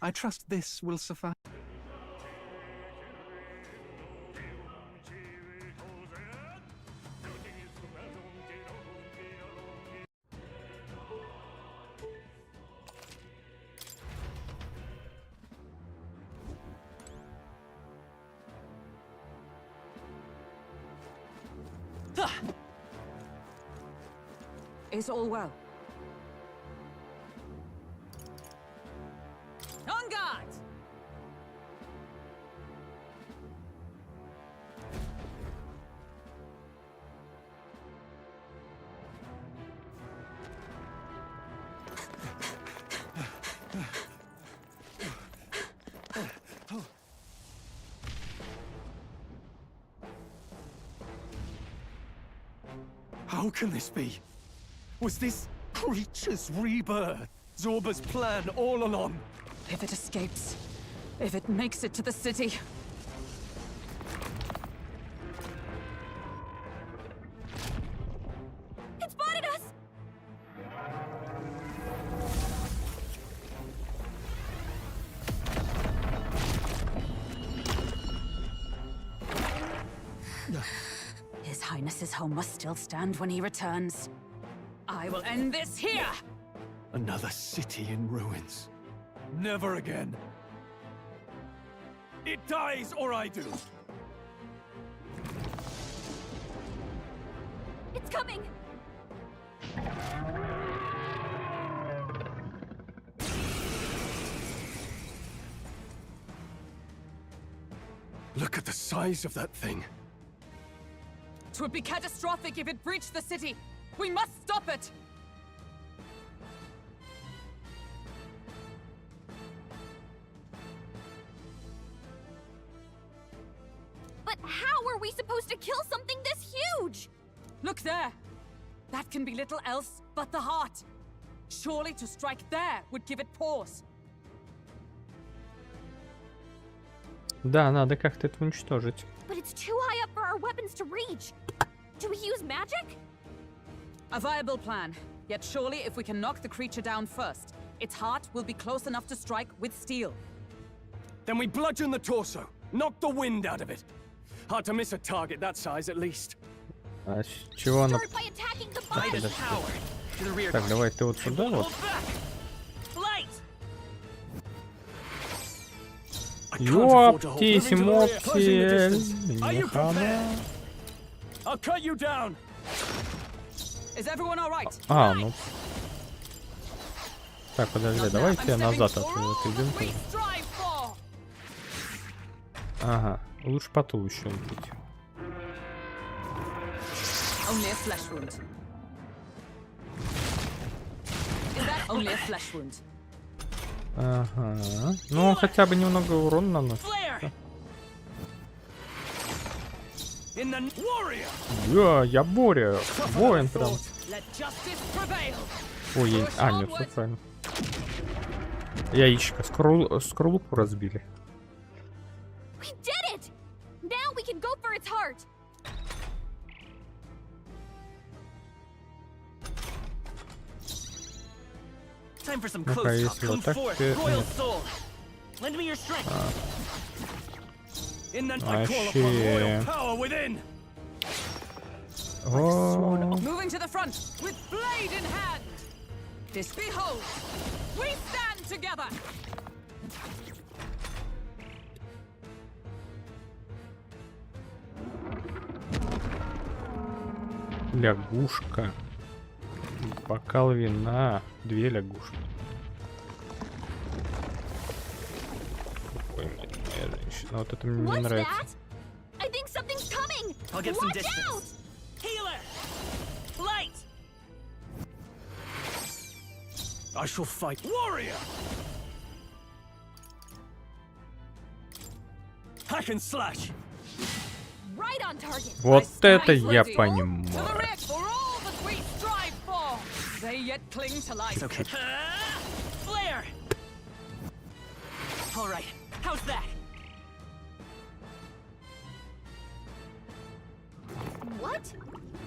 I trust this will suffice. Is all well? On guard! How can this be? Was this creature's rebirth Zorba's plan all along? If it escapes, if it makes it to the city. It spotted us! His Highness's home must still stand when he returns. I will end this here! Another city in ruins. Never again. It dies or I do. It's coming! Look at the size of that thing. It would be catastrophic if it breached the city! We must stop it! But how are we supposed to kill something this huge? Look there! That can be little else but the heart! Surely to strike there would give it pause. Да, надо как-то это уничтожить. But it's too high up for our weapons to reach. Do we use magic? A viable plan. Yet surely if we can knock the creature down first, its heart will be close enough to strike with steel. Then we bludgeon the torso. Knock the wind out of it. Hard to miss a target that size, at least. А с чего она... Start by attacking the body. Так, давай ты вот сюда вот. Ёптись, моптель. Нехана. I'll cut you down. Is everyone all right? А, ну... Так, подожди, давайте я назад отойдем. Ага, лучше по туловищу убить. Only a flesh wound. Is that only a flesh wound? Ага. Ну, он хотя бы немного урона наносит. Да, я Боря. Воин прям. Ой, нет, все правильно. Яичко, скорлупу разбили. We did it! Now we can go for its heart. Time for some Ну-ка, close talk. если вот Come так, forth, ты... royal soul. Lend me your strength. Вообще... О, Moving to the front with blade in hand. This behold, we stand together. лягушка. Бокал вина. 2 лягушки. Ой, моя женщина. Вот это мне не нравится. I think something's coming. I'll get some Watch distance. out! Healer! Light! I shall fight. Warrior! Hack and slash! Right on target. Вот это Eyes я ready. To the понимаю. rear for all that we strive for. They yet cling to life. It's okay. Flare! All right, how's that? What?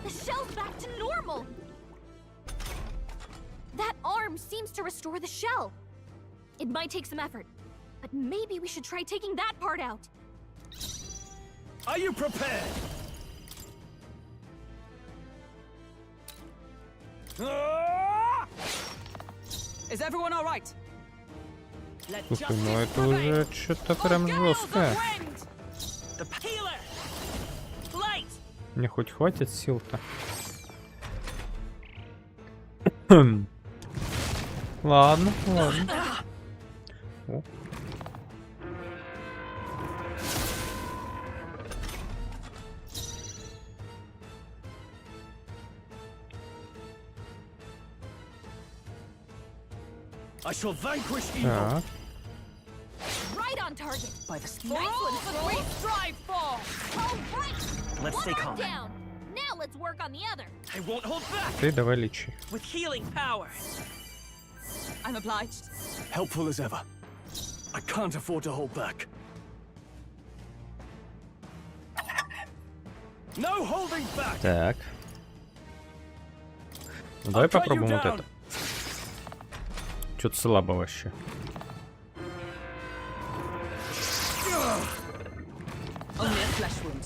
The shell's back to normal. That arm seems to restore the shell. It might take some effort, but maybe we should try taking that part out. Are you prepared? Is everyone all right? Let Слушай, ну justice это prevail. уже что-то For прям gales of жесткое. wind! The healer. Light. Мне хоть хватит сил-то. Ладно, ладно. О. I shall vanquish evil. Так. Right on target. By the For all that we strive for! All right. Let's One stay arm calm. down. Now let's work on the other. I won't hold back. Ты давай лечи. With healing power. I'm obliged. Helpful as ever. I can't afford to hold back. No holding back. Так. Ну, давай I'll cut you попробуем вот down. это. Что-то слабо вообще. Only a flesh wound.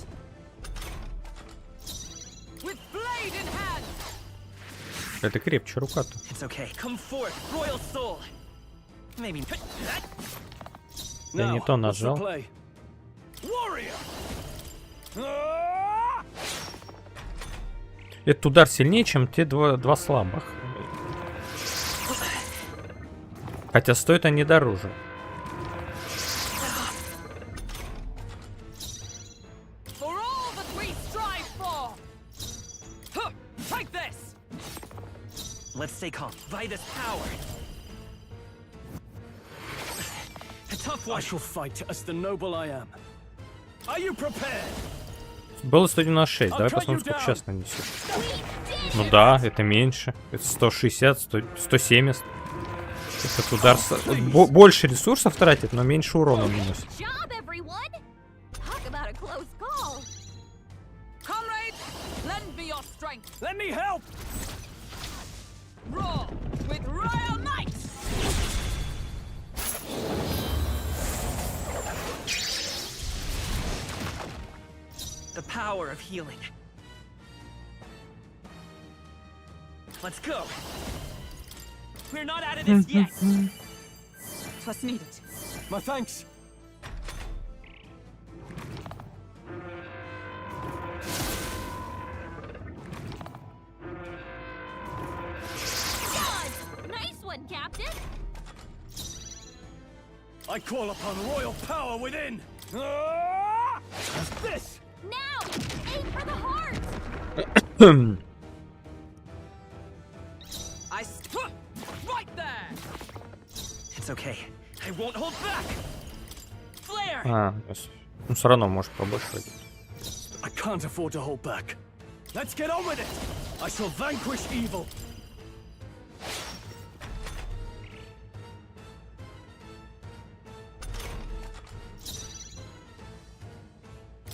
With blade in hand! Это крепче рука-то. It's okay. Come forth, royal soul. Maybe. Я не Now, то what's the нажал. play? Warrior. Этот удар сильнее, чем те два слабых. Хотя стоят они дороже. For all that we strive for! Huh, take this! Let's stay calm. By this power. A tough I one. shall fight as the noble I am. Are you prepared? Было 196. Давай посмотрим, сколько сейчас нанесет. Ну да, это меньше. Это 160, 170. Этот удар больше ресурсов тратит, но меньше урона наносит. Good job, everyone. Talk about a close call. Comrades, lend me your strength! Let me help. Roar with royal might! The power of healing. Let's go. We're not out of this yet. Twas needed. My thanks. God, nice one, Captain. I call upon royal power within. As this. Now, aim for the heart. Right there! It's okay. I won't hold back. Flare. Ну все равно может побольше. I can't afford to hold back. Let's get on with it. I shall vanquish evil.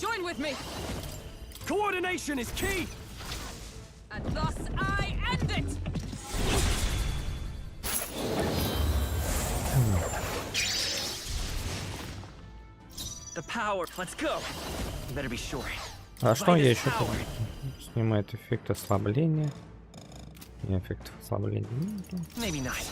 Join with me! Coordination is key. And thus I end it! The power. Let's go. You better be sure. А что By я this еще power. помню? Снимает эффект ослабления. И эффект ослабления. Maybe not.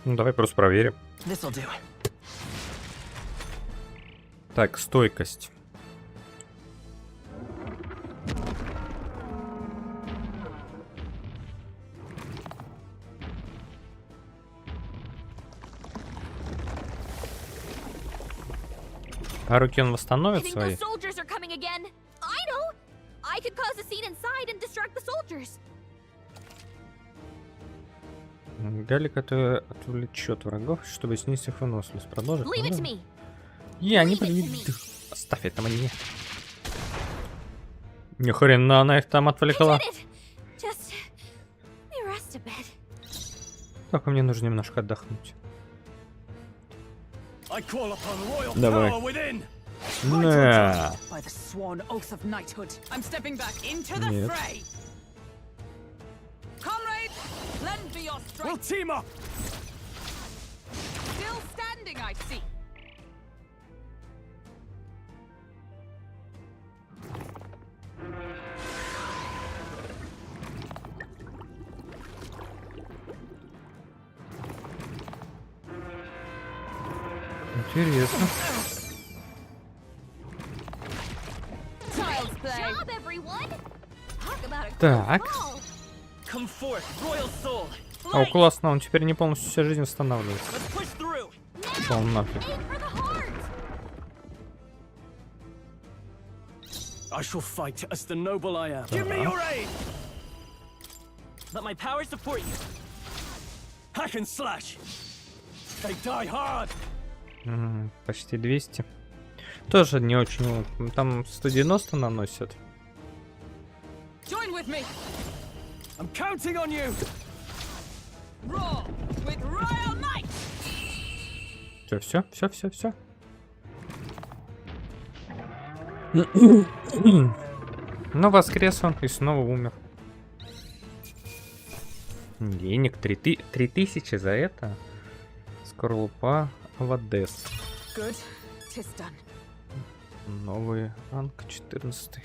Ну давай просто проверим. This'll do. Так, стойкость. А руки он I восстановит think свои? those soldiers are coming again. I know. I could cause a scene inside and distract the soldiers. Галли, которая отвлечет врагов, чтобы снизить их выносливость. Продолжить? Leave it to me. Я не Leave it to приведу. me. Оставь это мне. Ни хрена она их там I отвлекла. did it. Just let me rest a bit. Только мне нужно немножко отдохнуть. I call upon royal Давай. power within. На. By the sworn oath of knighthood, I'm stepping back into the Нет. fray! your strike. We'll team up! Still standing, I see. Интересно. Child's play. Job, everyone! Talk about a Так. close call. Come forth, royal soul. О, Light. классно, он теперь не полностью вся жизнь восстанавливается. Let's push through. Пошел нафиг. Aim for the heart! I shall fight as the noble I am. Give me your aid! Let my power support you. Hack and slash! They die hard! Почти 200. Тоже не очень. Там 190 наносят. Join with me. I'm counting on you! Roar with royal might. Все. Ну, воскрес он и снова умер. Денег 3000 за это. Скорлупа Авадес. Good. Tis done. Новый ранг 14.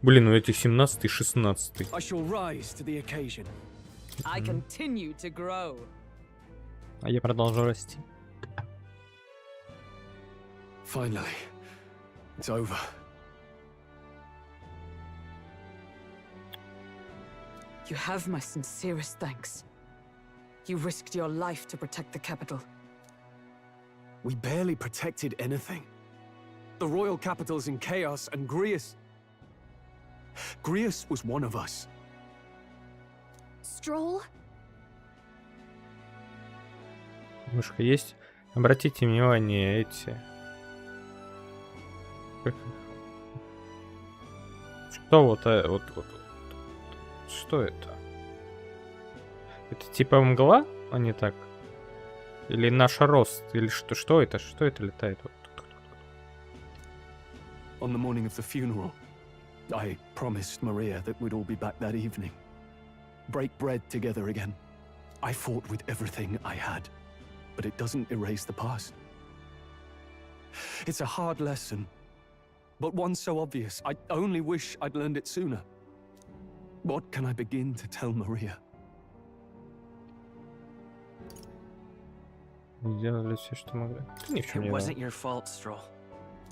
Блин, у этих 17 и 16. I shall rise to the occasion. I continue to grow. А я продолжу расти. Finally, it's over. You have my sincerest thanks. You risked your life to protect the capital. We barely protected anything. The royal capital's in chaos, and Grius was one of us. Stroll? Мышка есть. Обратите внимание, эти... Что вот, Что это? Это типа мгла? А не так? Или наш рост? Или что это? Что это летает? On the morning of the funeral, I promised Maria that we'd all be back that evening. Break bread together again. I fought with everything I had, but it doesn't erase the past. It's a hard lesson, but one so obvious, I only wish I'd learned it sooner. What can I begin to tell Maria? Сделали все, что могли. Ни в чем It не wasn't your fault, Stroll.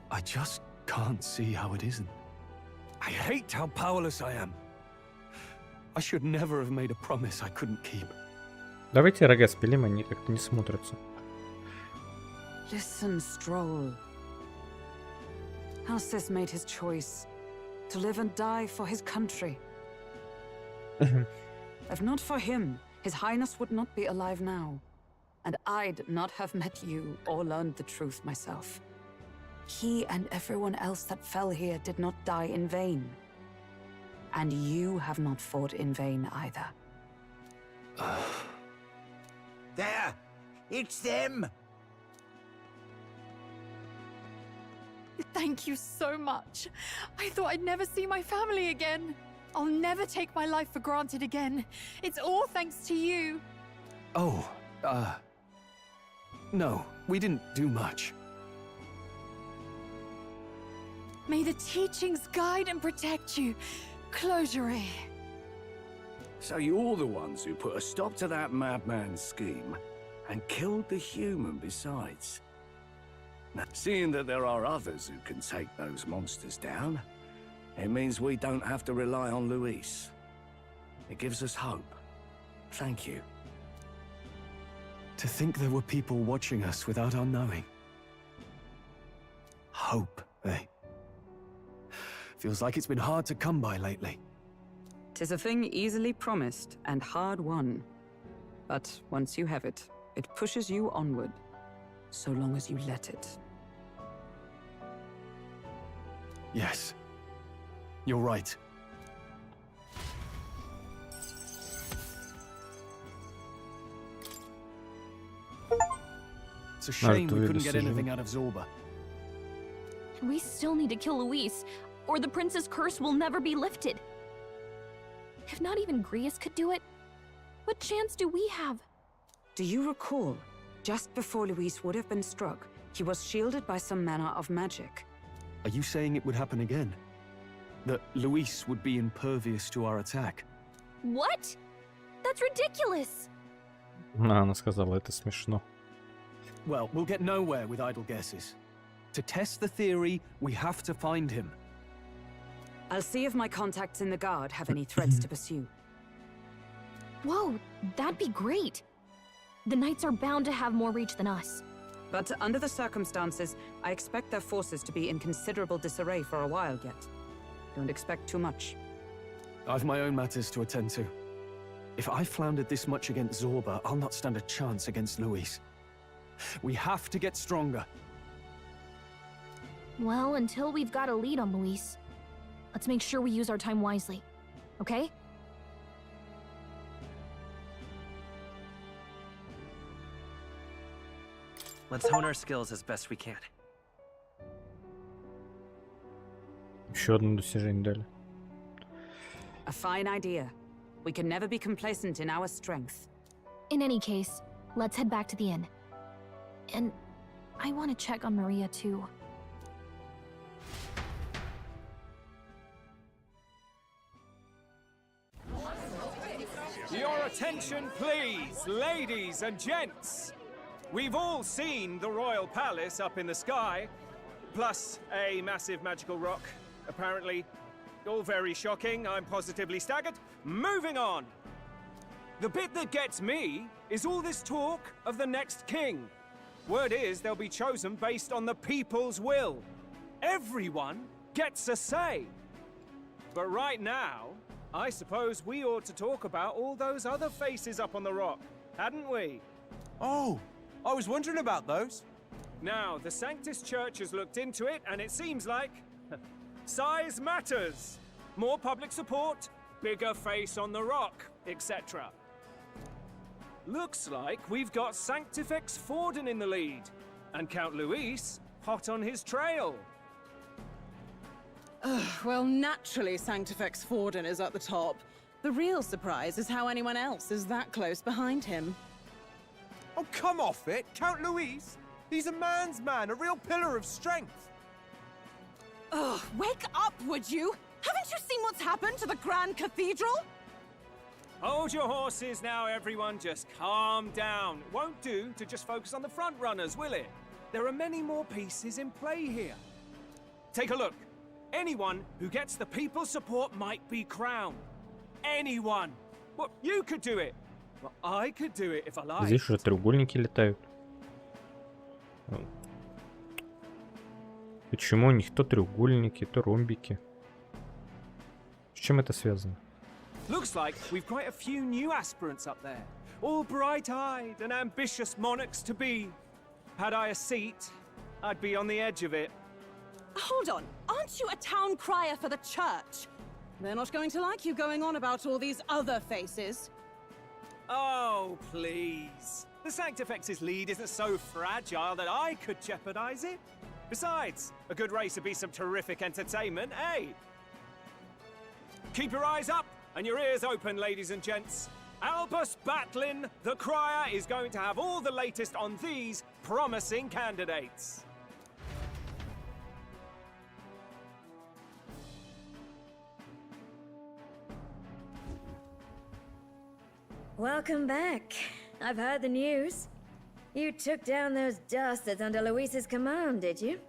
I just can't see how it isn't. I hate how powerless I am. I should never have made a promise I couldn't keep. Давайте рога спилим, они как-то не смотрятся. Listen, Stroll. Alcest made his choice to live and die for his country. If not for him, His Highness would not be alive now. And I'd not have met you or learned the truth myself. He and everyone else that fell here did not die in vain. And you have not fought in vain either. There! It's them! Thank you so much. I thought I'd never see my family again. I'll never take my life for granted again. It's all thanks to you. Oh, no, we didn't do much. May the teachings guide and protect you. Closure. So you're the ones who put a stop to that madman's scheme, and killed the human besides. Now, seeing that there are others who can take those monsters down, it means we don't have to rely on Luis. It gives us hope. Thank you. To think there were people watching us without our knowing. Hope, eh? Feels like it's been hard to come by lately. 'Tis a thing easily promised and hard won. But once you have it, it pushes you onward, so long as you let it. Yes, you're right. It's a shame we couldn't get anything out of Zorba. We still need to kill Luis, or the prince's curse will never be lifted. If not even Grius could do it, What chance do we have? Do you recall, just before Luis would have been struck, he was shielded by some manner of magic? Are you saying it would happen again? That Luis would be impervious to our attack? What? That's ridiculous! Она сказала, это смешно. Well, we'll get nowhere with idle guesses. To test the theory, we have to find him. I'll see if my contacts in the Guard have any threads to pursue. Whoa, that'd be great. The Knights are bound to have more reach than us. But under the circumstances, I expect their forces to be in considerable disarray for a while yet. Don't expect too much. I've my own matters to attend to. If I floundered this much against Zorba, I'll not stand a chance against Luis. We have to get stronger. Well, until we've got a lead on Luis, let's make sure we use our time wisely. Okay? Let's hone our skills as best we can. Еще одно достижение дали. A fine idea. We can never be complacent in our strength. In any case, let's head back to the inn. And I want to check on Maria too. Your attention, please, ladies and gents. We've all seen the royal palace up in the sky, plus a massive magical rock, apparently. All very shocking, I'm positively staggered. Moving on! The bit that gets me is all this talk of the next king. Word is they'll be chosen based on the people's will. Everyone gets a say. But right now, I suppose we ought to talk about all those other faces up on the rock, hadn't we? Oh, I was wondering about those. Now, the Sanctus Church has looked into it, and it seems like size matters. More public support, bigger face on the rock, etc. Looks like we've got Sanctifex Forden in the lead, and Count Luis hot on his trail. Well, naturally, Sanctifex Forden is at the top. The real surprise is how anyone else is that close behind him. Oh, come off it, Count Luis. He's a man's man, a real pillar of strength. Ugh, wake up, would you? Haven't you seen what's happened to the Grand Cathedral? Hold your horses now, everyone. Just calm down. It won't do to just focus on the front runners, will it? There are many more pieces in play here. Take a look. Anyone who gets the people's support might be crowned. Anyone. Well, you could do it. Well, I could do it if I like. Здесь уже треугольники летают. Почему у них то треугольники, то ромбики? С чем это связано? Looks like we've quite a few new aspirants up there. All bright-eyed and ambitious monarchs to be. Had I a seat, I'd be on the edge of it. Hold on, aren't you a town crier for the church? They're not going to like you going on about all these other faces. Oh, please. The Sanctifex's lead isn't so fragile that I could jeopardize it. Besides, a good race would be some terrific entertainment, eh? Keep your eyes up and your ears open, ladies and gents. Albus Batlin, the crier, is going to have all the latest on these promising candidates. Welcome back. I've heard the news. You took down those dastards under Luis's command, did you?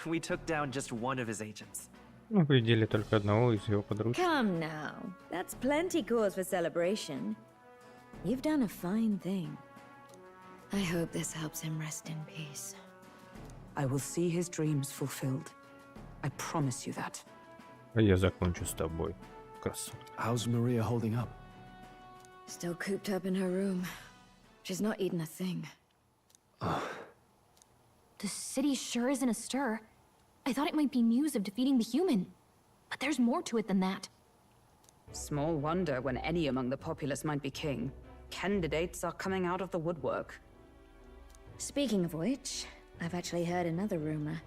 We took down just one of his agents. Мы победили только одного из его подручных. Come now. That's plenty cause for celebration. You've done a fine thing. I hope this helps him rest in peace. I will see his dreams fulfilled. I promise you that. А я закончу с тобой. Красавчик. How's Maria holding up? Still cooped up in her room. She's not eaten a thing. The city sure isn't astir. I thought it might be news of defeating the human. But there's more to it than that. Small wonder when any among the populace might be king. Candidates are coming out of the woodwork. Speaking of which, I've actually heard another rumor.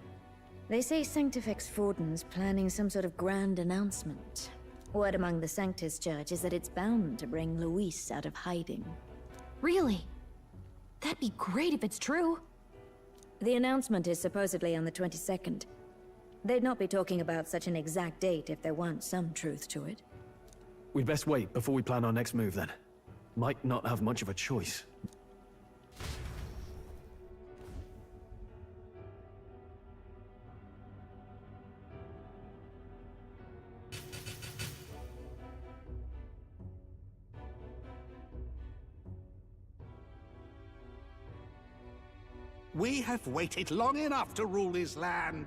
They say Sanctifex Fortin's planning some sort of grand announcement. Word among the Sanctus Church is that it's bound to bring Luis out of hiding. Really? That'd be great if it's true. The announcement is supposedly on the 22nd. They'd not be talking about such an exact date if there weren't some truth to it. We'd best wait before we plan our next move then. Might not have much of a choice. We have waited long enough to rule this land.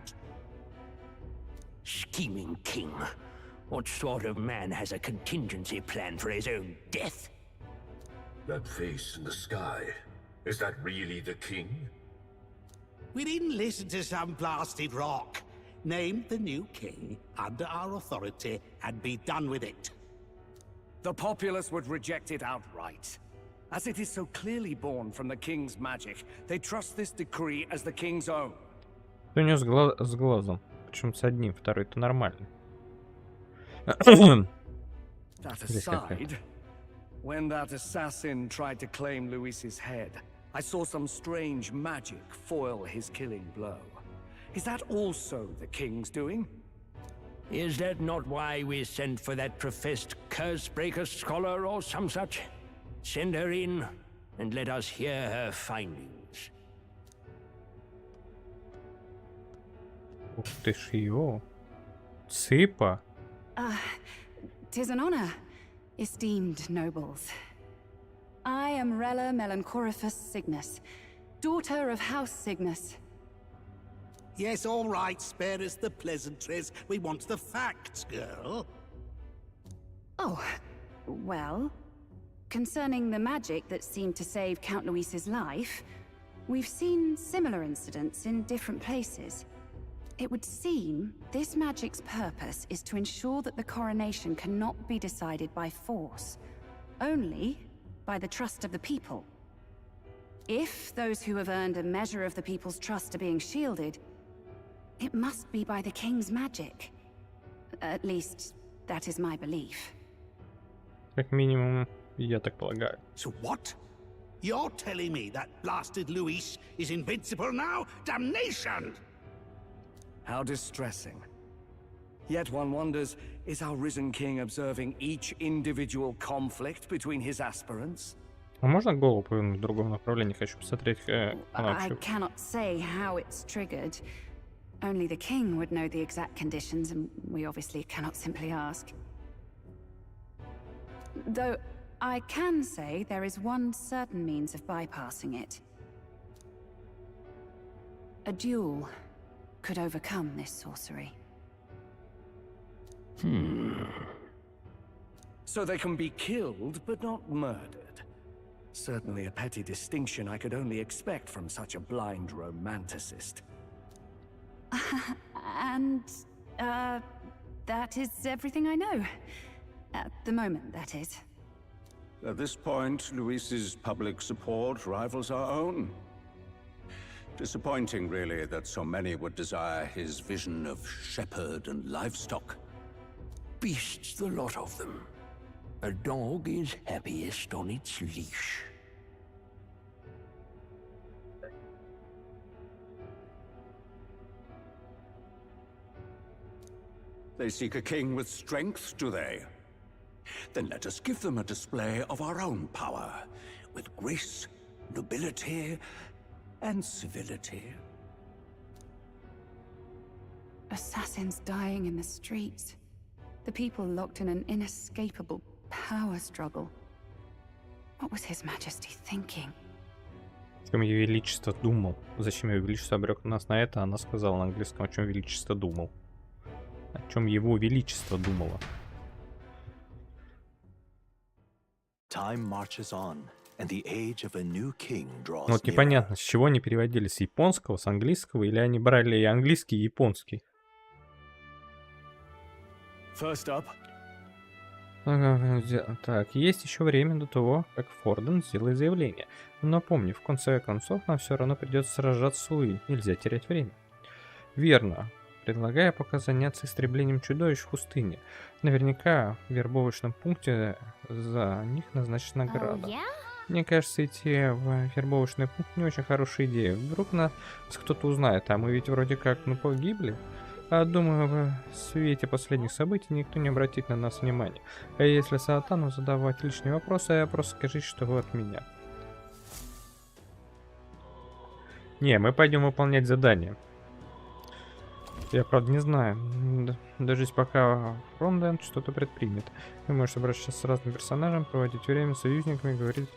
Scheming king. What sort of man has a contingency plan for his own death? That face in the sky, is that really the king? We didn't listen to some blasted rock. Name the new king under our authority and be done with it. The populace would reject it outright. As it is so clearly born from the king's magic, they trust this decree as the king's own. У него с глазом. Причем с одним, второй-то нормальный. That aside, when that assassin tried to claim Luis's head, I saw some strange magic foil his killing blow. Is that also the king's doing? Is that not why we sent for that professed curse-breaker scholar or some such? Send her in, and let us hear her findings. Ух ты ж его. Цыпа. "'Tis an honor, esteemed nobles. I am Rella Melanchorophus Cygnus, daughter of House Cygnus." Yes, all right, spare us the pleasantries. We want the facts, girl. Oh, well, concerning the magic that seemed to save Count Luis's life, we've seen similar incidents in different places. It would seem this magic's purpose is to ensure that the coronation cannot be decided by force, only by the trust of the people. If those who have earned a measure of the people's trust are being shielded, it must be by the king's magic. At least, that is my belief. Как минимум, я так полагаю. So what? You're telling me that blasted Luis is invincible now? Damnation! How distressing. Yet one wonders, is our risen king observing each individual conflict between his aspirants? А можно голову повернуть в другом направлении? Хочу посмотреть, I cannot say how it's triggered. Only the king would know the exact conditions, and we obviously cannot simply ask. Though, I can say there is one certain means of bypassing it. A duel could overcome this sorcery. So they can be killed, but not murdered. Certainly a petty distinction I could only expect from such a blind romanticist. And, that is everything I know. At the moment, that is. At this point, Luis's public support rivals our own. Disappointing, really, that so many would desire his vision of shepherd and livestock. Beasts, the lot of them. A dog is happiest on its leash. They seek a king with strength, do they? Then let us give them a display of our own power, with grace, nobility, and civility. Assassins dying in the streets. The people locked in an inescapable power struggle. What was His Majesty thinking? О чем Ее Величество думал? Зачем Ее Величество обрек нас на это? Она сказала на английском, о чем Величество думал. О чем Его Величество думало. Вот непонятно, с чего они переводили, с японского, с английского, или они брали и английский, и японский. First up. Так, есть еще время до того, как Форден сделает заявление. Но напомни, в конце концов нам все равно придется сражаться с Луи. Нельзя терять время. Верно. Предлагаю пока заняться истреблением чудовищ в пустыне. Наверняка в вербовочном пункте за них назначена награда. Мне кажется, идти в вербовочный пункт не очень хорошая идея. Вдруг нас кто-то узнает, а мы ведь вроде как погибли. А думаю, в свете последних событий никто не обратит на нас внимания. А если Сатану задавать лишние вопросы, просто скажите, что вы от меня. Не, мы пойдем выполнять задание. Я, правда, не знаю. Дождись, пока Фронденд что-то предпримет. Вы можете обращаться с разными персонажами, проводить время с союзниками, говорить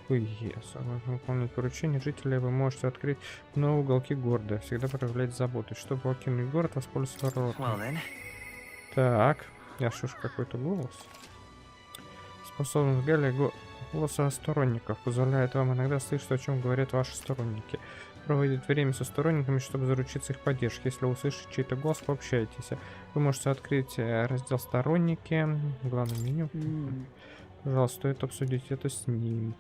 выполнять поручения жителей. Вы можете открыть новые уголки города. Всегда проявлять заботу. Чтобы покинуть город, воспользоваться воротами. Так, я слышу какой-то голос. Способность Галя голоса сторонников позволяет вам иногда слышать, о чем говорят ваши сторонники. Проводить время со сторонниками, чтобы заручиться их поддержкой. Если вы услышите чей-то голос, пообщайтесь. Вы можете открыть раздел «Сторонники» в главном меню. Пожалуйста, стоит обсудить это с ним.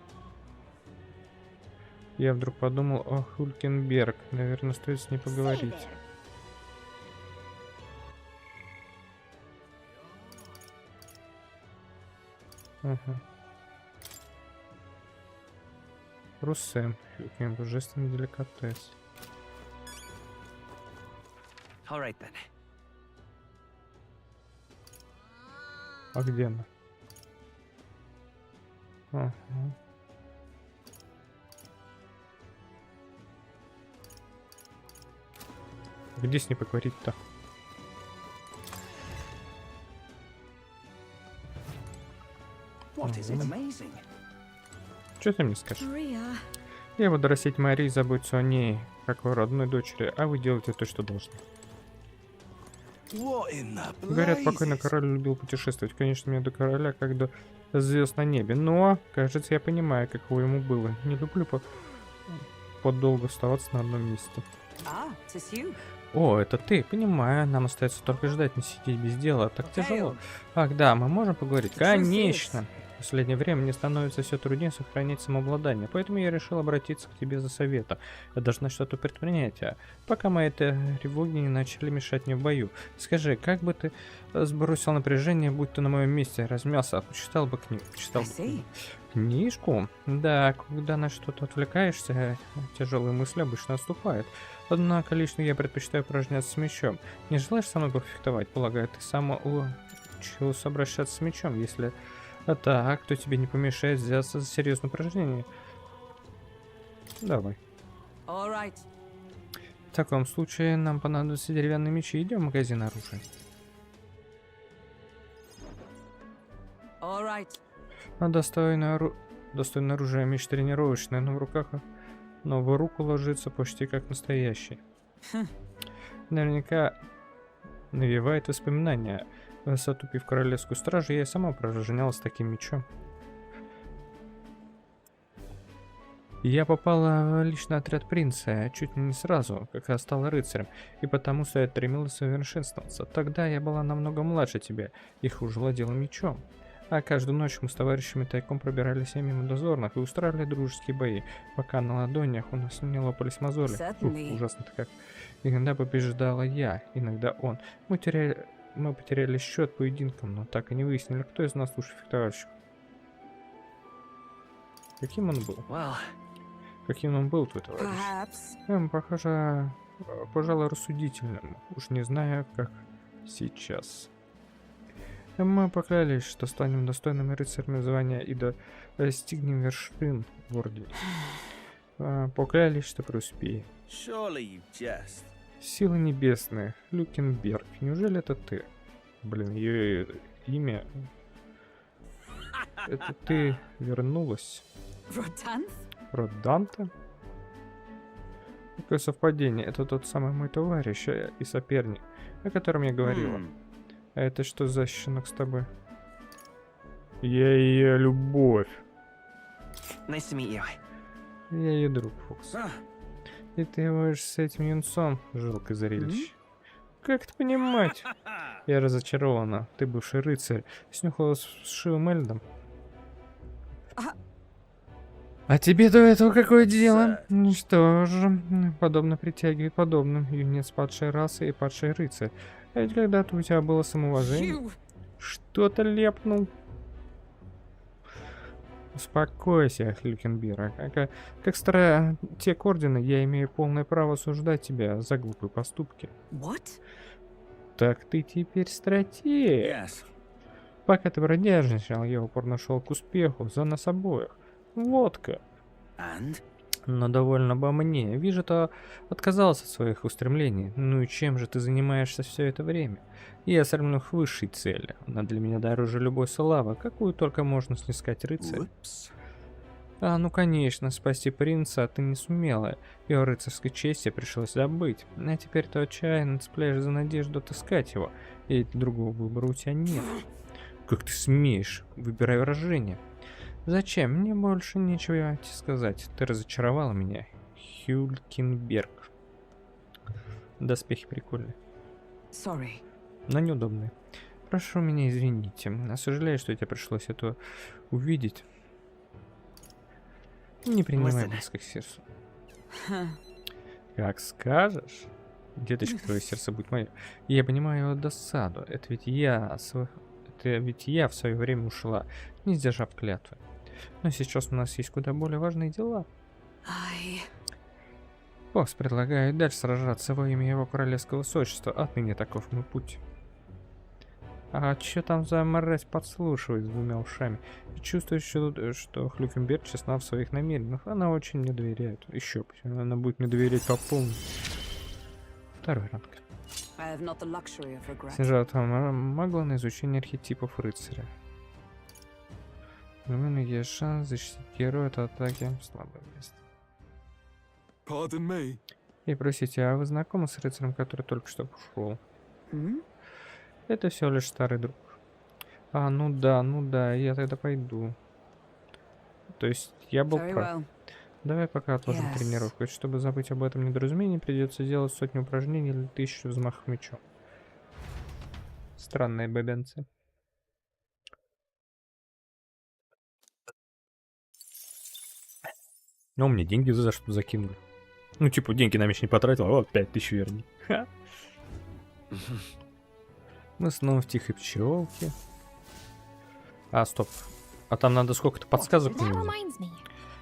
Я вдруг подумал о Хулькенберг. Наверное, стоит с ней поговорить. Ага. Руссем. Божественный деликатес. А где она? Ага. Где с ней поговорить-то? Что ты мне скажешь? Я буду растить Марии и заботиться о ней, как о родной дочери, а вы делаете то, что должны. Говорят, покойный король любил путешествовать. Конечно, мне до короля, как до звезд на небе. Но, кажется, я понимаю, каково ему было. Не люблю подолгу оставаться на одном месте. О, это ты. Понимаю, нам остается только ждать, не сидеть без дела. Так тяжело. Ах, да, мы можем поговорить? Конечно. В последнее время мне становится все труднее сохранять самообладание, поэтому я решил обратиться к тебе за советом. Я должна что-то предпринять, пока мои тревоги не начали мешать мне в бою. Скажи, как бы ты сбросил напряжение, будь ты на моем месте, размялся, почитал бы книгу, книжку? Да, когда на что-то отвлекаешься, тяжелые мысли обычно отступают. Однако лично я предпочитаю упражняться с мечом. Не желаешь со мной пофехтовать? Полагаю, ты сама учился обращаться с мечом, если... А так, кто тебе не помешает взяться за серьезное упражнение? Давай. В таком случае нам понадобятся деревянные мечи. Идем в магазин оружия. Достойное оружие, меч тренировочный, но в руку ложится почти как настоящий. Наверняка навевает воспоминания. Затупив королевскую стражу, я и сама упражнялась с таким мечом. Я попала в личный отряд принца чуть не сразу, как я стала рыцарем, и потому стремилась совершенствоваться. Тогда я была намного младше тебя и хуже владела мечом. А каждую ночь мы с товарищами тайком пробирались мимо дозорных и устраивали дружеские бои, пока на ладонях у нас не лопались мозоли. Ужасно-то как. Иногда побеждала я, иногда он. Мы потеряли счет поединкам, но так и не выяснили, кто из нас лучше фехтовальщик. Каким он был? Каким он был, твой товарищ? Похоже, пожалуй, рассудительным. Уж не знаю, как сейчас. Мы поклялись, что станем достойными рыцарями звания и достигнем вершин в Ордене. Поклялись, что преуспеем. Силы небесные, Люкенберг. Неужели это ты? Блин, ее имя... Это ты вернулась? Роданте? Какое совпадение. Это тот самый мой товарищ и соперник, о котором я говорила. А это что за щенок с тобой? Я ее любовь. Я ее друг, Фокс. И ты будешь с этим юнцом, жалкое зрелище. Как это понимать? Я разочарована. Ты бывший рыцарь. Снюхалась с шивым эльдом. А тебе до этого какое дело? Ну что же, подобно притягивает подобным. Юнец падшей расы и падший рыцарь. А ведь когда-то у тебя было самоуважение. Что-то лепнул. Успокойся, Хлюкенбир. Как стратег ордена, я имею полное право осуждать тебя за глупые поступки. What? Так ты теперь стратег. Пока ты бродяжничал, я упорно шел к успеху за нас обоих. Водка. Но довольно обо мне. Вижу, ты отказался от своих устремлений. Ну и чем же ты занимаешься все это время? Я стремлюсь к высшей цели. Она для меня дороже любой славы, какую только можно снискать рыцарь. Ну конечно, спасти принца ты не сумела. Его рыцарской чести пришлось забыть. А теперь ты отчаянно цепляешь за надежду отыскать его. И другого выбора у тебя нет. Как ты смеешь? Выбирай выражение. Зачем? Мне больше нечего тебе сказать. Ты разочаровала меня, Хюлькенберг. Доспехи прикольные. Sorry. Но неудобные. Прошу меня извините. Сожалею, что тебе пришлось это увидеть. Не принимай близко к сердцу. Как скажешь. Деточка, твое сердце будет мое. Я понимаю его досаду. Это ведь я в свое время ушла, не сдержав клятвы. Но сейчас у нас есть куда более важные дела. Босс предлагает дальше сражаться во имя его королевского высочества. Отныне таков мой путь. А чё там за мразь подслушивает с двумя ушами? И чувствует, что Хлюкенберг честна в своих намерениях. Она очень мне доверяет. Еще почему она будет мне доверять по полной. Второй ранг. Снижает магла на изучение архетипов рыцаря. У меня есть шанс защитить героя от атаки в слабое место. И простите, а вы знакомы с рыцарем, который только что ушел? Это всего лишь старый друг. Ну да, я тогда пойду. То есть я был прав. Давай пока отложим тренировку. Чтобы забыть об этом недоразумении, придется делать сотню упражнений или 1000 взмахов мечом. Странные бебенцы. Ну, мне деньги за что закинули. Ну, типа, деньги на меч не потратил, а вот 5000 верни. Мы снова в тихой пчелке. Стоп. А там надо сколько-то подсказок мне.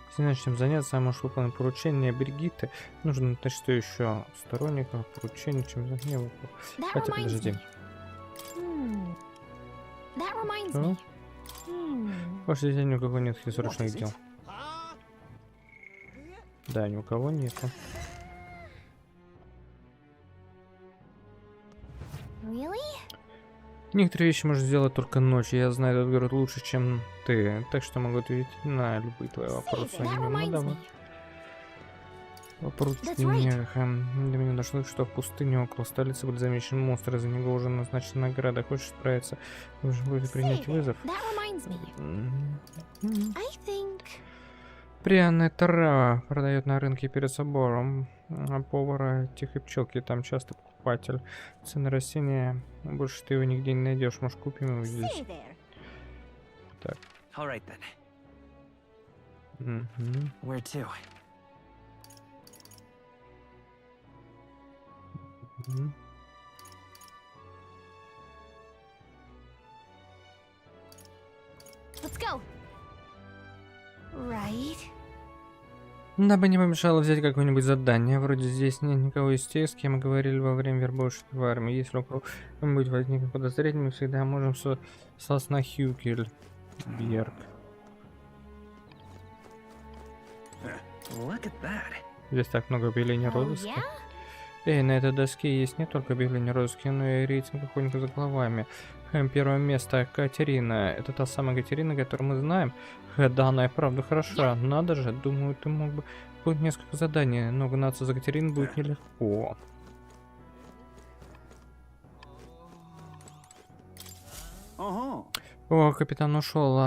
Если начнем заняться, я можешь выполнить поручение Бригитты. Нужно найти что еще сторонников, поручение, чем за нее. Хотя, подожди. Ваше день ни у кого нет срочных дел. Да, ни у кого нету. Некоторые вещи можно сделать только ночью. Я знаю этот город лучше, чем ты. Так что могу ответить на любые твои вопросы. Ну, давай. Вопрос до меня дошло, что в пустыне около столицы были замечены монстры. За него уже назначена награда. Хочешь справиться? Нужно будет принять вызов. Пряная трава продает на рынке перед собором. А повара тихой пчелки там часто покупатель. Цены растения, больше ты его нигде не найдешь. Может, купим его здесь. Так. Where to? Let's go. Right. Да бы не помешало взять какое-нибудь задание. Вроде здесь нет никого из тех, с кем мы говорили во время вербовки в армии. Если у кого-нибудь возникнет подозрение, мы всегда можем сослаться на Хюкельберг. Здесь так много объявлений розыска. Эй, на этой доске есть не только объявление розыска, но и рейтинг охотников за головами. Первое место Катерина. Это та самая Катерина, которую мы знаем. Да, она и правда хороша. Надо же, думаю, ты мог бы... Будет несколько заданий, но гнаться за Катериной будет нелегко. О, капитан ушел,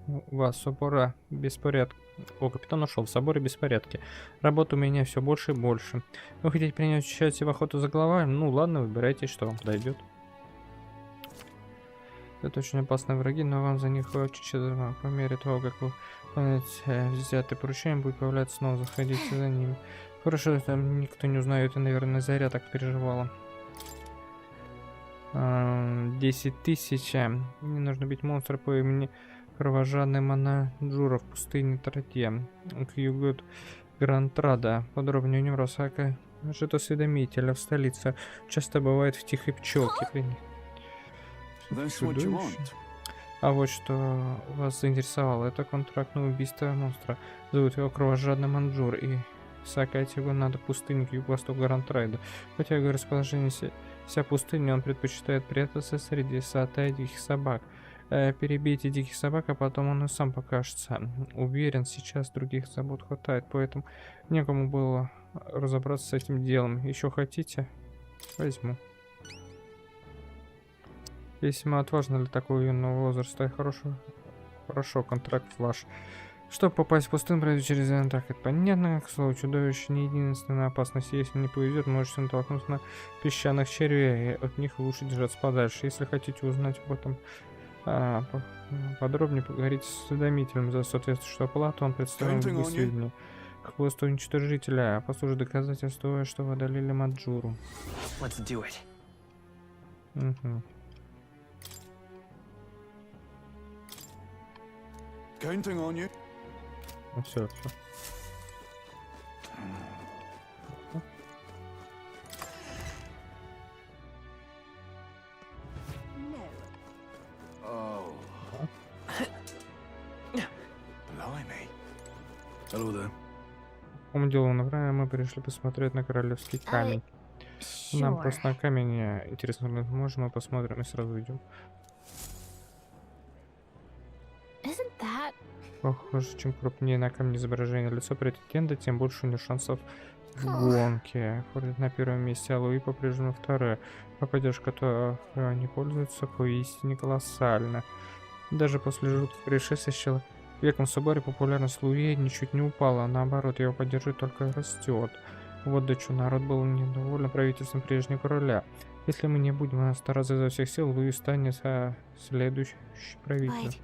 у вас собора беспорядка. О, капитан ушел, в соборе беспорядки. Работы у меня все больше и больше. Вы хотите принять участие в охоту за головами? Ну ладно, выбирайте, что вам подойдет. Это очень опасные враги, но вам за них хочется по мере того, как вы Взятые поручения будет появляться снова, заходите за ними. Хорошо, там никто не узнает, и, наверное, Заря так переживала. 10 тысяч. Мне нужно бить монстра по имени Кровожадный Манаджура в пустыне Тратья. К югу Грантрада. Подробнее у него Росака. Жит осведомителя в столице. Часто бывает в тихой пчелке. А вот что вас заинтересовало. Это контракт на убийство монстра. Зовут его Кровожадный Манджур. И сакать его надо в пустыне к юго-востоку Грантрайда. Хотя его расположение вся пустыня, он предпочитает прятаться среди стаи диких собак. Перебейте диких собак, а потом он и сам покажется. Уверен, сейчас других забот хватает, поэтому некому было разобраться с этим делом. Еще хотите? Возьму. Весьма отважно для такого юного возраста. Хорошо, контракт ваш. Чтобы попасть в пустыню, пройти через так, это понятно. К слову, чудовище не единственная опасность. Если не повезет, можете натолкнуться на песчаных червей, и от них лучше держаться подальше. Если хотите узнать об этом подробнее, поговорите с осведомителем за соответствующую оплату. Он представит другие сведения. Хвост уничтожителя послужит доказательству, что вы одолели Маджуру. Let's do it. Угу. Counting on you. Ну все, все. Hello there. По делу направо мы пришли посмотреть на королевский камень. Нам просто на камень интересно, можем мы посмотрим и сразу идем. Похоже, чем крупнее на камне изображение лицо претендента, тем больше у него шансов в гонке. Фордит на первом месте, а Луи по-прежнему второе. А поддержка, которой они пользуются, поистине колоссальна. Даже после жутких происшествий с человеком в соборе популярность Луи ничуть не упала, а наоборот, его поддержка только растет. Вот до чего народ был недоволен правительством прежнего короля. Если мы не будем стараться изо всех сил, Луи станет следующий правитель.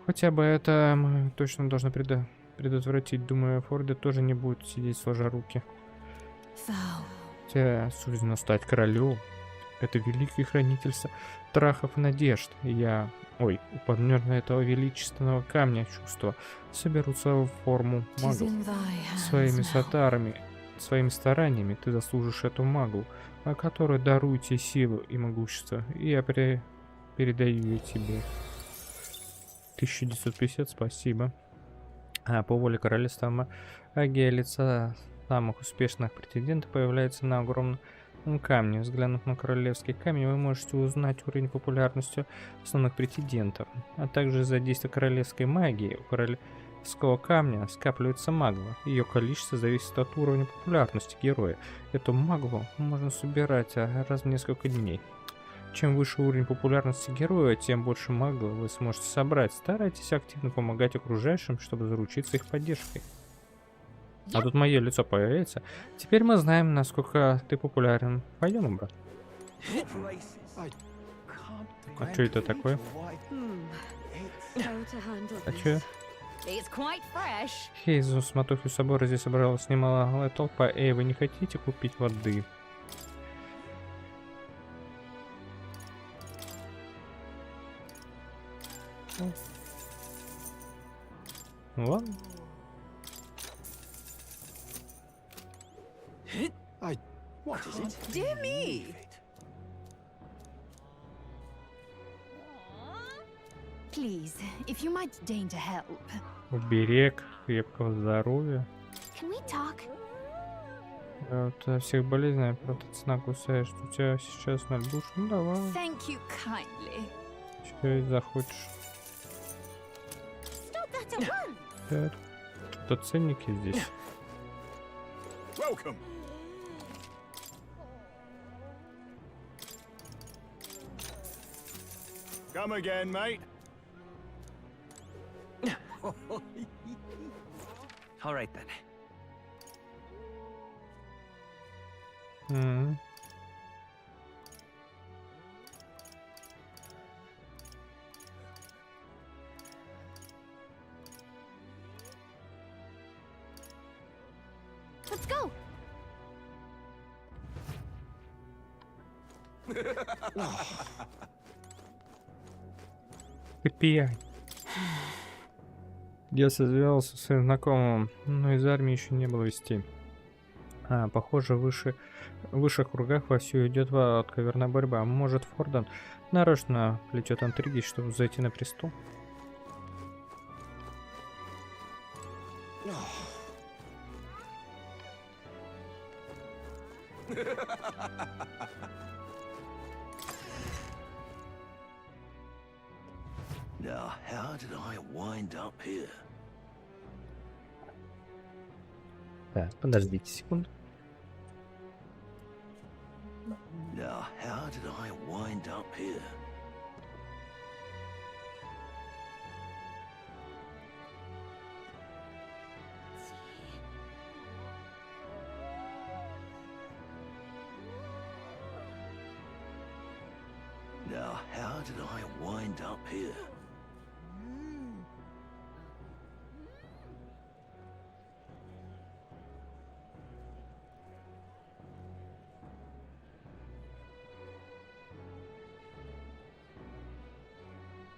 Хотя бы это мы точно должны предотвратить. Думаю, Фордит тоже не будет сидеть сложа руки. Хотя суждено стать королем. Это великий хранитель страхов и надежд. Я... Ой, у подножия этого величественного камня чувства соберутся в форму магов. Своими стараниями ты заслужишь эту магу, которой дарую тебе силу и могущество. И я передаю ее тебе. 1950, спасибо. По воле королевства магия лица самых успешных претендентов появляется на огромном камне. Взглянув на королевский камень, вы можете узнать уровень популярности основных претендентов. А также за действие королевской магии у королевского камня скапливается магла. Ее количество зависит от уровня популярности героя. Эту маглу можно собирать раз в несколько дней. Чем выше уровень популярности героя, тем больше магла вы сможете собрать. Старайтесь активно помогать окружающим, чтобы заручиться их поддержкой. А тут мое лицо появляется. Теперь мы знаем, насколько ты популярен. Пойдем, брат. А что это такое? А что? Хейзу, смотохи собора здесь собралась немалая толпа. Эй, вы не хотите купить воды? Ладно. What is it? Dear me! Please, if you might deign to help. Уберег крепкого здоровья. Can we talk? От всех болезней, правда, цена кусаешь. У тебя сейчас на душу. Ну давай. Thank you kindly. Че захочешь? Так, тут ценники здесь. Welcome. Come again, mate. All right then. Let's go. KPI. Я связался с своим знакомым, но из армии еще не было вестей. Похоже, в высших кругах вовсю идет отковерная борьба. Может, Форден нарочно плетет интриги, чтобы зайти на престол? Now, how did I wind up here? Так, подождите секунду. Now, how did I wind up here? Now, how did I wind up here?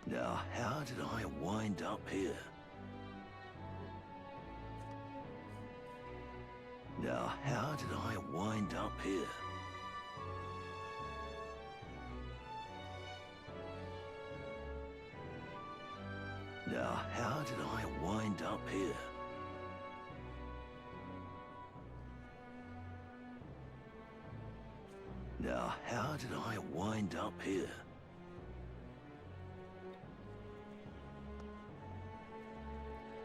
Now, how did I wind up here? Now, how did I wind up here? Now, how did I wind up here? Now, how did I wind up here?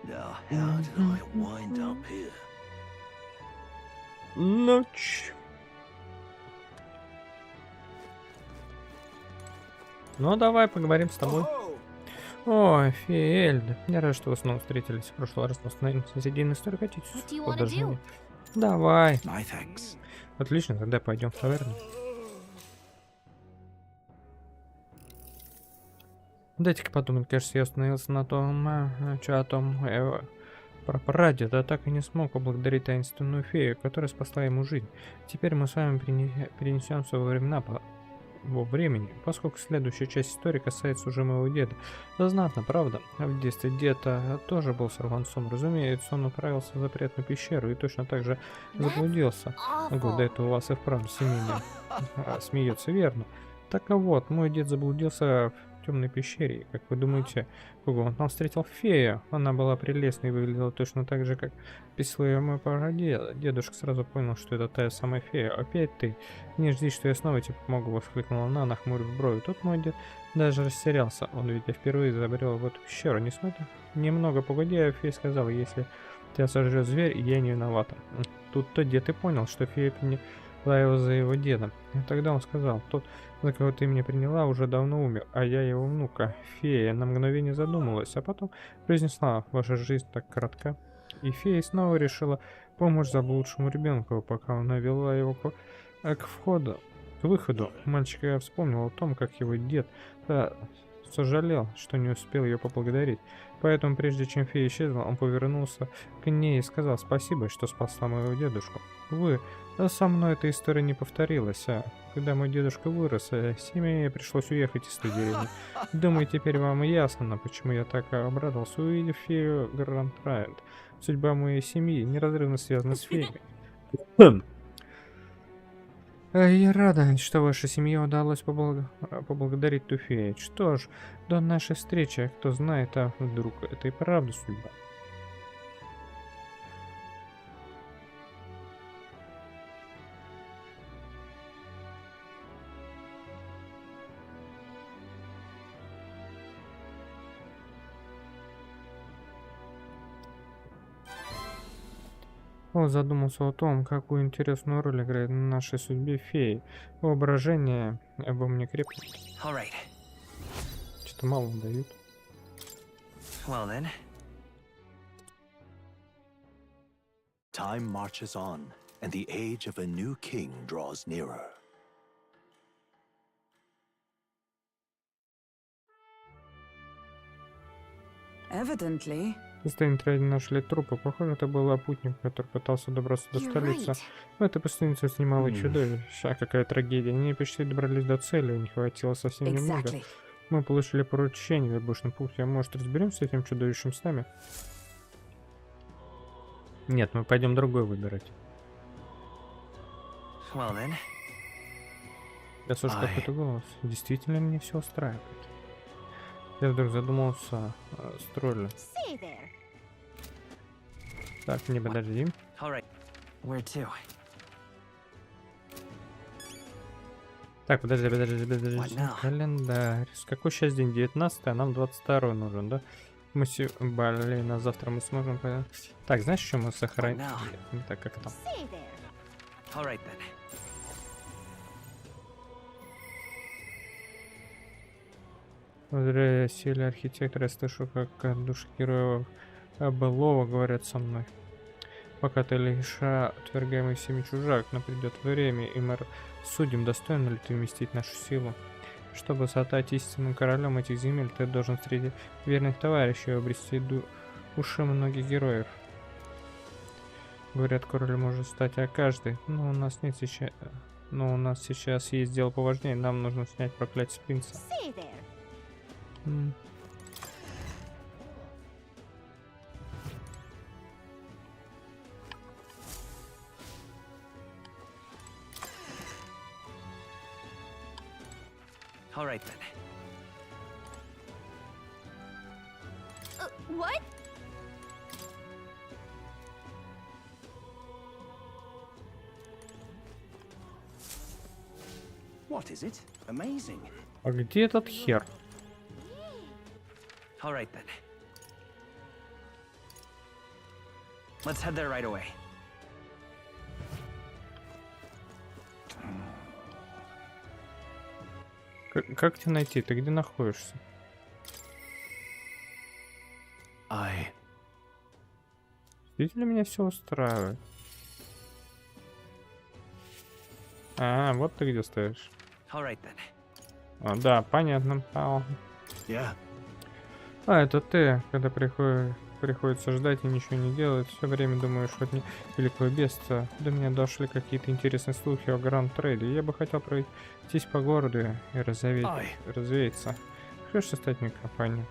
Now, how did I wind up here? Ночь. Ну, давай поговорим с тобой. Ой, фея Эльда. Я рад, что вы снова встретились. В прошлый раз мы остановились на середине истории. Хотите продолжение? Давай. Отлично, тогда пойдем в таверну. Дайте-ка подумать, кажется, я остановился на том, о том про прадеда, так и не смог поблагодарить таинственную фею, которая спасла ему жизнь. Теперь мы с вами перенесемся во времени, поскольку следующая часть истории касается уже моего деда. Да знатно, правда? А в детстве дед тоже был сорванцом. Разумеется, он отправился в запретную пещеру и точно так же заблудился. Ого, да это у вас и вправду семейно смеется, верно? Так вот, мой дед заблудился в темной пещере. Как вы думаете, он там встретил фею? Она была прелестной и выглядела точно так же, как описывал ее мой прадед. Дедушка сразу понял, что это та самая фея. Опять ты? Не жди, что я снова тебе помогу, воскликнула она, нахмурив брови. Тут мой дед даже растерялся. Он ведь впервые забрел в эту пещеру. Несмотря немного погодя, фея сказала: если тебя сожрет зверь, я не виновата. Тут-то дед и понял, что фея приняла его за его деда. И тогда он сказал: тот, за кого ты меня приняла, уже давно умер, а я его внука. Фея на мгновение задумалась, а потом произнесла: ваша жизнь так коротка. И фея снова решила помочь заблудшему ребенку, пока она вела его к выходу. Мальчик вспомнил о том, как его дед сожалел, что не успел ее поблагодарить. Поэтому, прежде чем фея исчезла, он повернулся к ней и сказал: спасибо, что спасла моего дедушку. Увы, со мной эта история не повторилась, когда мой дедушка вырос, семье пришлось уехать из той деревни. Думаю, теперь вам ясно, почему я так обрадовался, увидев фею Гранд-Райд. Судьба моей семьи неразрывно связана с феей. Я рада, что вашей семье удалось поблагодарить ту фею. Что ж, до нашей встречи, кто знает, а вдруг это и правда судьба. Он задумался о том, какую интересную роль играет в нашей судьбе феи. Воображение обо мне крепнет. Что-то мало дают. Well then. Time marches on, and the age of a new king draws nearer. Evidently, Пустыне трейде нашли трупы. Похоже, это был путник, который пытался добраться до You're столицы. right. Но эта пустыница снимала чудовище. Какая трагедия. Они почти добрались до цели, не хватило совсем немного. Exactly. Мы получили поручение в башном пункте. Может, разберемся с этим чудовищем с нами? Нет, мы пойдем другой выбирать. Well then. Я слышу какой-то голос. Действительно, меня все устраивает. Я вдруг задумался с троллем. Так, не подожди. All right. Where to? Так, подожди. What now? Календарь. С какой сейчас день? 19, а нам 22 нужен, да? Мы блин, а завтра мы сможем... Так, знаешь, что мы сохраним? Не так, как там. All right then. Благодаря силе архитектора я слышу, как души героев былого говорят со мной. Пока ты лишь отвергаемый всеми чужак, но придет время, и мы судим, достойно ли ты вместить нашу силу. Чтобы стать истинным королем этих земель, ты должен встретить верных товарищей и обрести души многих героев. Говорят, король может стать каждый, но у нас нет сейчас... Но у нас сейчас есть дело поважнее, нам нужно снять проклятие с принца. All right then. What? What is it? Amazing. А где этот хер? All right then. Let's head there right away. Как тебя найти? Ты где находишься? Действительно меня все устраивает. А, вот ты где стоишь. All right then. А, да, понятно. Yeah. А, это ты, когда приходится ждать и ничего не делать, все время думаешь, вот не великого беста. До меня дошли какие-то интересные слухи о Гранд Трейде. Я бы хотел пройтись по городу и развеяться. Хочешь стать мне компанией?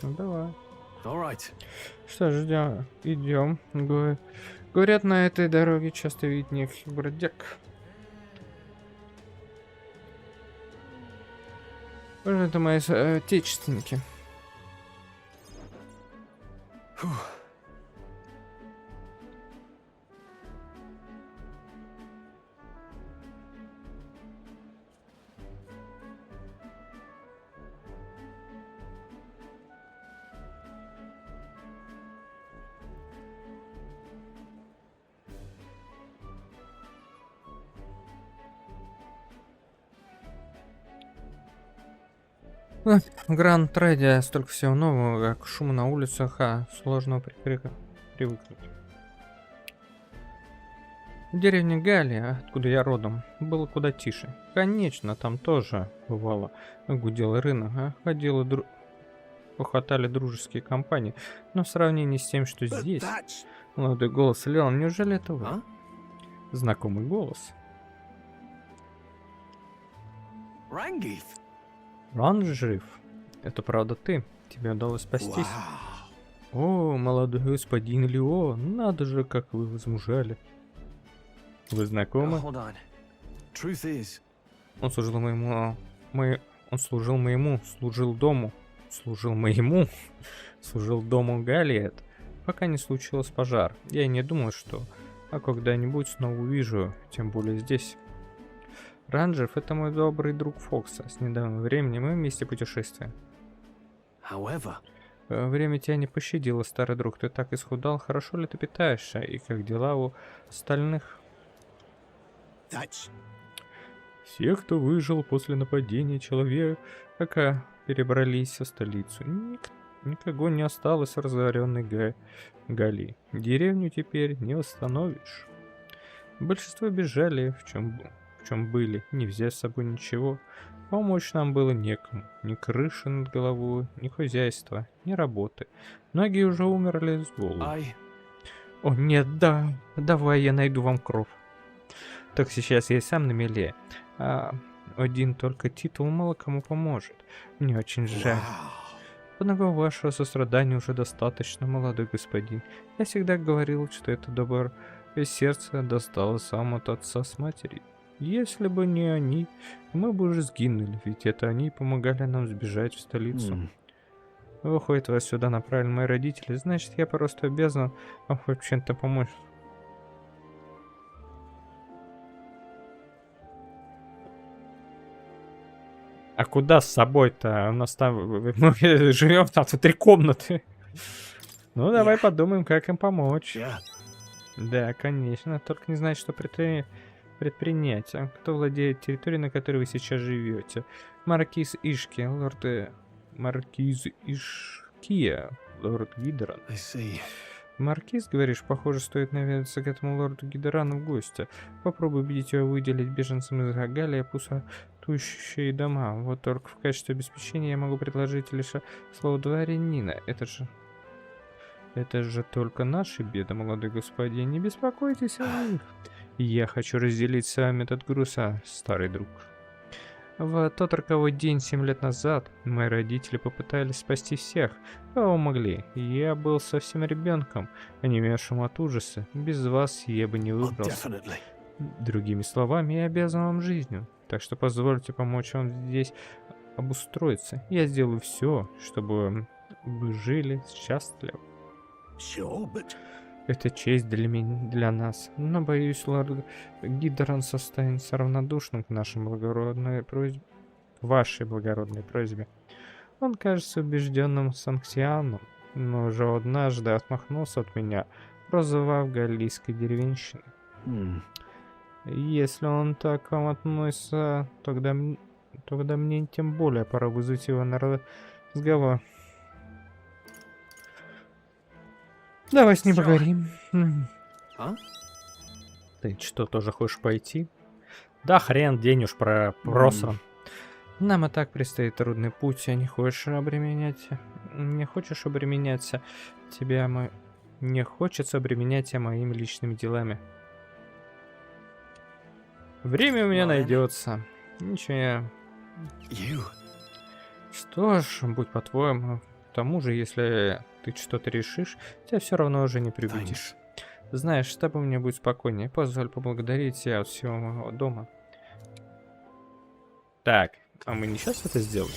Ну давай. Что ж, идем. Говорят, на этой дороге часто видят неких бродяг. Это мои отечественники. В Гранд Трейде столько всего нового, как шума на улицах, сложно привыкнуть. В деревне Гали, откуда я родом, было куда тише. Конечно, там тоже бывало гудел рынок, хохотали дружеские компании, но в сравнении с тем, что здесь... Молодой голос Леон, неужели это вы? Знакомый голос. Рангиф. Ран жив. Это правда ты. Тебе удалось спастись. О, молодой господин Лео, надо же, как вы возмужали. Вы знакомы? Он служил моему... служил дому Галиет, пока не случилось пожар. Я и не думал, что когда-нибудь снова увижу, тем более здесь. Ранжев — это мой добрый друг Фокса. С недавнего времени мы вместе путешествуем. Время тебя не пощадило, старый друг. Ты так исхудал. Хорошо ли ты питаешься? И как дела у остальных? Все, кто выжил после нападения человека, перебрались в столицу. Никого не осталось в разоренной Гали. Деревню теперь не восстановишь. Большинство бежали, в чем были, не взяв с собой ничего. Помочь нам было некому. Ни крыши над головой, ни хозяйства, ни работы. Многие уже умерли с голоду. О, нет, да. Давай я найду вам кров. Так сейчас я сам на меле. Один только титул мало кому поможет. Мне очень жаль. Однако вашего сострадания уже достаточно, молодой господин. Я всегда говорил, что это доброе сердце досталось вам от отца с матерью. Если бы не они, мы бы уже сгинули, ведь это они помогали нам сбежать в столицу. Выходит, вас сюда направили мои родители, значит, я просто обязан вам хоть чем-то помочь. А куда с собой-то? У нас там... Мы живем там в 3 комнаты. Ну, давай подумаем, как им помочь. Да, конечно. Только не знаю, что предпринять. А кто владеет территорией, на которой вы сейчас живете? Маркиз Ишки, лорд... Маркиз Ишкия, лорд Гидеран. Маркиз, говоришь, похоже, стоит наведаться к этому лорду Гидерану в гости. Попробуй убедить его выделить беженцам из Гагалия пустующие дома. Вот только в качестве обеспечения я могу предложить лишь слово дворянина. Это же только наши беды, молодой господин. Не беспокойтесь о них. Я хочу разделить с вами этот груз, старый друг. В тот роковой день 7 лет назад мои родители попытались спасти всех, кого могли. Я был совсем ребенком, онемевшим от ужаса. Без вас я бы не выбрался. Другими словами, я обязан вам жизнью. Так что позвольте помочь вам здесь обустроиться. Я сделаю все, чтобы вы жили счастливо. Это честь для нас. Но, боюсь, лорд Гидеран останется равнодушным к нашей благородной просьбе. Вашей благородной просьбе. Он кажется убежденным санкцианом, но уже однажды отмахнулся от меня, прозвав галлийской деревенщиной. Если он так к вам относится, тогда мне тем более пора вызвать его на разговор. Давай с ним поговорим. Ты что, тоже хочешь пойти? Да хрен, день уж просран. Нам и так предстоит трудный путь, а не хочешь обременять... Не хочешь обременяться тебя... Не хочется обременять тебя моими личными делами. Время у меня найдется. Ничего. Что ж, будь по-твоему. К тому же, если ты что-то решишь, тебя все равно уже не прибудешь. Знаешь, с тобой мне будет спокойнее. Позволь поблагодарить тебя от всего моего дома. Так, а мы не сейчас это сделаем?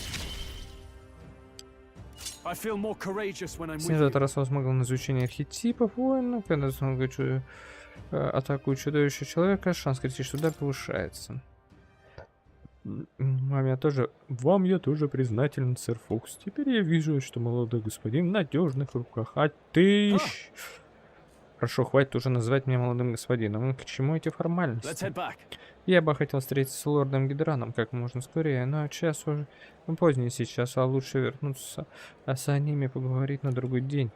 С этот раз возможно на изучение архетипов воина, когда атакует чудовище человека, шанс критического удара повышается. Вам я тоже признателен, сэр Фокс. Теперь я вижу, что молодой господин в надежных руках. А ты... Хорошо, хватит уже называть меня молодым господином. К чему эти формальности? Я бы хотел встретиться с лордом Гидераном как можно скорее, но час уже поздний сейчас, а лучше вернуться, с ними поговорить на другой день.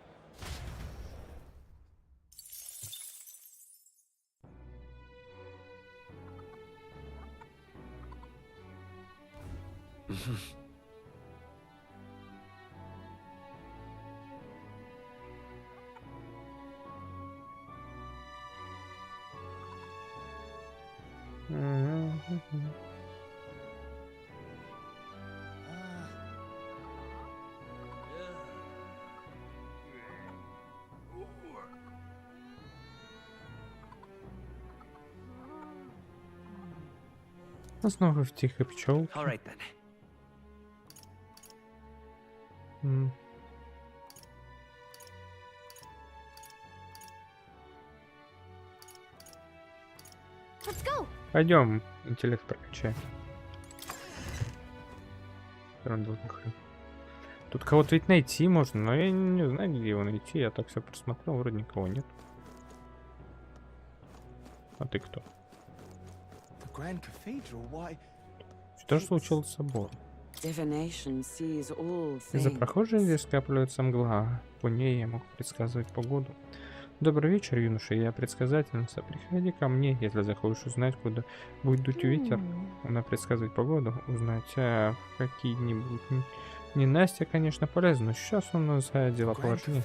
Снова в тихой пчелке. Пойдем, интеллект прокачаем. Тут кого-то ведь найти можно, но я не знаю, где его найти. Я так все просмотрел, вроде никого нет. А ты кто? Что же случилось с собой? Из-за прохожей здесь скапливается мгла. По ней я мог предсказывать погоду. Добрый вечер, юноша, я предсказательница. Приходи ко мне, если захочешь узнать, куда будет дуть ветер. Она предсказывает погоду, узнать какие-нибудь ненастья, конечно, полезно, но сейчас у нас дела поважнее.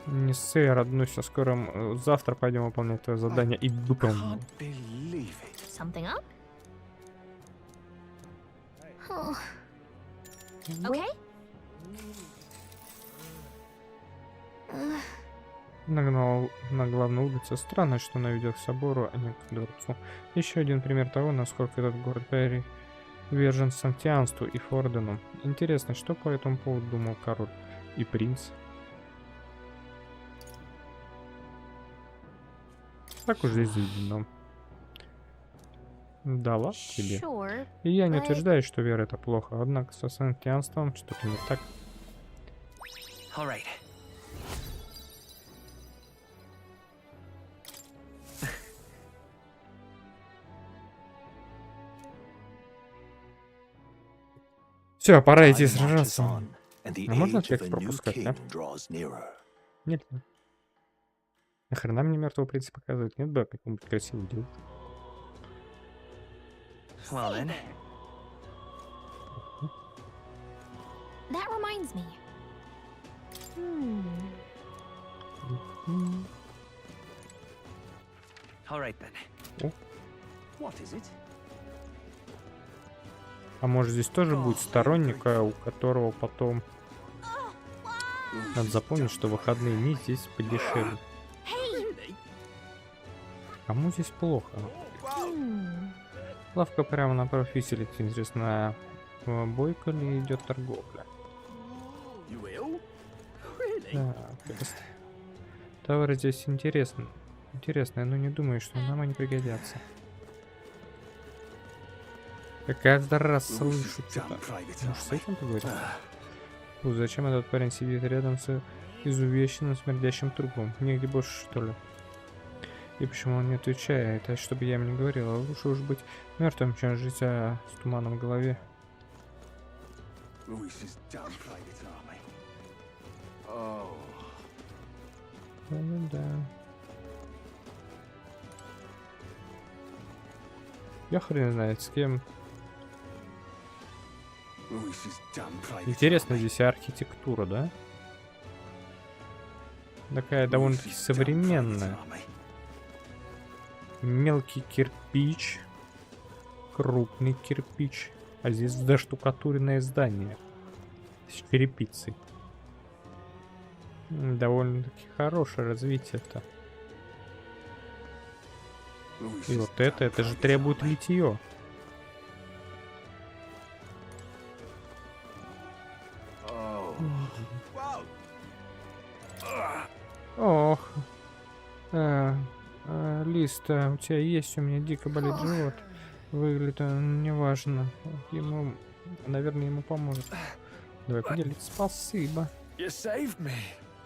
Не сэр, однусь скоро. Завтра пойдем выполнять твое задание и выполним. Something up? Oh. Okay. Нагнал на главной улице. Странно, что она ведет к собору, а не к дворцу. Еще один пример того, насколько этот город привержен сантианству и Фордену. Интересно, что по этому поводу думал король и принц? Так уж здесь заведено. Да ладно тебе. И я не утверждаю, что вера это плохо, однако со сантианством что-то не так. Все, пора идти сражаться. А можно текст пропускать, да? Нет. Нахрена мне мертвого принца показывать? Нет бы какого-нибудь красивого дела. Well then. That reminds me. All right then. О. What is it? А может здесь тоже будет сторонник, у которого потом... Надо запомнить, что выходные дни здесь подешевле. Кому здесь плохо? Лавка прямо напротив виселицы. Интересно, бойко ли идет торговля? Да, товары здесь интересные, но не думаю, что нам они пригодятся. Каждый раз слышу что-то. Может, с этим поговорить? Зачем этот парень сидит рядом с изувеченным смердящим трупом? Негде больше, что ли? И почему он не отвечает? А чтобы я им не говорила, лучше уж быть мертвым, чем жить с туманом в голове. Да. Я хрен знает с кем. Интересно здесь архитектура, да? Такая довольно-таки современная. Мелкий кирпич, крупный кирпич, а здесь заштукатуренное здание с черепицей. Довольно-таки хорошее развитие-то. И вот это же требует литье. Ох. Лист, у тебя есть, у меня дико болит живот. Выглядит неважно. Ему, наверное, ему поможет. Давай поделиться. Спасибо.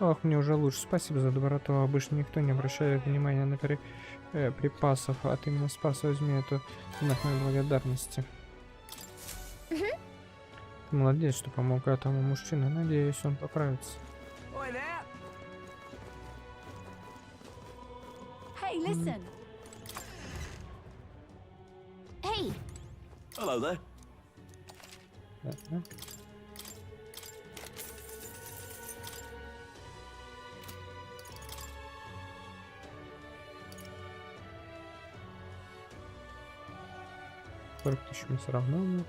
Ох, мне уже лучше. Спасибо за доброту. Обычно никто не обращает внимания на припасов, а ты меня спас, возьми это знак моей благодарности. Ты молодец, что помог этому мужчине. Надеюсь, он поправится. Hey, listen. Hey. Hello there. Мы все равно.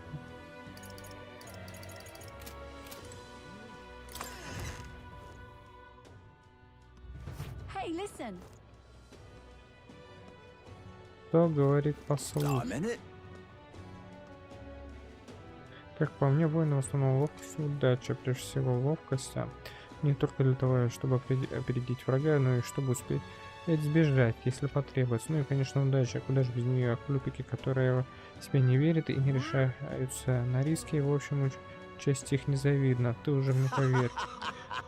Hey, listen. Что говорит посол? Как по мне, воины в основном ловкость и удача. Прежде всего ловкость. Не только для того, чтобы опередить врага, но и чтобы успеть сбежать, если потребуется. Ну и, конечно, удача. Куда же без нее? Хлюпики, которые в себя не верят и не решаются на риски. В общем, часть их незавидна. Ты уже мне поверь.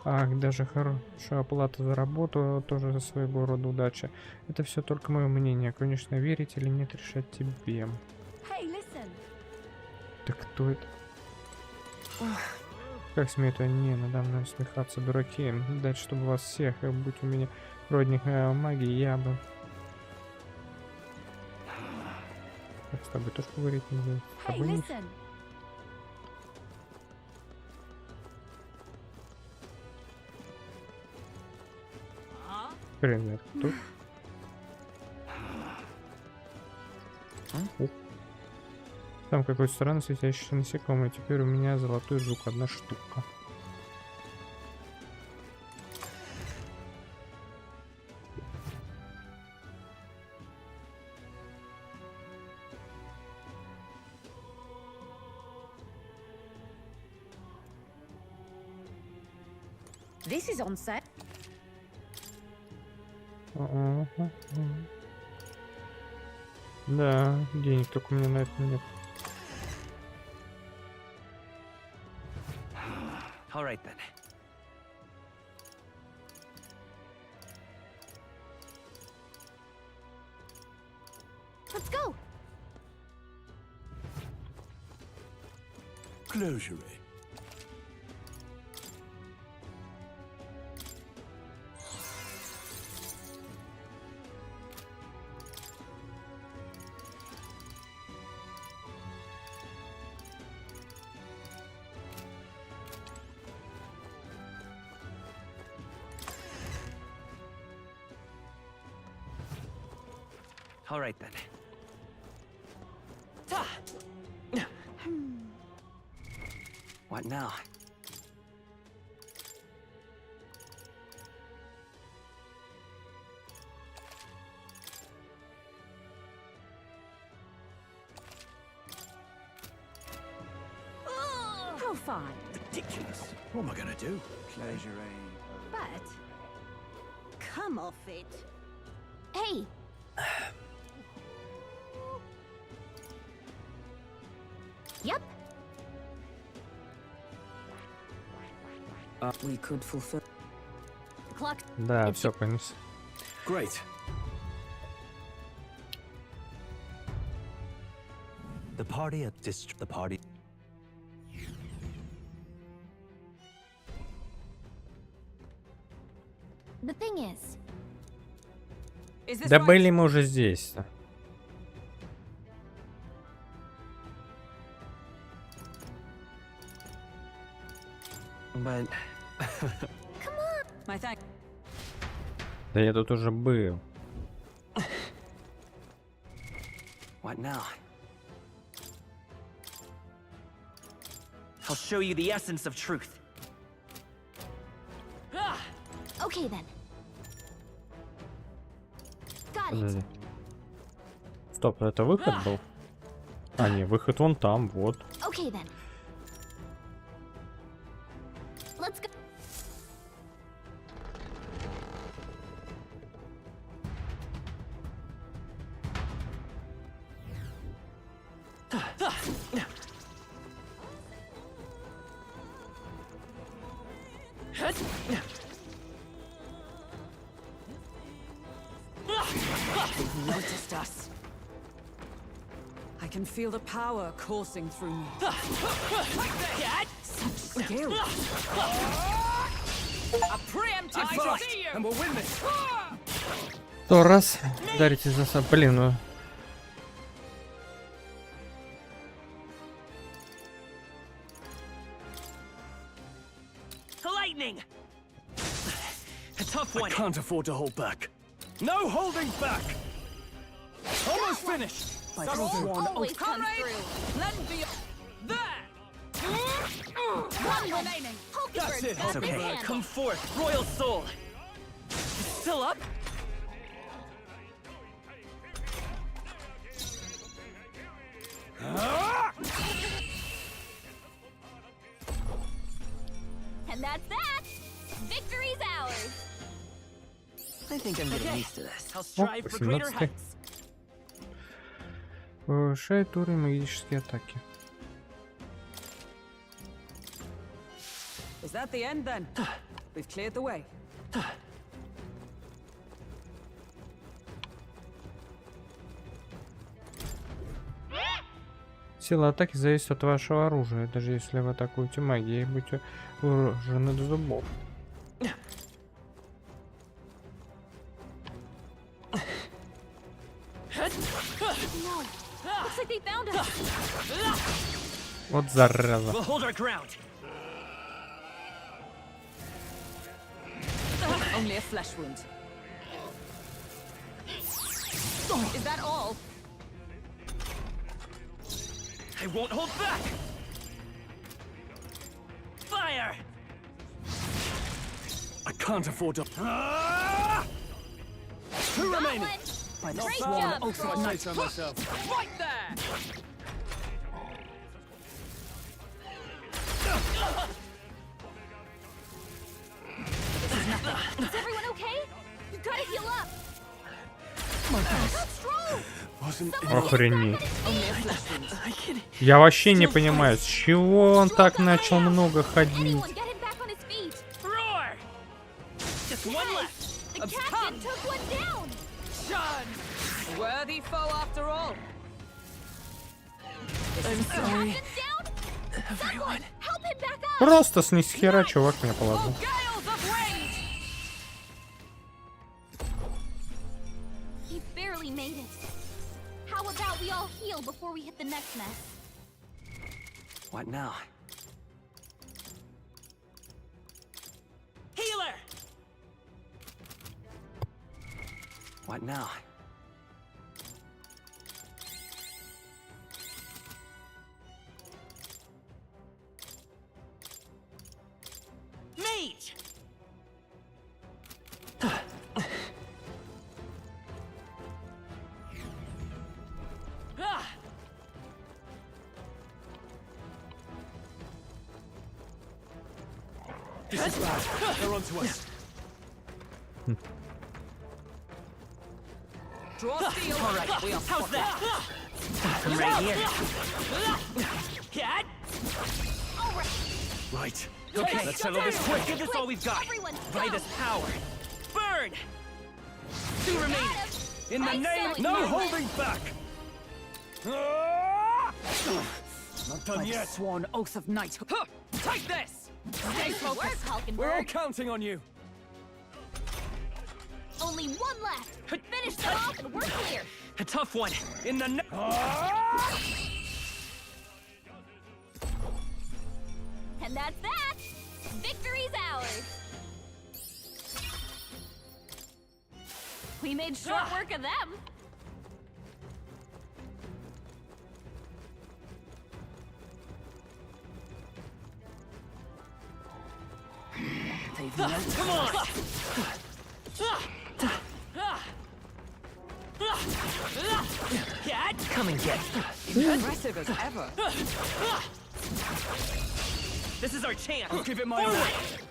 Ах, даже хорошая оплата за работу тоже за своего рода удача. Это все только мое мнение. Конечно, верить или нет, решать тебе. Hey, listen. Так кто это? Как смеют они надо мной смехаться, дураки? Дать, чтобы вас всех, и будь у меня родник магии, я бы... Так, с тобой тоже поговорить нельзя. С тобой не... Хрен знает кто. Там какой-то странно светящийся насекомый. Теперь у меня золотой жук, 1 штука. This is on set. Да, денег только у меня на это нет. All right then. Let's go. Closure. All right then. What now? Profile. Ridiculous. What am I gonna do? Closure. But come off it. Hey. Yep. We could fulfill. The clock. Да, все понес. Great. The party at the party. The thing is. Да были мы уже здесь. But Come on. My thanks. Да я тут уже был. what now? I'll show you the essence of truth. Okay then. Got it. Подожди. Стоп, это выход был? А, не, выход вон там, вот. Okay then. Let's go. They've noticed us. I can feel the power coursing through me. Such skill. A preemptive Fast, and we'll win this. То раз. Дарите за собой. Блин, ну. Lightning. A tough I one. can't afford to hold back. No holding back. Almost finished. Always comes through. Lend me there. One remaining. That's it. It's okay. Come forth, royal soul. Still up? And that's that. Victory's ours. I think I'm getting used to this. I'll О, strive for greater 18. heights. Повышает уровень магические атаки. Is that the end then? We've cleared the way. Сила атаки зависит от вашего оружия. Даже если вы атакуете магией, будьте вооружены до зубов. Looks like they found us. Вот зараза. We'll hold our ground. Only a flesh wound. Is that all? I won't hold back. Fire! I can't afford to. Two remaining. By the Great sworn job, oath of Troll. knight on myself. Right there! Is everyone okay? You gotta heal up. My That's Troll. wasn't. Охренеть. Only a flesh wound. Я вообще не понимаю, с чего он так начал много ходить. Anyone get him back on his feet. Roar! Just one left. The captain took one down. Done! Worthy foe after all. I'm sorry. Captain's down. Someone help him back up. Просто с хера чувак меня положил. Gales of rage! He barely made it. How about we all heal before we hit the next mess? What now? Healer! What now? Mage! This is bad. They're onto us. Draw steel. All right, We are how's that? I'm right here. Cat? All right. Right. Okay, Let's settle this quick. Give this all we've got. Everyone, Vitus power. Burn! Two remaining. In the Nice name, selling, no Merlin. holding back. Not done By the yet. sworn oath of knighthood. Take this! Stay Nice work, focused. We're all Hulkenberg. counting on you. Only one left. Finish them off and we're clear. A tough one. In the And that's that. Victory's ours. We made short work of them. They've melted. Come on! Cat, come and get. Impressive as ever. This is our chance. I'll give it my all. Forward!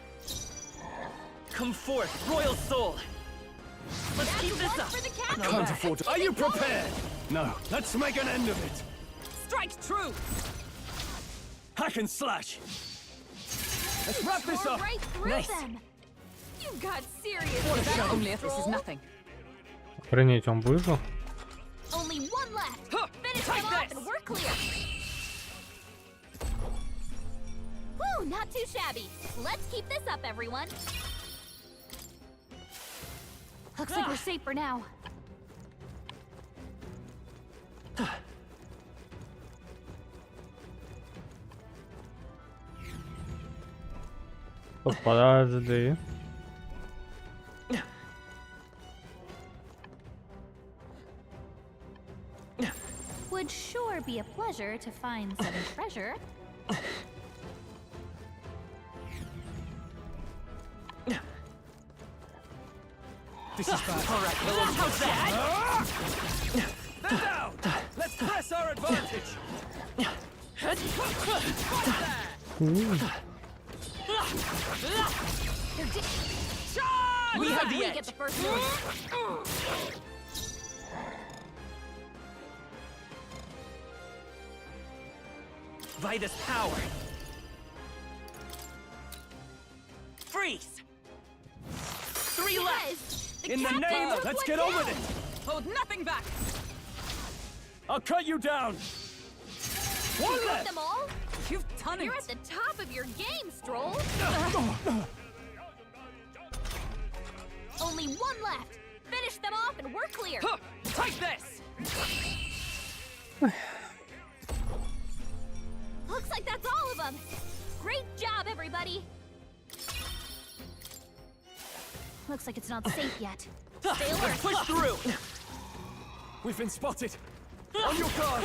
Come forth, royal soul. Let's keep this One up. for the captain. Can't afford to. Are you prepared? No. Let's make an end of it. Strike true! Hack and slash. Let's wrap this Tore up. right through Nice. them. You got serious. What a with that, show. Only if this is Troll. nothing. Охренеть, он выжил? Only one left. Huh, Finish take them off this. and we're clear. Woo, not too shabby. Let's keep this up, everyone. Looks like we're safe for now. Подожди. Would sure be a pleasure to find some treasure. This is bad. All right, well, how's that? They're down. Let's press our advantage. We have the We edge. get the first one. Vitus power. Freeze. Three left. Yes, In the captain name, took let's one get on with down. it. Hold nothing back! I'll cut you down. One You got left. them all? You've done You're it. at the top of your game, Stroll. Only one left. Finish them off and we're clear. Take this! Looks like that's all of them. Great job, everybody. Looks like it's not safe yet. Stay alert. Let's push through! We've been spotted! On your guard!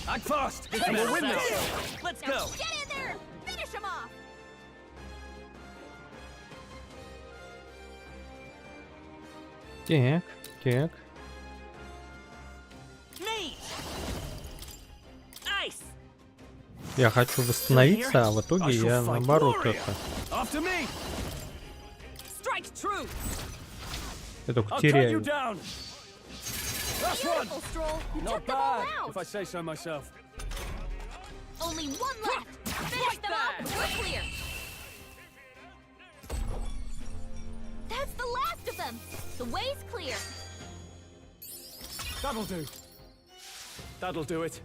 Act fast! And we'll win this! Let's Now go! get in there and finish them off. Так, так. Me! Ice! Я хочу восстановиться, а в итоге я наоборот это. After me! Strike true! Я только I'll cut you теряю. down! Last one! Beautiful, Stroll. You Not took them all bad, out. if I say so myself. Only one left. Finish them off and we're clear. That's the last of them. The way's clear. That'll do. That'll do it.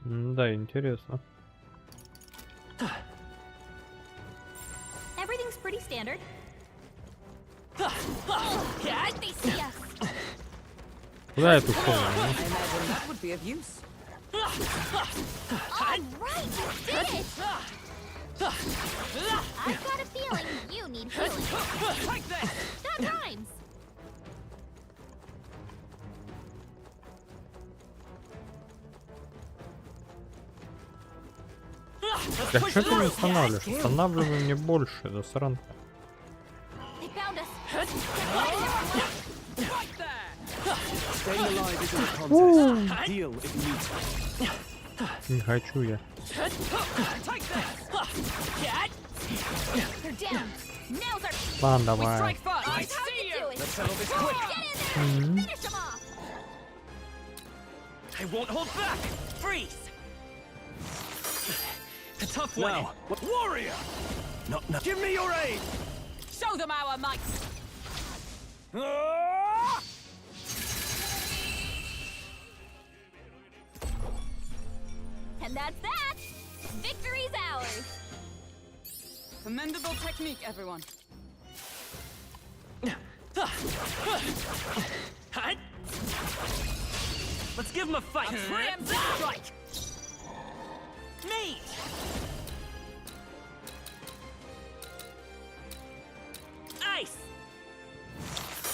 Да, интересно. Everything's pretty standard. Yeah, they see us. Куда я тут ушел? I imagine that would be of use. All right, you did it. I've got a feeling you need healing. That rhymes. Да что ты не останавливаешь? Останавливай мне больше, засранка. They found us. Staying alive isn't a contest. Heal if you need to. Не хочу я. They're down. Now's our Ладно, давай. That's how you do it. Let's settle this quick. Get in there and finish them off. I won't hold back! Freeze! A tough one. Now, warrior! No. Give me your aid! Show them our might. Ah! And that's that. Victory's ours. Commendable technique, everyone. Let's give him a fight! preemptive strike! Me! Ice!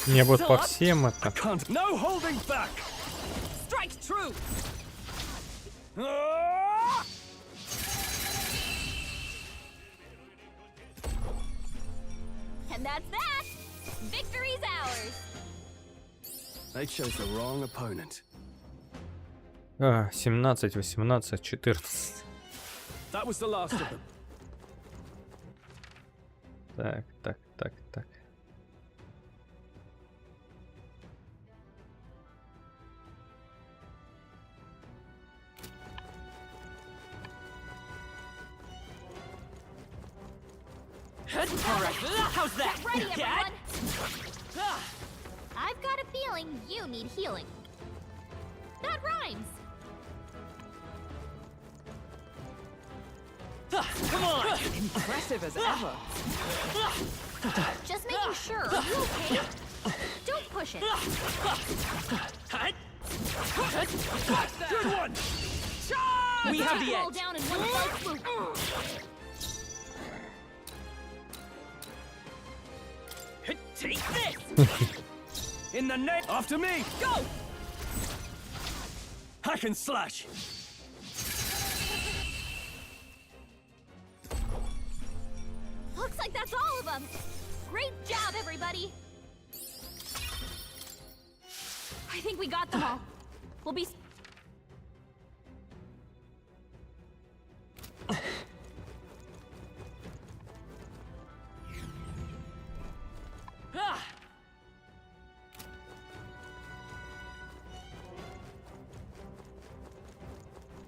Мне вот по всем это. Can't. No holding back! Strike true. Ah! And that's that. Victory's ours. They chose the wrong opponent. 17, 18, 14. That was the last of them. Так, так, так, так. How's that? Get ready, everyone. I've got a feeling you need healing. That rhymes. Come on! Impressive as ever. Just making sure. Are you okay? Don't push it. Good one! We have the Roll edge. down in one fell swoop. Take this! In the net! After me! Go! Hack and slash! Looks like that's all of them. Great job, everybody. I think we got them all. We'll be...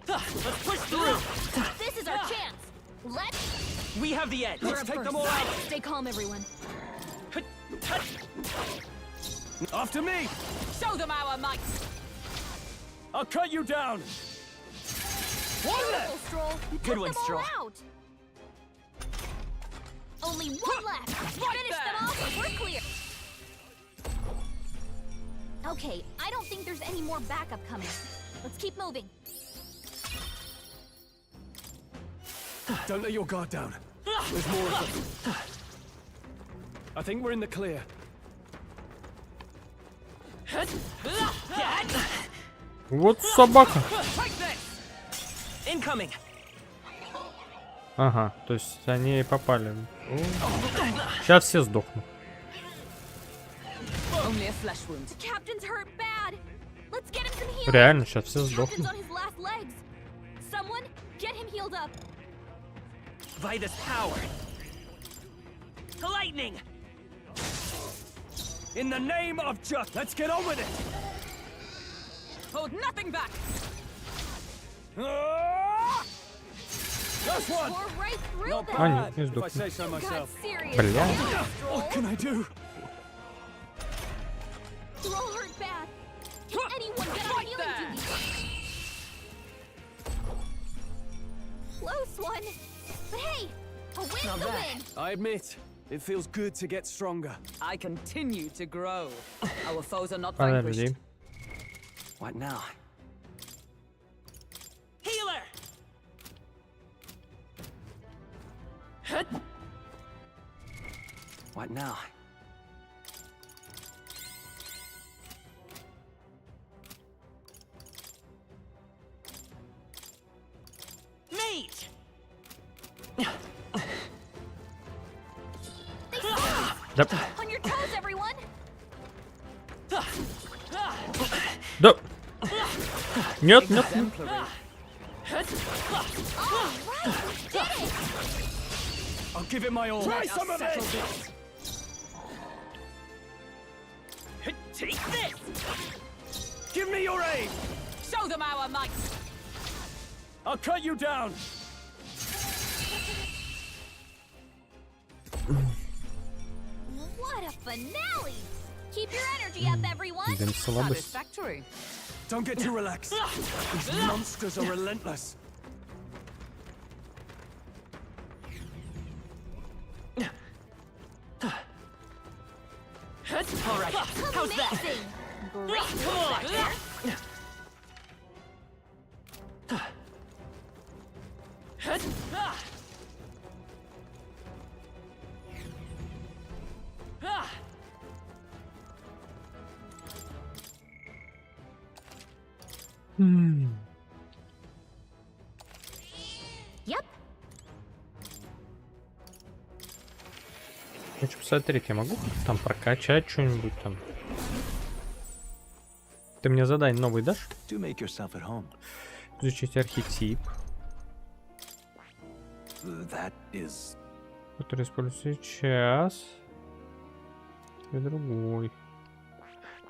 Let's push through! This is our chance. We have the edge. Let's take them all out. Stay calm, everyone. After me! Show them our might! I'll cut you down! Beautiful, Stroll. You Good took one, them all Stroll. out. Only one left. Finish them off and we're clear. Okay, I don't think there's any more backup coming. Let's keep moving. Don't let your guard down. There's more of them. I think we're in the clear. Вот собака. Incoming. Ага, то есть они попали. Сейчас все сдохнут. Only a flesh wound. The captain's hurt bad. Let's get him some healing. Реально, сейчас все The captain's сдохнут. on his last legs. Someone, get him healed up. By this power. Lightning. In the name of just, let's get on with it! Hold nothing back! Last one! We're right through Not them. А, нет, bad, не if I сдохнут. say so God, myself. serious. Бля. What can I do? You're all hurt bad. Can anyone get a healing to me? Close one. But hey, a win's a win. I admit, it feels good to get stronger. I continue to grow. Our foes are not Подожди. vanquished. What now? Healer. What now? Mate. Да. On your toes, everyone. Да. Нет, нет, нет. All right, we did it. I'll give it my all. Try some of this! Take this. Give me your aid! Show them our might! I'll cut you down! What a finale! Keep your energy up, everyone. Блин, слабость. Satisfactory. Don't get too relaxed. These monsters are relentless. All right. How's that? Amazing. Great move back there. Yep. Хочу посмотреть, я могу там прокачать что-нибудь там? Ты мне задание новый дашь? Do make yourself at home. Изучить архетип, That is... который использую сейчас. И другой.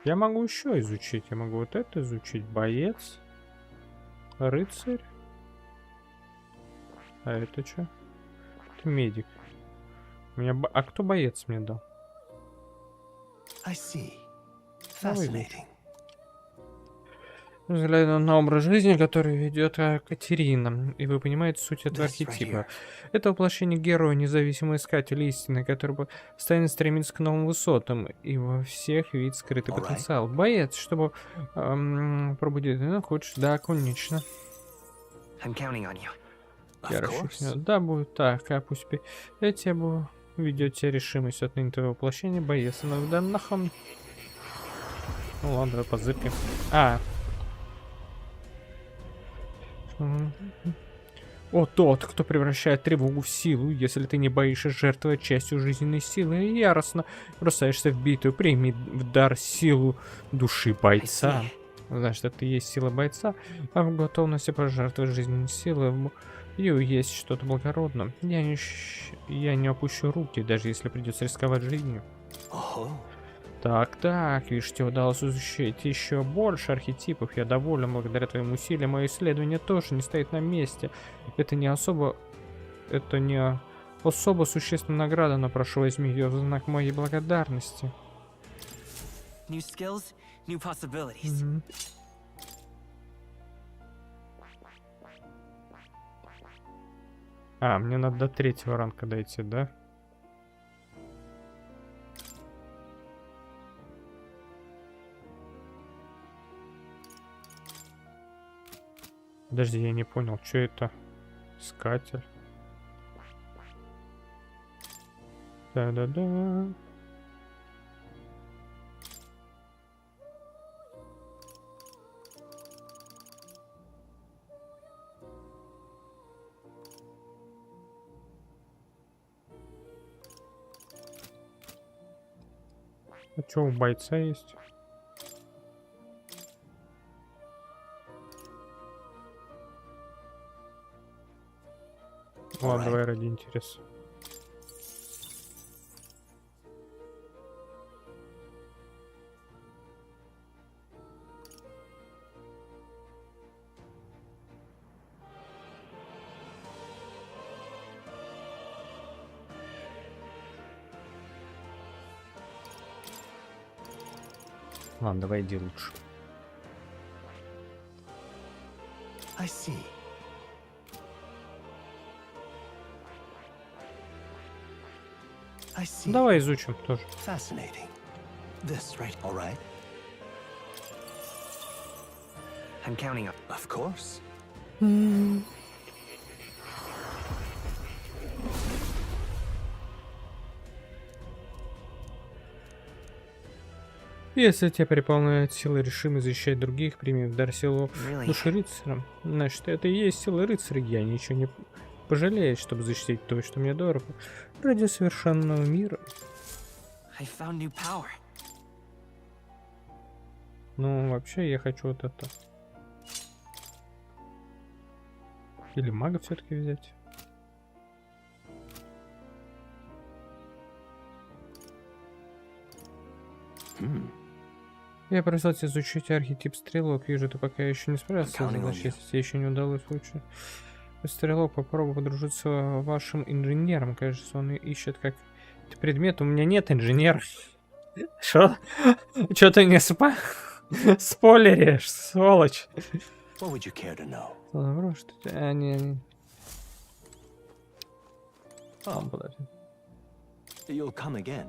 Я могу еще изучить. Я могу вот это изучить. Боец. Рыцарь. А это что? Это медик. У меня А кто боец мне дал? I see. Давай, Fascinating. Взгляд на образ жизни, который ведет Катерина, и вы понимаете суть этого архетипа. Это воплощение героя, независимого искателя истины, который постоянно стремится к новым высотам, и во всех видит скрытый потенциал. Боец, чтобы пробудить, ну, хочешь, да, конечно. I'm counting on you. Я рассчитываю. Да, будет так, а пусть я тебе буду ведет тебя решимость отныне твоего воплощения, боец, иногда нахам. Ну ладно, давай позыркаем. О, тот, кто превращает тревогу в силу, если ты не боишься жертвовать частью жизненной силы и яростно бросаешься в битву, прими в дар силу души бойца. Значит, это и есть сила бойца, а в готовности пожертвовать жизненной силой в бою есть что-то благородное. Я не опущу руки, даже если придется рисковать жизнью. Так, видишь, тебе удалось изучить еще больше архетипов. Я доволен, благодаря твоим усилиям. Мое исследование тоже не стоит на месте. Это не особо это не особо существенная награда, но прошу возьми ее в знак моей благодарности. New skills, new possibilities. А, мне надо до 3-го ранга дойти, да? Подожди, я не понял, что это? Искатель. Да-да-да. А что у бойца есть? Ладно, давай ради интереса. Ладно, давай иди лучше. I see. I see. Давай изучим тоже. Fascinating. This, right? All right. I'm counting on. Of course. Если тебя переполняет сила решимость защищать других, прими в дар силу души рыцаря. Значит, это и есть сила рыцаря. Я ничего не пожалею, чтобы защитить то, что мне дорого. Ради совершенного мира. I found new power. Ну, вообще, я хочу вот это. Или мага все-таки взять. Я просил тебя изучить архетип стрелок. Вижу, ты пока еще не справился с задачей. Если тебе еще не удалось лучше. Стрелок, попробуй подружиться с вашим инженером. Кажется, он ищет как предмет. У меня нет инженера. Что? Что ты не спойлеришь, сволочь? What would you care to know? Ладно, что ты... А, не. Oh, you'll come again.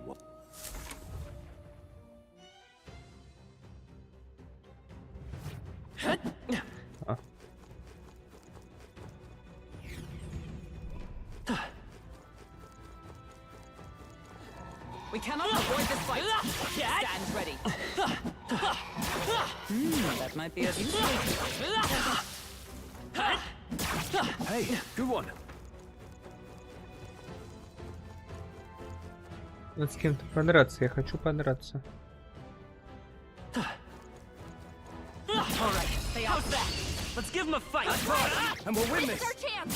We cannot avoid this fight. Stand ready. That might be a Hey, good one. Надо с кем-то подраться, я хочу подраться. Alright, how's that? Let's give him a fight. And we'll win This this. is our chance.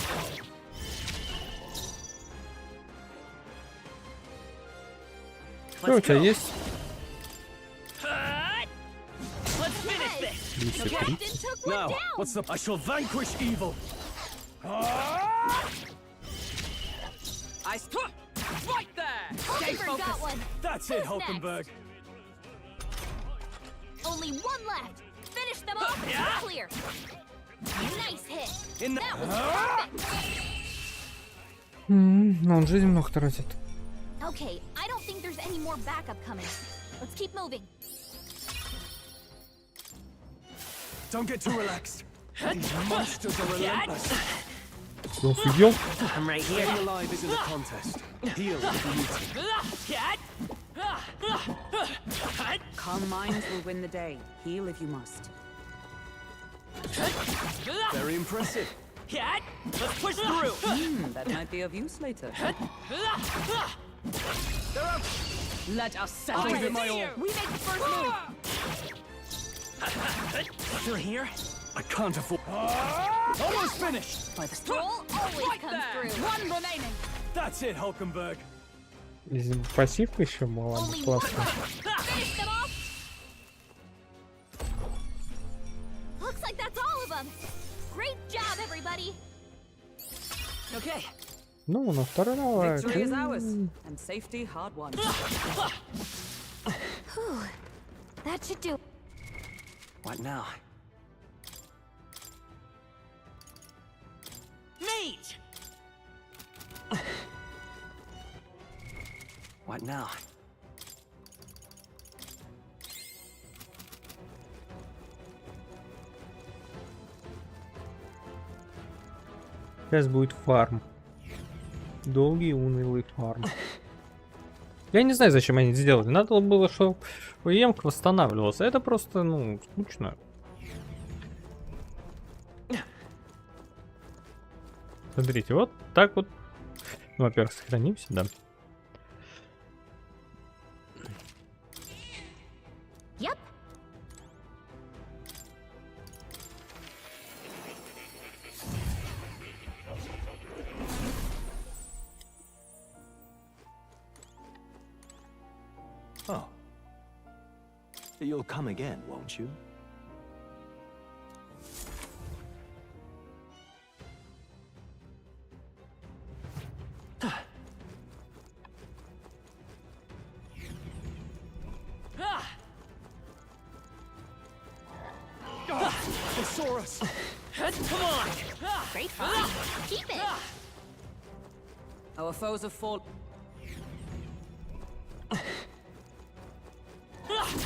Что у тебя есть? Let's finish this. 230. Now, what's the... I shall vanquish evil. I stop. Right there. I forgot one. That's it, Hulkenberg. Only one left. Finish them off. Yeah. Clear. Nice hit. In the... That was perfect. Ну, он жизнь много тратит. Okay, I don't think there's any more backup coming. Let's keep moving. Don't get too relaxed. These monsters are relentless. Ты офигел? I'm right here. Staying alive isn't a contest. Heal if you need to. Calm minds will win the day. Heal if you must. Very impressive. Let's push through. That might be of use later. Let us settle I'll give this. it my all. We make the first move. Through here? I can't afford... Almost finished! By the Stroll always comes through. One remaining. That's it, Hulkenberg. Здесь пассивка еще была, Only one классно. left. Finish them off. Looks like that's all of them. Great job, everybody. Okay, Ну, на второй давай. Victory is ours, and safety hard won. Whew. That should do. What now? Mate! What now? Сейчас будет фарм. Долгий унылый фарм. Я не знаю, зачем они это сделали. Надо было, чтобы емка восстанавливался. Это просто, ну, скучно. Смотрите, вот так вот. Ну, во-первых, сохранимся, да. Yep. Oh. You'll come again, won't you? They saw us. Come on! Great fight. Keep it. Our foes have fallen.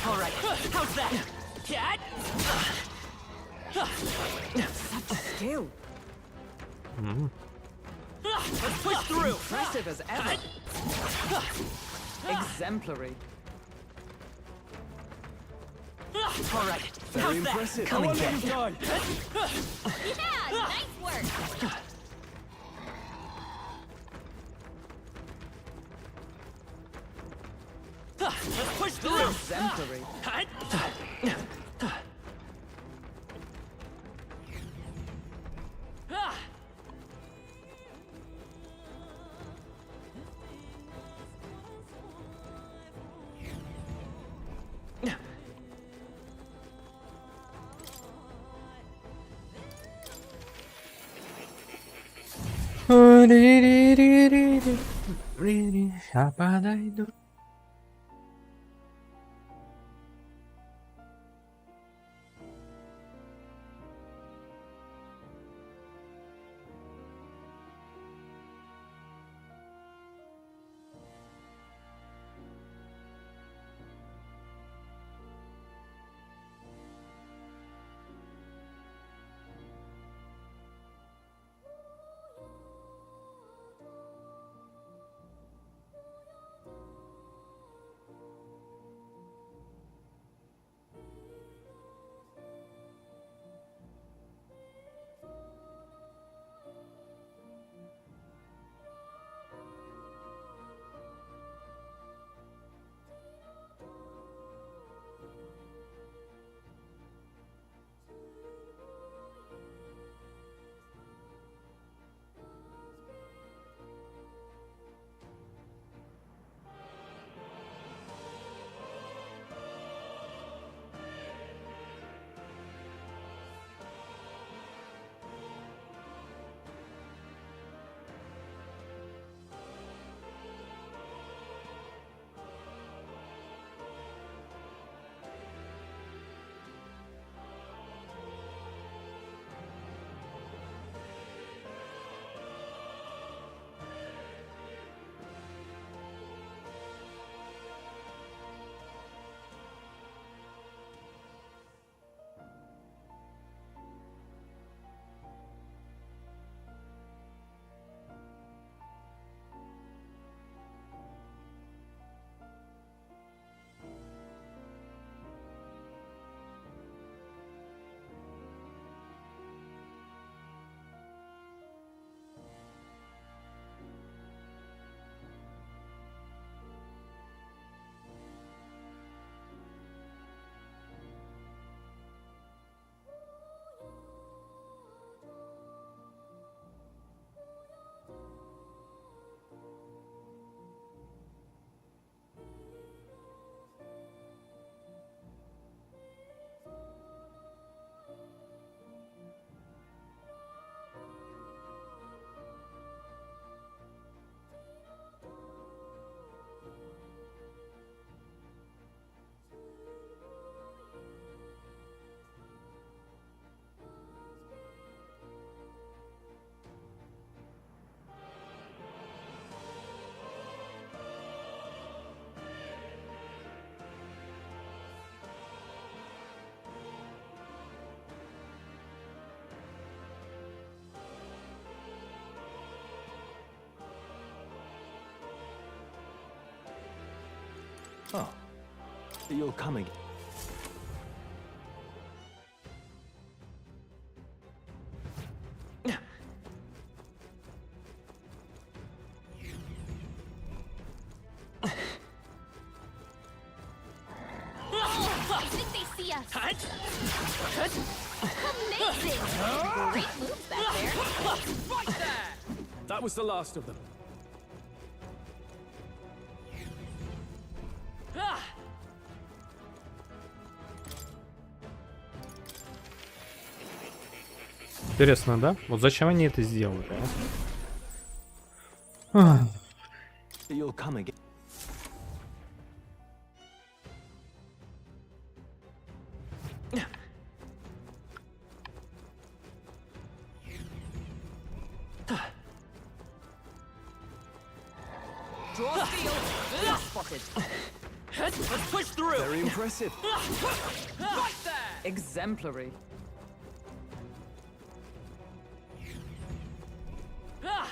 All right, how's that? Cat? Such skill. Let's push through! Impressive as ever. Exemplary. All right, Very how's that? impressive. Come Well again. done. Yeah, nice work. Let's push through! Exemplary. Oh, you'll come again. I think they see us. Amazing! Great moves back there. Right there! That was the last of them. Ah! Интересно, да? Вот зачем они это сделали, а? You'll come again. Draw steel. Spotted. Let's push through. Very impressive. Right there. Exemplary. Ah!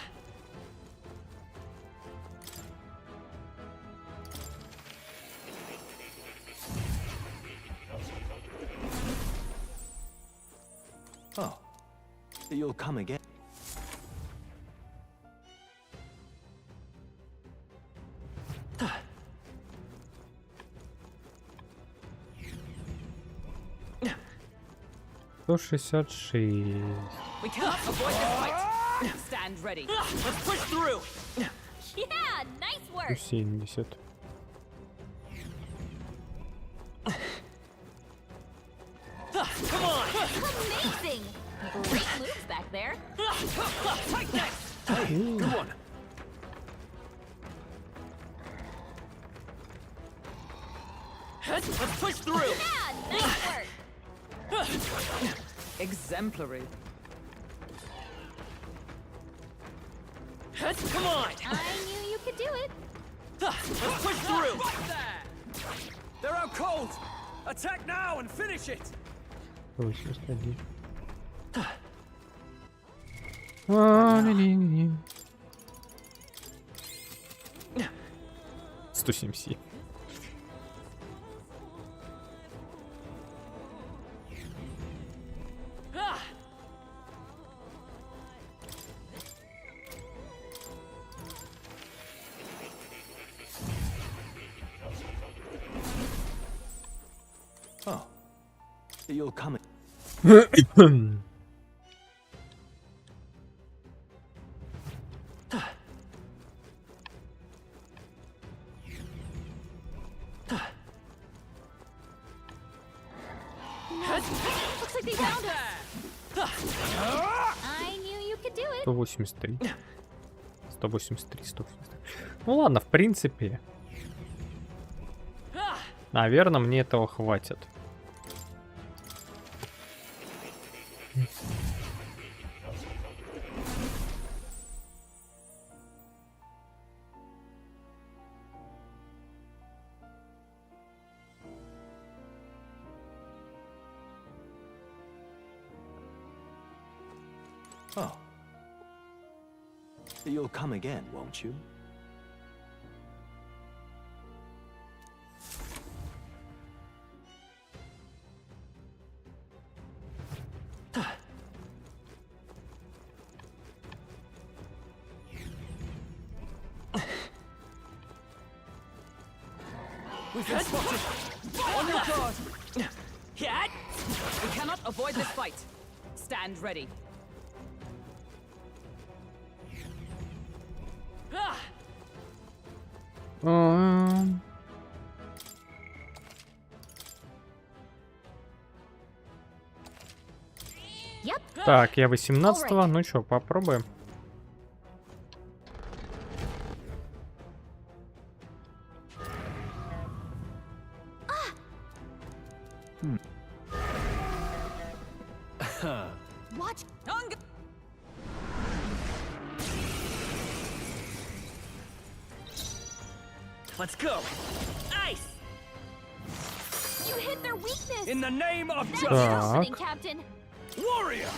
Oh, you'll come again. We cannot avoid this fight. Stand ready. Let's push through. Yeah, nice work. 70. Come on. Amazing! Great moves back there. Take this. Hey, come on. Let's push through. Yeah, nice work. Exemplary. Come on. I knew you could do it. Let's push through. Right there. They're out cold! Attack now and finish it! 81. 177. Ah! Oh, you'll come. Looks like they found us. I knew you could do it. 183. 183, 183. Ну ладно, в принципе. Наверное, мне этого хватит. Oh, you'll come again, won't you? We've been spotted. On your guard. Yeah. We cannot avoid this fight. Stand ready. Ah! Yep. Так, я 18-го. Ну что, попробуем. Watch. Let's go. Ice. You hit their weakness. In the name of That's justice! happening, Captain. Warrior!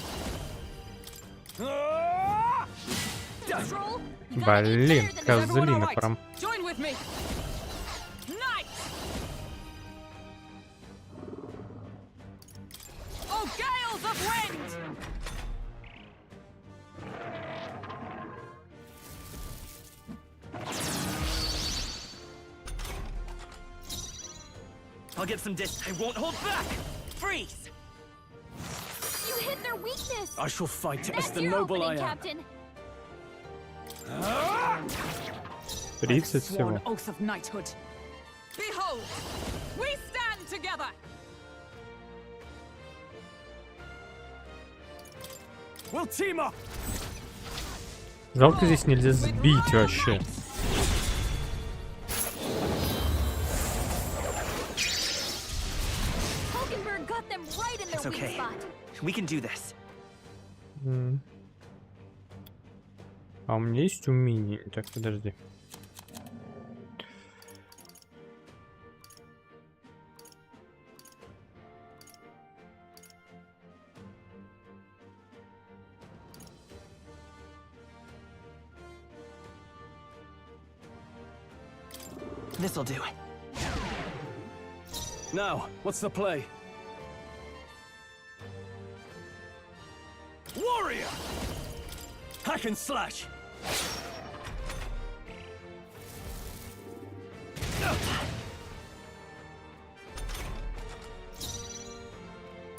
Control. Блин, козлина прям. Join with me. Nice. gales of wind! I'll get some I won't hold back! Freeze! You hit their weakness! I shall fight as That's the your noble I opening, am. Captain. 30 Sworn всего. oath of knighthood. Behold, we stand together! We'll team up! Жалко, здесь нельзя сбить вообще. Hulkenberg got them right in their It's weak okay. spot. We can do this. А у меня есть умение. Так, подожди. This'll do. Now, what's the play? Warrior! Hack and slash!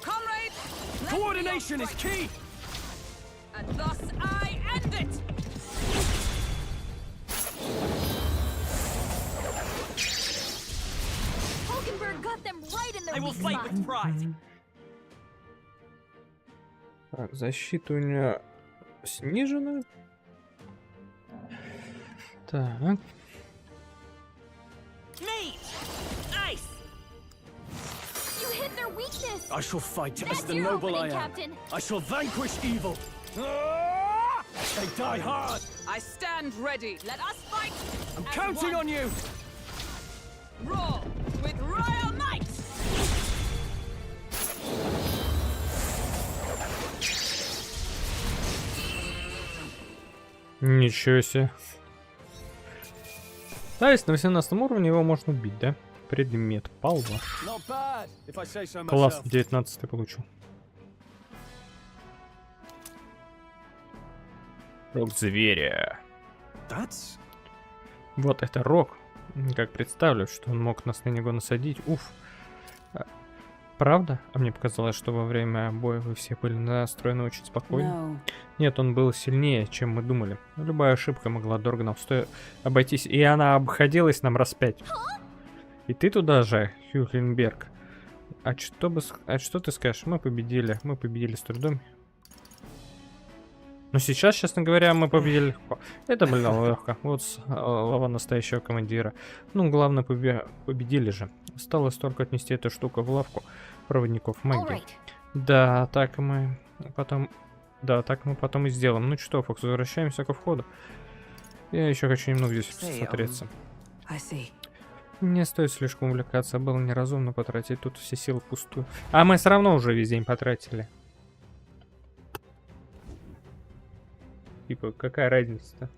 Comrades, let Coordination me is strike. key! And thus I end it! Hulkenberg got them right in their I will weak fight spot. with pride. Так, защита у меня снижена. Так. Mate! Ice! You hit their weakness! I shall fight as That's the your noble I opening, am. Captain. I shall vanquish evil. They die hard. I stand ready. Let us fight! I'm as counting one. on you. Roar with royal might! Ничего себе. Да, если на 18 уровне его можно убить, да? Предмет палаш. Not bad, if I say so Класс, myself. 19 получил. Рог зверя. That's... Вот это рог. Как представлю, что он мог нас на него насадить. Уф. Правда? А мне показалось, что во время боя вы все были настроены очень спокойно. No. Нет, он был сильнее, чем мы думали. Любая ошибка могла дорого нам обойтись. И она обходилась нам раз 5. И ты туда же, Хюхленберг. А что ты скажешь? Мы победили с трудом. Но сейчас, честно говоря, мы победили легко. Это было легко. Вот слова настоящего командира. Ну, главное, победили же. Осталось только отнести эту штуку в лавку проводников магии. Да, так мы потом и сделаем. Ну что, Фокс, возвращаемся ко входу. Я еще хочу немного здесь смотреться. I see. Не стоит слишком увлекаться, было неразумно потратить тут все силы пустую. А мы все равно уже весь день потратили. Типа, какая разница-то?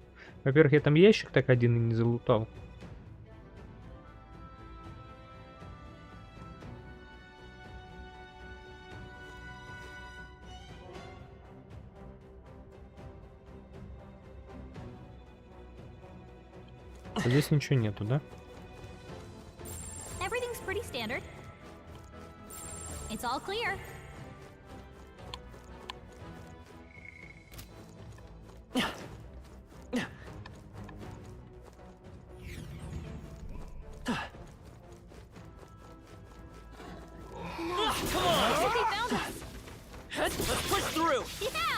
Во-первых, я там ящик так один и не залутал. Здесь ничего нету, да? Everything's pretty standard. It's all clear.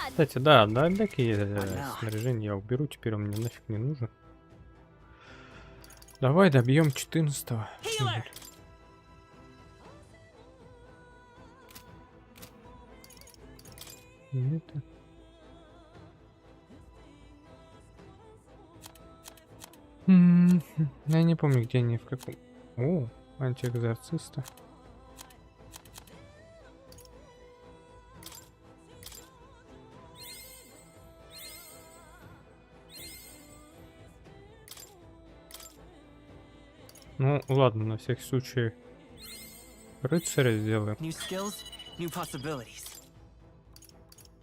Кстати, да, такие снаряжения я уберу, теперь он мне нафиг не нужен. Давай добьем 14-го. Это... Я не помню, где они, в каком... О, антиэкзорциста. Ну, ладно, на всякий случай рыцаря сделаем. New skills, new possibilities.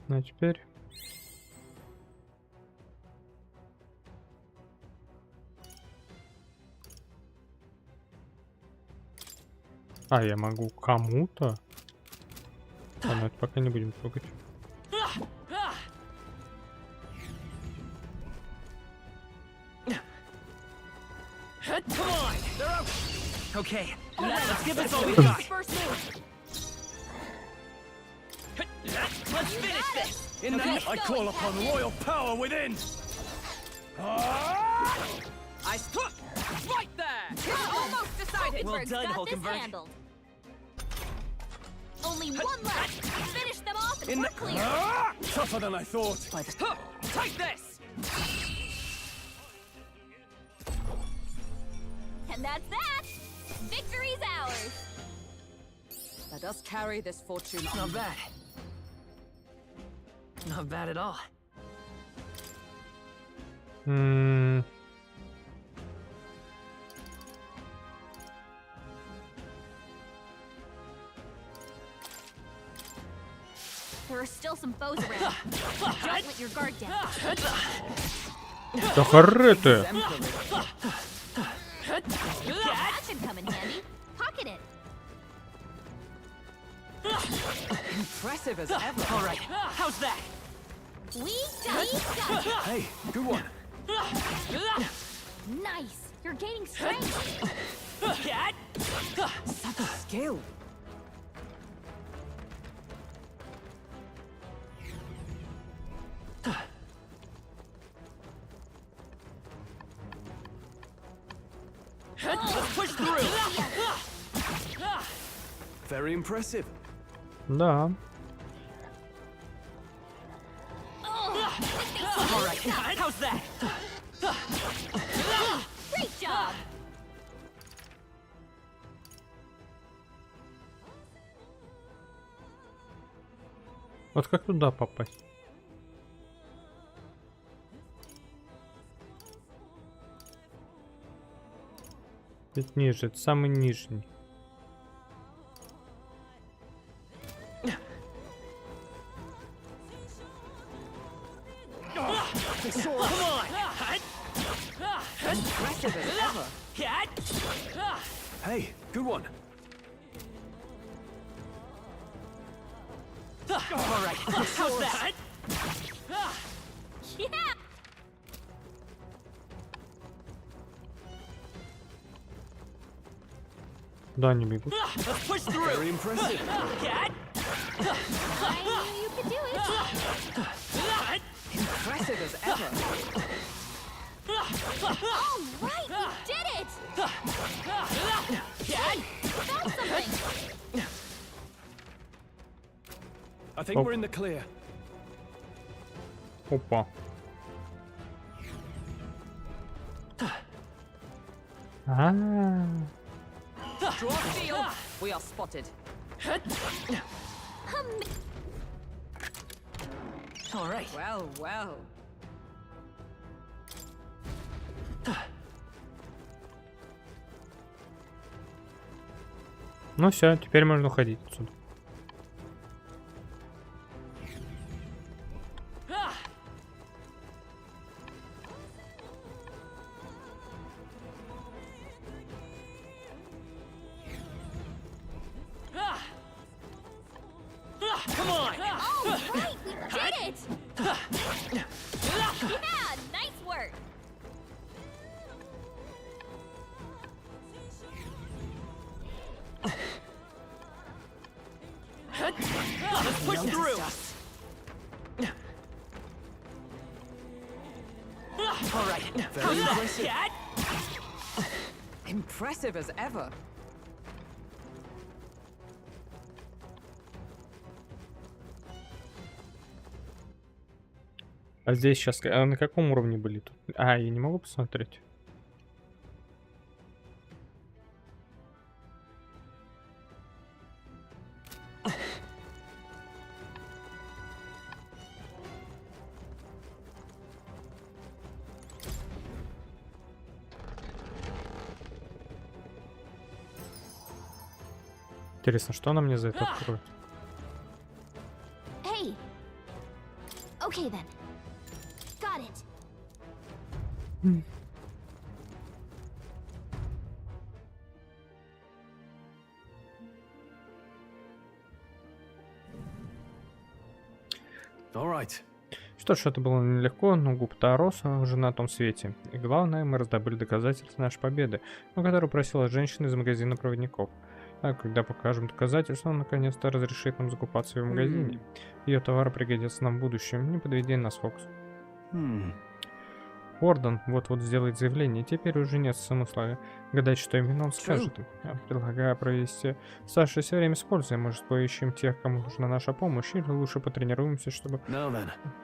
Ну а теперь... А, я могу кому-то? А, ну это пока не будем трогать. Come on! They're out! Okay, let's give this all we got! First move. Let's finish this! In that, I call upon royal power within! I struck! Right there! It's almost decided! Well done, Hulkenberg. handled. Only one left. Finish them off and In we're the... clear. Tougher than I thought. Take this! And that's that. Victory's ours. Let us carry this fortune on. Not bad. Not bad at all. Hmm. There are still some foes around. Don't let your guard down. Да хоры ты! That should come in handy. Pocket it. Impressive as ever. All right, how's that? We got it. Hey, good one. Nice. You're gaining strength. Cat! Such skill. Let's push through! Very impressive. Да. All right, how's that? Great job. Вот как туда попасть? Чуть ниже, это самый нижний. Come on! Impressive as ever. Cat! Hey, good one. All right, how's that? Yeah. Да, они бегут. Let's push through! Very impressive. Cat! I knew you could do it. Impressive as ever. All right, we did it. Cat! Found something. I think we're in the clear. Опа. Draw steel. We are spotted. All right. Well, well. Ну все, теперь можно уходить отсюда. Come on! All right, we did it. Yeah, nice work. Let's push through! All right, how's that, Cat? Impressive as ever. А здесь сейчас на каком уровне были тут? А, я не могу посмотреть. Интересно, что она мне за это откроет? Hey, Okay then. Got it. All right. Что ж, это было нелегко, но губ-то роса уже на том свете. И главное, мы раздобыли доказательства нашей победы, о которой просила женщина из магазина проводников. А когда покажем доказательства, он наконец-то разрешит нам закупаться в ее магазине. Ее товары пригодятся нам в будущем. Не подведи нас, Фокс. Орден вот-вот сделает заявление, теперь уже нет смысла гадать, что именно он скажет. Я предлагаю провести оставшееся время с пользой. Может, поищем тех, кому нужна наша помощь, или лучше потренируемся, чтобы...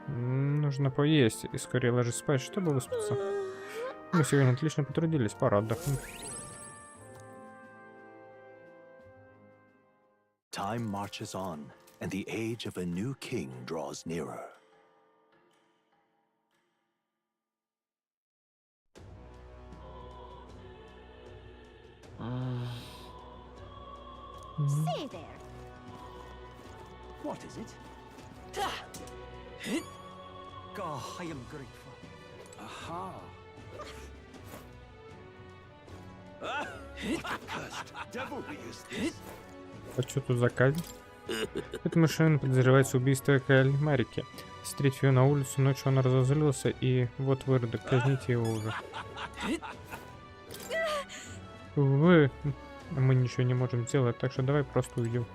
Нужно поесть и скорее ложись спать, чтобы выспаться. Мы сегодня отлично потрудились, пора отдохнуть. Time marches on, and the age of a new king draws nearer. Say there. What is it? God, I am grateful. Aha. What accursed devilry is this? А что тут за казнь? Эта машина подозревается в убийстве Кайли Марики. Встретив ее на улице, ночью он разозлился и вот выродок, казните его уже. Увы, мы ничего не можем сделать, так что давай просто уйдем.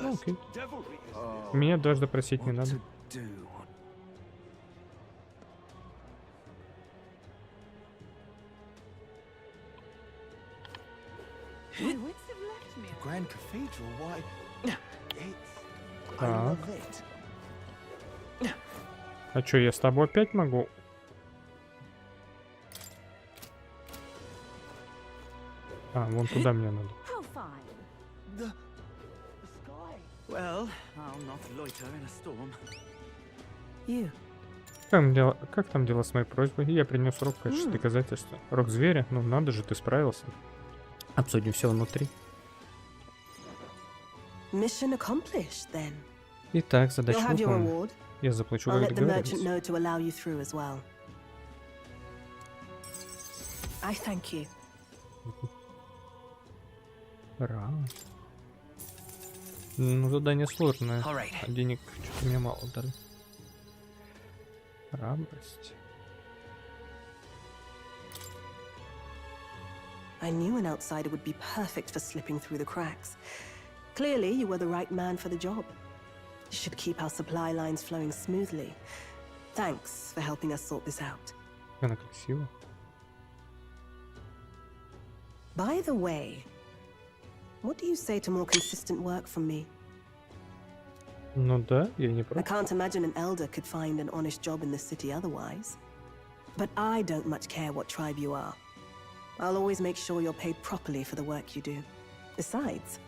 Окей. Меня дважды просить не надо. Grand Cathedral, why? It's... I Так. love it. А чё, я с тобой опять могу? А, вон туда мне надо. The sky. Well, I'll not loiter in a storm. You. Как там дела с моей просьбой? Я принес рог в качестве доказательства. Рог зверя? Ну надо же, ты справился. Обсудим все внутри. Mission accomplished, then. Итак, задача You'll have your выполнена. reward. Я заплачу, I'll как let the merchant договорились. know to allow you through as well. I thank you. Ура. Ну, задание сложное. Alright. А денег что-то мне мало дали. Храбрость. I knew an outsider would be perfect for slipping through the cracks. Clearly, you were the right man for the job. You should keep our supply lines flowing smoothly. Thanks for helping us sort this out. Она красива. By the way, what do you say to more consistent work from me? Ну да, я не I против. can't imagine an elder could find an honest job in the city otherwise. But I don't much care what tribe you are. I'll always make sure you're paid properly for the work you do. Besides,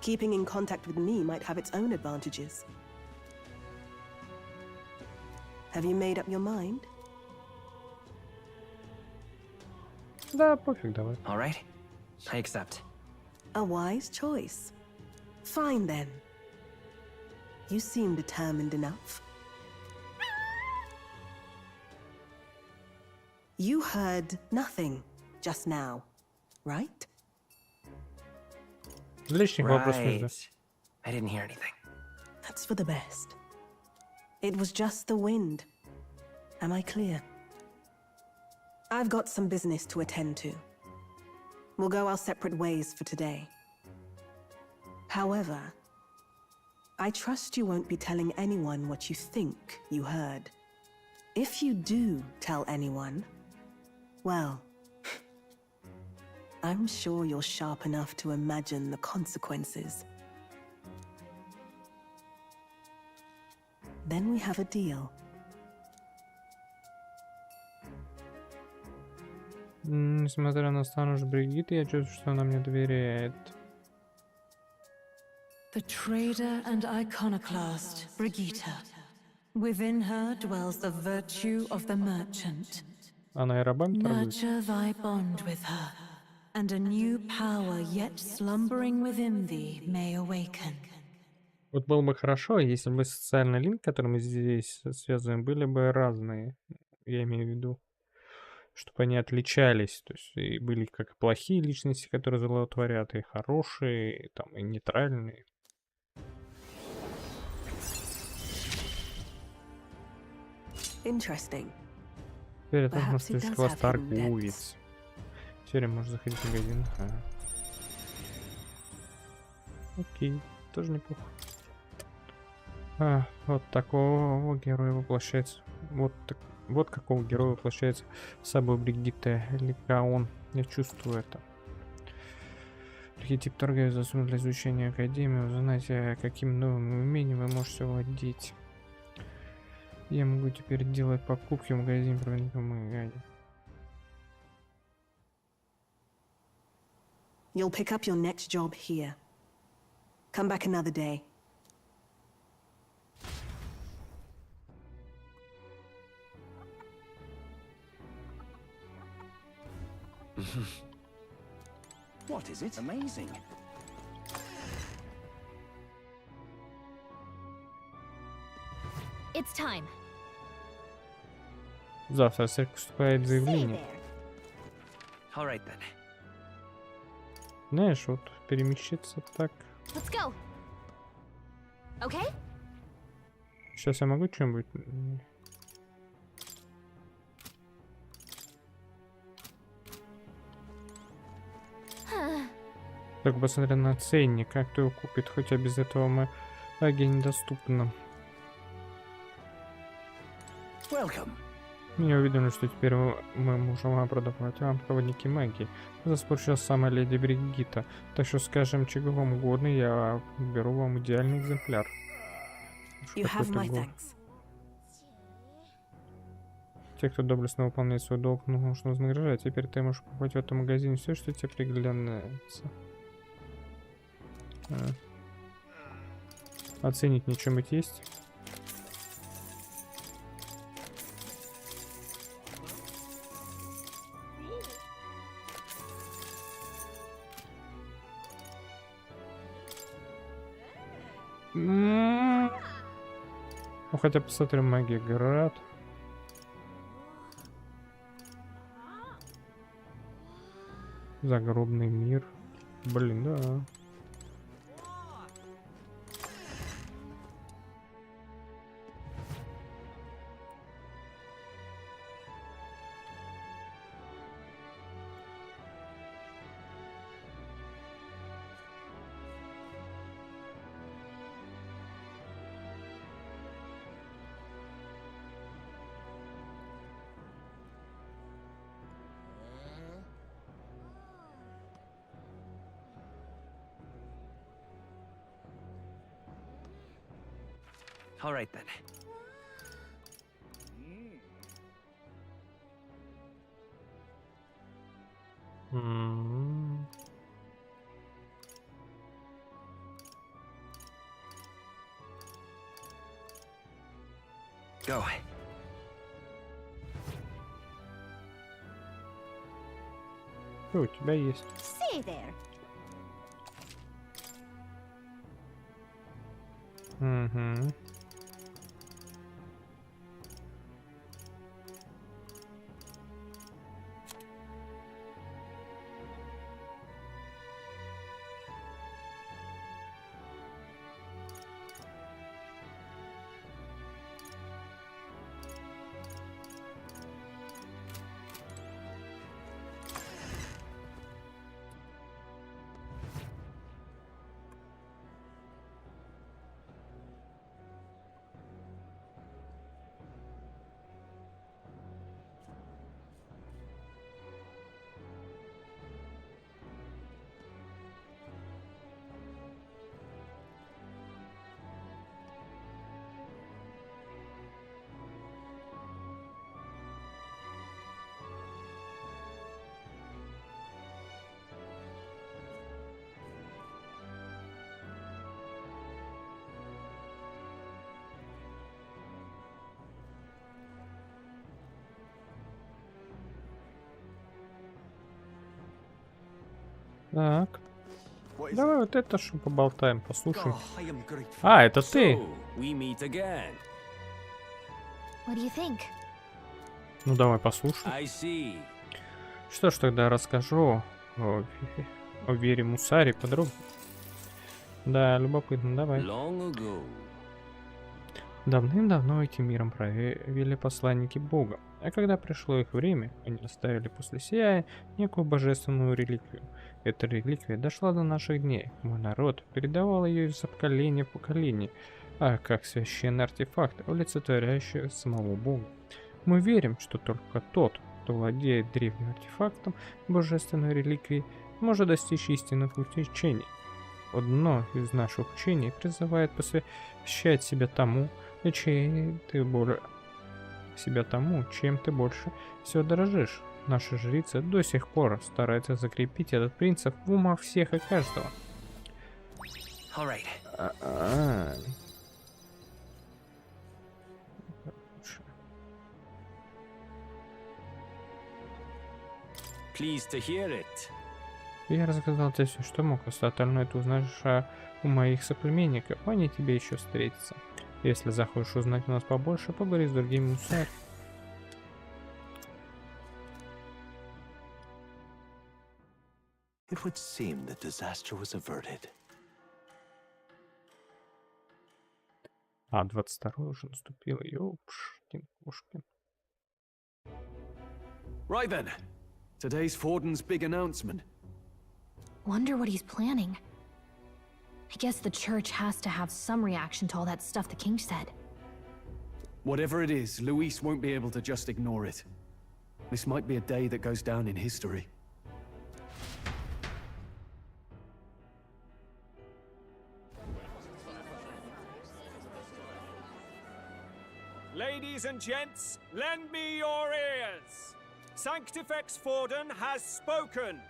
keeping in contact with me might have its own advantages. Have you made up your mind? Да, пофиг, давай. All right, I accept. A wise choice. Fine then. You seem determined enough. You heard nothing just now, right? Лишних вопросов не жду. I didn't hear anything. That's for the best. It was just the wind. Am I clear? I've got some business to attend to. We'll go our separate ways for today. However, I trust you won't be telling anyone what you think you heard. If you do tell anyone, well, I'm sure you're sharp enough to imagine the consequences. Then we have a deal. Несмотря на статус Бригитты, я чувствую, что она мне доверяет. The trader and iconoclast, Brigitte. Within her dwells the virtue of the merchant. Она и рабами торгует. Nurture thy bond with her, and a new power yet slumbering within thee may awaken. Вот было бы хорошо, если бы социальный линк, который мы здесь связываем, были бы разные. Я имею в виду, чтобы они отличались. То есть и были как плохие личности, которые зло творят, и хорошие, и, там, и нейтральные. Interesting. Теперь это можно Perhaps it сказать does класс have hidden depths. торговец. Теперь можно заходить в магазин. Ага. Окей, тоже неплохо. Вот такого героя воплощается. Вот какого героя воплощается собой Бригитта Ликаон. Я чувствую это. Архетип торговец засунут для изучения Академии. Узнайте, каким новым умением вы можете владеть. Я могу теперь делать покупки в магазине проводником магазин. You'll pick up your next job here. Come back another day. What is it? Amazing. It's time. Завтра церковь вступает заявление. All right then. Знаешь, вот перемещиться так. Let's go. Okay? Сейчас я могу что-нибудь... Так, посмотри на ценник, как кто его купит, хотя без этого магия недоступна. Welcome. Меня увидели, что теперь мы можем продавать вам проводники магии. Заспорчила сама леди Бригитта, так что скажем, чего вам угодно, я беру вам идеальный экземпляр. You have my thanks. Те, кто доблестно выполняет свой долг, нужно вознаграждать. Теперь ты можешь покупать в этом магазине все, что тебе приглянется. Оценить мне что-нибудь есть? Ну, хотя посмотрим, магия град. Загробный мир. Блин, да. All right then. Go. Что у тебя есть? Stay there. Угу. Так. Давай вот это что поболтаем, послушаем. А, это ты. We meet again. What do you think? Ну давай послушаем. I see. Что ж, тогда расскажу о Вере Мусаре подробно. Да, любопытно, давай. Long ago. Давным-давно этим миром правили посланники Бога, а когда пришло их время, они оставили после себя некую божественную реликвию. Эта реликвия дошла до наших дней. Мой народ передавал ее из поколения в поколение, а как священный артефакт, олицетворяющий самого Бога. Мы верим, что только тот, кто владеет древним артефактом божественной реликвии, может достичь истинных учений. Одно из наших учений призывает посвящать себя тому, чем ты больше всего дорожишь. Наши жрицы до сих пор стараются закрепить этот принцип в умах всех и каждого. Pleased to hear it. Я рассказал тебе все, что мог, остальное ты узнаешь у моих соплеменников, они тебе еще встретятся. Если захочешь узнать у нас побольше, поговори с другими мусарами. It would seem that disaster was averted. 22 уже наступило. Ёпшкин-пушкин. Right then. Today's Forden's big announcement. Wonder what he's planning. I guess the church has to have some reaction to all that stuff the king said. Whatever it is, Luis won't be able to just ignore it. This might be a day that goes down in history. Ladies and gents, lend me your ears. Sanctifex Forden has spoken.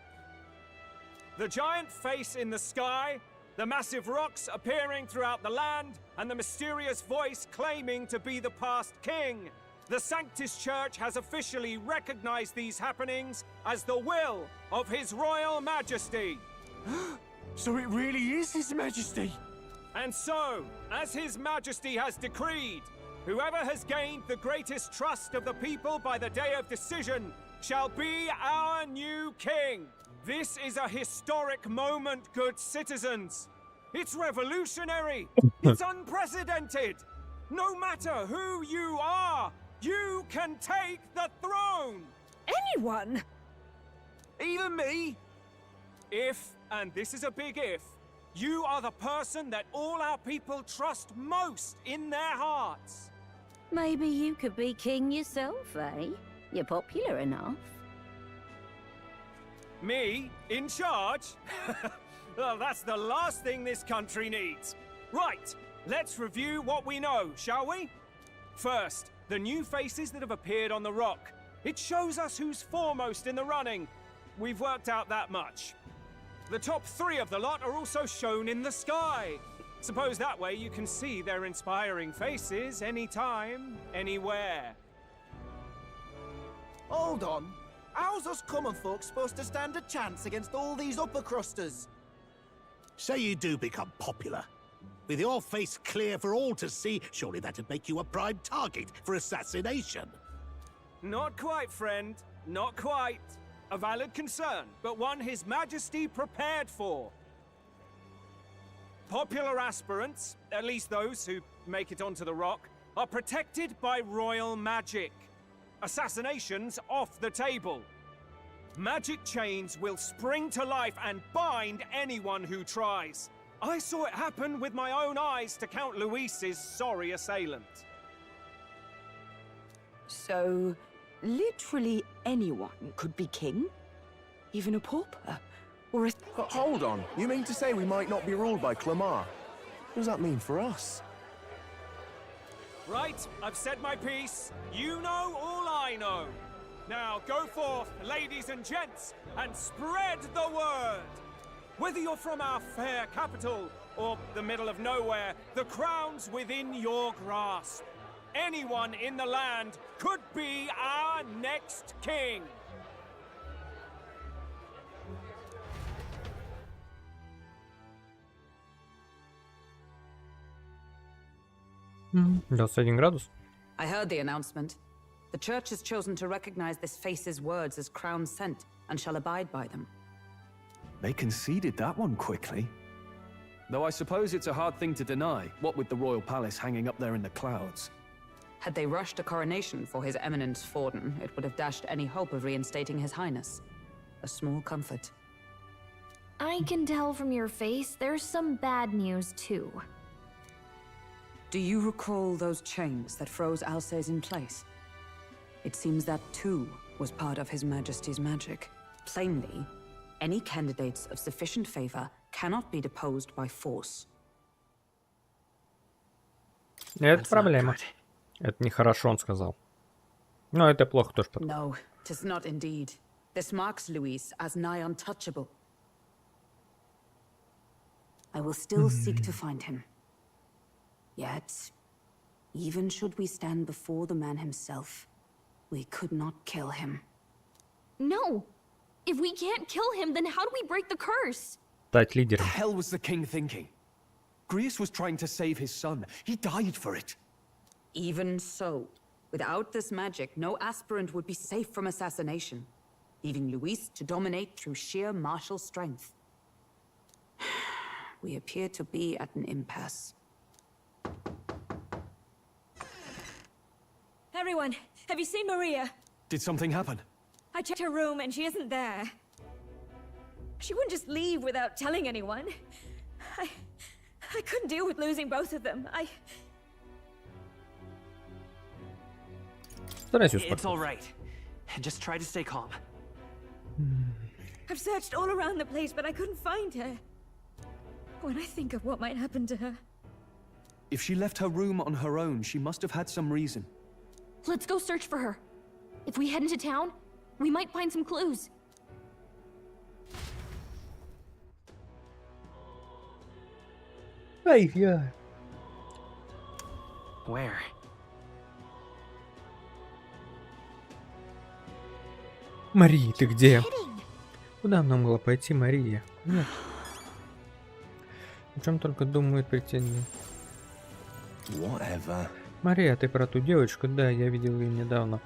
The giant face in the sky, the massive rocks appearing throughout the land, and the mysterious voice claiming to be the past king. The Sanctus Church has officially recognized these happenings as the will of His Royal Majesty. So it really is His Majesty? And so, as His Majesty has decreed, whoever has gained the greatest trust of the people by the day of decision shall be our new king. This is a historic moment, good citizens. It's revolutionary. It's unprecedented. No matter who you are, you can take the throne. Anyone? Even me? If, and this is a big if, you are the person that all our people trust most in their hearts. Maybe you could be king yourself, eh? You're popular enough. Me? In charge? Well, that's the last thing this country needs. Right, let's review what we know, shall we? First, the new faces that have appeared on the rock. It shows us who's foremost in the running. We've worked out that much. The top 3 of the lot are also shown in the sky. Suppose that way you can see their inspiring faces anytime, anywhere. Hold on. How's us common folk supposed to stand a chance against all these upper crusters? Say you do become popular. With your face clear for all to see, surely that'd make you a prime target for assassination. Not quite, friend. Not quite. A valid concern, but one His Majesty prepared for. Popular aspirants, at least those who make it onto the rock, are protected by royal magic. Assassinations off the table. Magic chains will spring to life and bind anyone who tries. I saw it happen with my own eyes to Count Luis's sorry assailant. So, literally anyone could be king? Even a pauper? Or a... Hold on. You mean to say we might not be ruled by Clamar? What does that mean for us? Right, I've said my piece. You know all I know. Now go forth, ladies and gents, and spread the word. Whether you're from our fair capital or the middle of nowhere, the crown's within your grasp. Anyone in the land could be our next king. 21 градус. I heard the announcement. The church has chosen to recognize this face's words as crown sent and shall abide by them. They conceded that one quickly. Though I suppose it's a hard thing to deny, what with the royal palace hanging up there in the clouds. Had they rushed a coronation for His Eminence Forden, it would have dashed any hope of reinstating His Highness. A small comfort. I can tell from your face there's some bad news too. Do you recall those chains that froze Alces in place? It seems that too was part of His Majesty's magic. Plainly, any candidates of sufficient favor cannot be deposed by force. Это проблема. Это нехорошо, он сказал. Но это плохо тоже. No, 'tis not indeed. This marks Luis as nigh untouchable. I will still seek to find him. Yet, even should we stand before the man himself, we could not kill him. No! If we can't kill him, then how do we break the curse? Стать лидером. What the hell was the king thinking? Grius was trying to save his son. He died for it. Even so, without this magic, no aspirant would be safe from assassination, leaving Luis to dominate through sheer martial strength. We appear to be at an impasse. Everyone, have you seen Maria? Did something happen? I checked her room and she isn't there. She wouldn't just leave without telling anyone. I couldn't deal with losing both of them. It's all right. Just try to stay calm. I've searched all around the place, but I couldn't find her. When I think of what might happen to her... If she left her room on her own, she must have had some reason. Let's go search for her. If we head into town, we might find some clues. Where? Мария, ты где? Куда нам было пойти, Мария? Нет. О чем только думают претенденты. Мария, ты про ту девочку? Да, я видел ее недавно.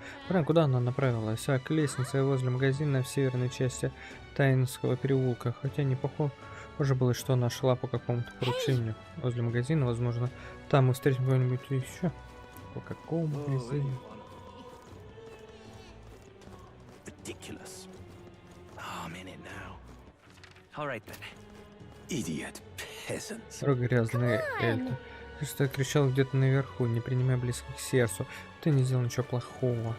Куда она направилась? К лестнице возле магазина в северной части Таинского переулка. Хотя не похоже было, что она шла по какому-то поручению. Возле магазина, возможно, там мы встретим кого-нибудь еще. По какому магазину? Ridiculous. I'm in it now. All right then. Idiot peasants. Грязные эльфы. Ты что кричал где-то наверху, не принимай близко к сердцу. Ты не сделал ничего плохого.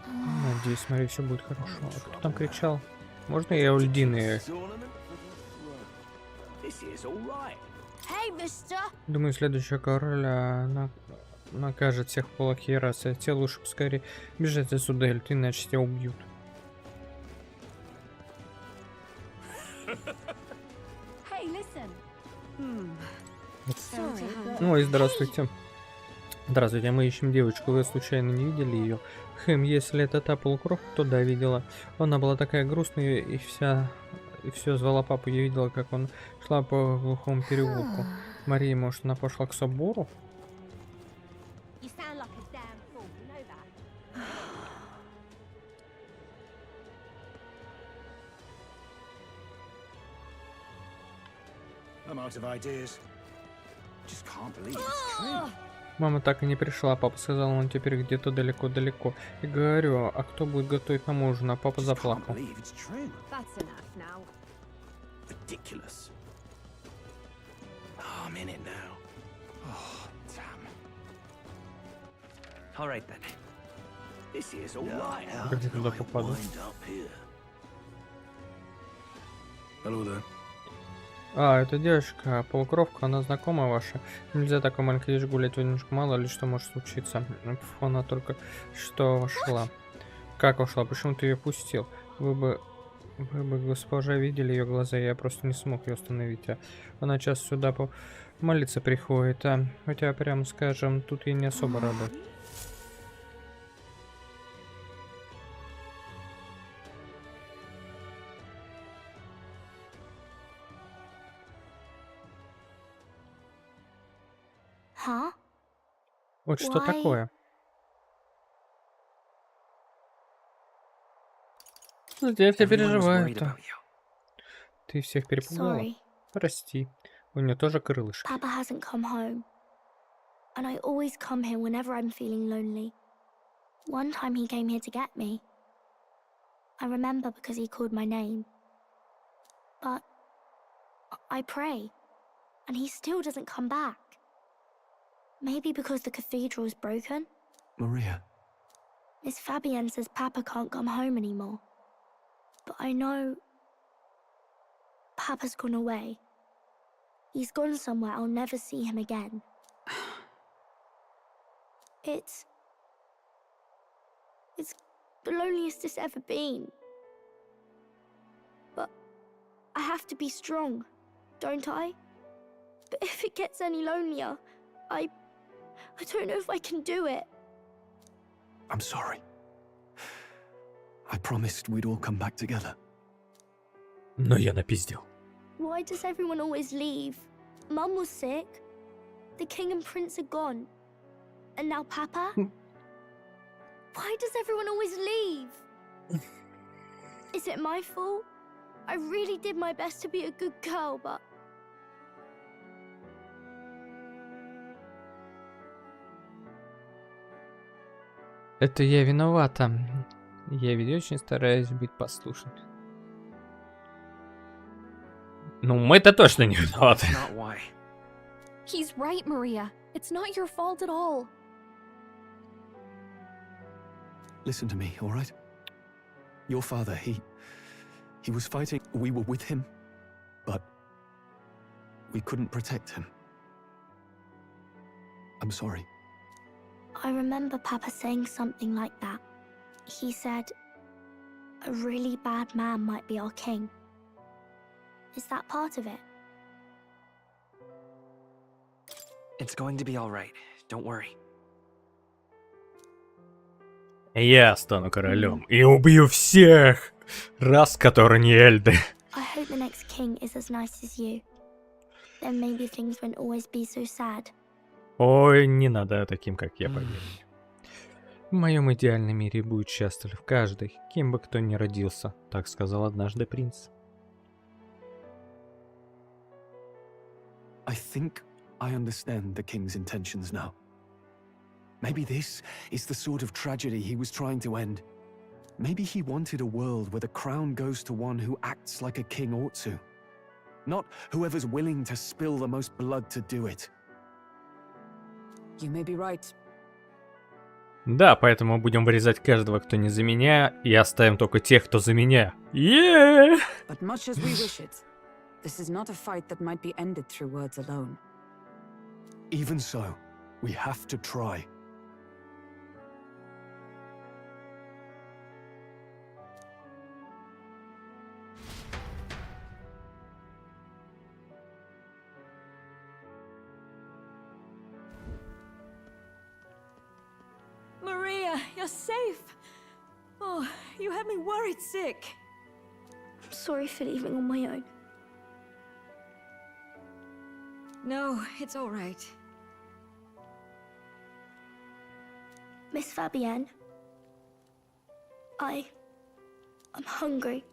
Надеюсь, Мария, все будет хорошо. А кто там кричал? Можно я у льдины? Думаю, следующая король накажет всех плохие расы. Те лучше поскорее бежать отсюда, эльфы, иначе тебя убьют. Ой, здравствуйте. Здравствуйте, мы ищем девочку, вы случайно не видели ее? Если это та полукровка, то да, видела. Она была такая грустная и все звала папу. Я видела, как он шла по глухому переулку. Мария, может, она пошла к собору? I'm out of ideas. Just can't believe it's true. Мама так и не пришла. Папа сказал, он теперь где-то далеко-далеко. И говорю, а кто будет готовить нам ужин? А папа заплакал. Ridiculous. Oh, I'm in it now. Oh, damn. All right then. This is all right. Как я туда попаду? Hello there. Это девочка, полукровка, она знакома ваша. Нельзя такой маленькой вещь гулять в одиночку, мало ли что может случиться. Она только что вошла. Как вошла? Почему ты ее пустил? Вы бы, госпожа, видели ее глаза, я просто не смог ее остановить. Она часто сюда молиться приходит, хотя, прямо скажем, тут я не особо рада. Huh? Вот что Why? такое. Я тебя переживаю. Ты всех перепугала. Sorry. Прости. У нее тоже крылышки. Papa hasn't come home. And I always come here whenever I'm feeling lonely. One time he came here to get me. I remember because he called my name. But I pray, and he still doesn't come back. Maybe because the cathedral's broken? Maria. Miss Fabienne says Papa can't come home anymore. But I know Papa's gone away. He's gone somewhere I'll never see him again. It's the loneliest it's ever been. But I have to be strong, don't I? But if it gets any lonelier, I don't know if I can do it. I'm sorry. I promised we'd all come back together. Но я напиздел. Why does everyone always leave? Mum was sick. The king and prince are gone. And now Papa? Why does everyone always leave? Is it my fault? I really did my best to be a good girl, but... Это я виновата. Я ведь очень стараюсь быть послушным. Ну, мы-то точно не виноваты. He's right, Maria. It's not your fault at all. Listen to me, all right? Your father, he was fighting. We were with him, but we couldn't protect him. I'm sorry. I remember Papa saying something like that. He said, a really bad man might be our king. Is that part of it? It's going to be all right. Don't worry. Я стану королем и убью всех, рас, которые не эльды. I hope the next king is as nice as you. Then maybe things won't always be so sad. Ой, не надо таким, как я, поверь мне. В моем идеальном мире будет счастлив каждый, кем бы кто ни родился, так сказал однажды принц. I think I understand the king's intentions now. Maybe this is the sort of tragedy he was trying to end. Maybe he wanted a world where the crown goes to one who acts like a king ought to. Not whoever's willing to spill the most blood to do it. You may be right. Да, поэтому будем вырезать каждого, кто не за меня, и оставим только тех, кто за меня. Yeah! But much as we wish it, this is not a fight that might be ended through words alone. Even so, we have to try. Maria, you're safe. Oh, you had me worried sick. I'm sorry for leaving on my own. No, it's all right. Miss Fabienne, I'm hungry.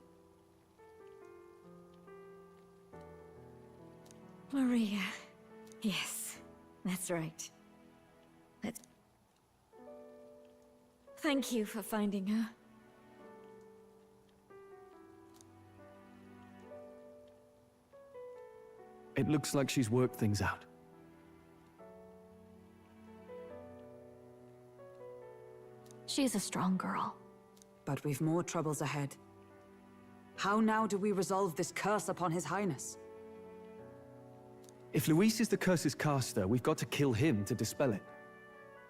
Maria. Yes, that's right. Thank you for finding her. It looks like she's worked things out. She's a strong girl. But we've more troubles ahead. How now do we resolve this curse upon His Highness? If Luis is the curse's caster, we've got to kill him to dispel it.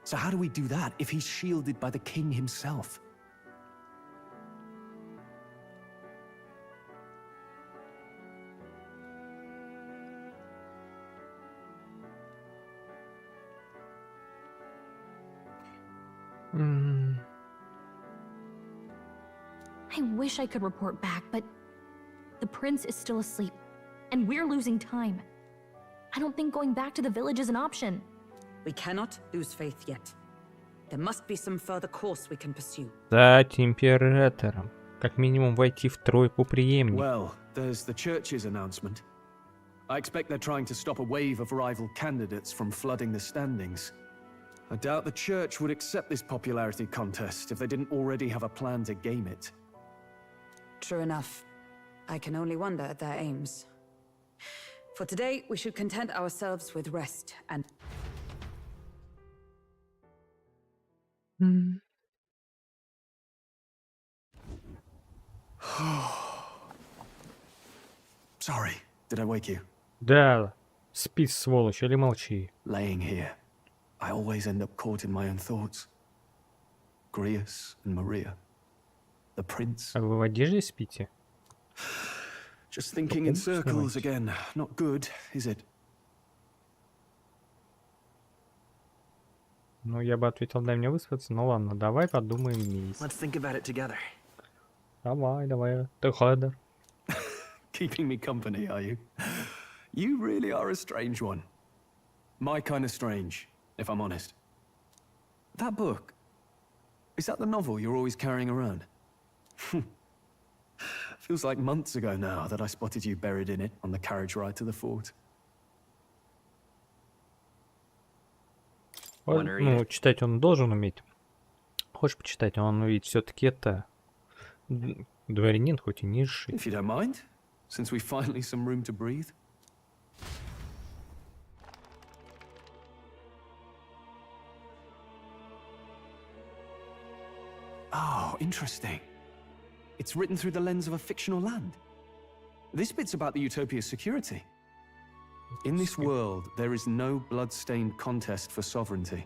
So how do we do that if he's shielded by the king himself? I wish I could report back, but the prince is still asleep, and we're losing time. I don't think going back to the village is an option. We cannot lose faith yet. There must be some further course we can pursue. Стать императором. Как минимум войти в тройку преемников. Well, there's the church's announcement. I expect they're trying to stop a wave of rival candidates from flooding the standings. I doubt the church would accept this popularity contest if they didn't already have a plan to game it. True enough. I can only wonder at their aims. For today, we should content ourselves with rest and... Sorry, did I wake you? Да, спи, сволочь, или молчи. Laying here, I always end up caught in my own thoughts. Grius and Maria. The prince. А вы в одежде спите? Just thinking in circles again. Not good, is it? Ну, я бы ответил, дай мне выспаться. Ну ладно, давай подумаем вместе. Let's think about it together. Давай. Together. Keeping me company, are you? You really are a strange one. My kind of strange, if I'm honest. That book, is that the novel you're always carrying around? Feels like months ago now that I spotted you buried in it on the carriage ride to the fort. Ну, читать он должен уметь. Хочешь почитать, он ведь все-таки это дворянин, хоть и низший. If you don't mind, since we finally some room to breathe. Oh, interesting. It's written through the lens of a fictional land. This bit's about the Utopia's security. In this world, there is no blood-stained contest for sovereignty.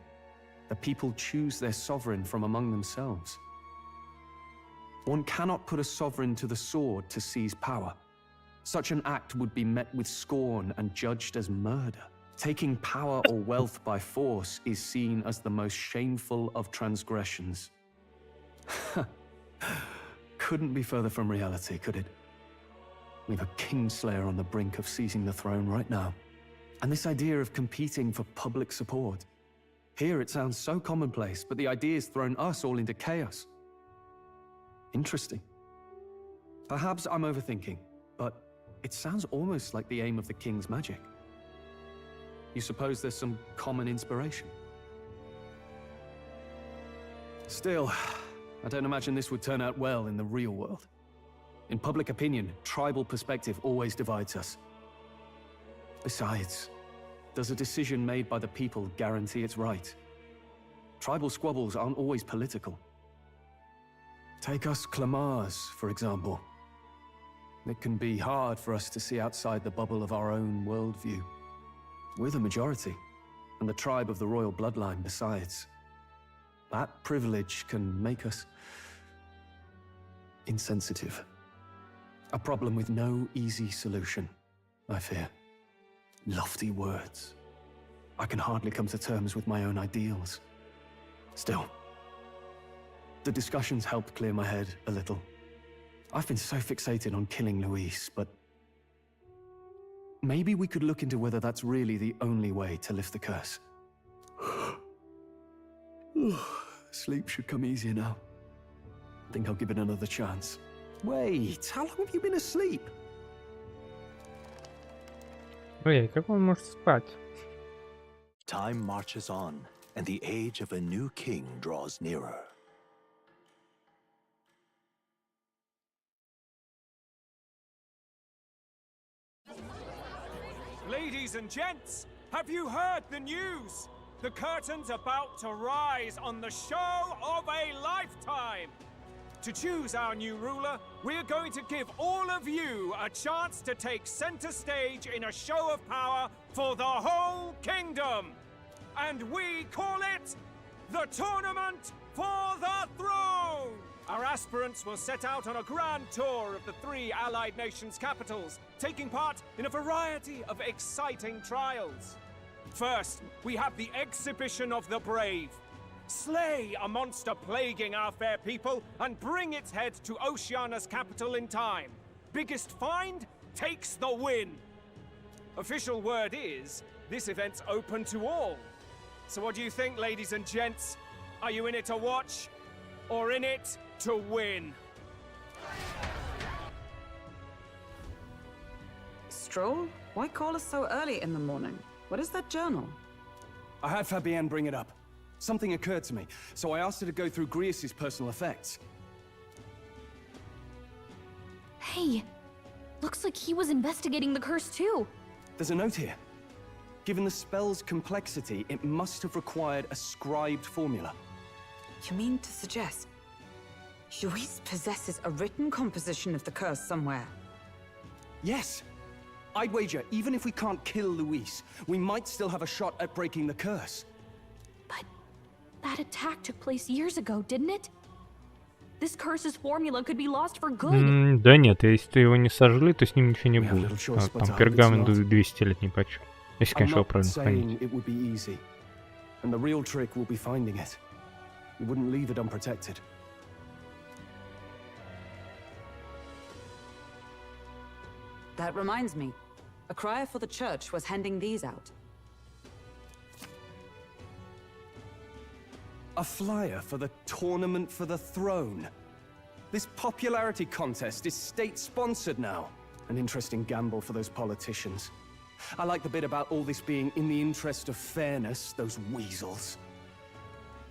The people choose their sovereign from among themselves. One cannot put a sovereign to the sword to seize power. Such an act would be met with scorn and judged as murder. Taking power or wealth by force is seen as the most shameful of transgressions. Couldn't be further from reality, could it? We've a kingslayer on the brink of seizing the throne right now. And this idea of competing for public support. Here it sounds so commonplace, but the idea's thrown us all into chaos. Interesting. Perhaps I'm overthinking, but it sounds almost like the aim of the king's magic. You suppose there's some common inspiration? Still, I don't imagine this would turn out well in the real world. In public opinion, tribal perspective always divides us. Besides, does a decision made by the people guarantee it's right? Tribal squabbles aren't always political. Take us Clamars, for example. It can be hard for us to see outside the bubble of our own worldview. We're the majority, and the tribe of the royal bloodline besides. That privilege can make us insensitive. A problem with no easy solution, I fear. Lofty words. I can hardly come to terms with my own ideals. Still, the discussions helped clear my head a little. I've been so fixated on killing Luis, but maybe we could look into whether that's really the only way to lift the curse. Sleep should come easier now. Think I'll give it another chance. Wait, how long have you been asleep? Ой, как он может спать? Time marches on, and the age of a new king draws nearer. Ladies and gents, have you heard the news? The curtain's about to rise on the show of a lifetime. To choose our new ruler, we're going to give all of you a chance to take center stage in a show of power for the whole kingdom. And we call it the Tournament for the Throne! Our aspirants will set out on a grand tour of the 3 allied nations' capitals, taking part in a variety of exciting trials. First, we have the Exhibition of the Brave. Slay a monster plaguing our fair people and bring its head to Oceania's capital in time. Biggest find takes the win. Official word is, this event's open to all. So what do you think, ladies and gents? Are you in it to watch, or in it to win? Stroll? Why call us so early in the morning? What is that journal? I had Fabienne bring it up. Something occurred to me, so I asked her to go through Grius's personal effects. Hey, looks like he was investigating the curse too. There's a note here. Given the spell's complexity, it must have required a scribed formula. You mean to suggest Luis possesses a written composition of the curse somewhere? Yes. I'd wager, even if we can't kill Luis, we might still have a shot at breaking the curse. But that attack took place years ago, didn't it? This curse's formula could be lost for good. Да нет, если ты его не сожгли, то с ним ничего не будет. Там пергамент 200 лет ни почем. Если, конечно, его правильно хранить. It would be easy. And the real trick will be finding it. You wouldn't leave it unprotected. That reminds me. A crier for the church was handing these out. A flyer for the Tournament for the Throne. This popularity contest is state-sponsored now. An interesting gamble for those politicians. I like the bit about all this being in the interest of fairness, those weasels.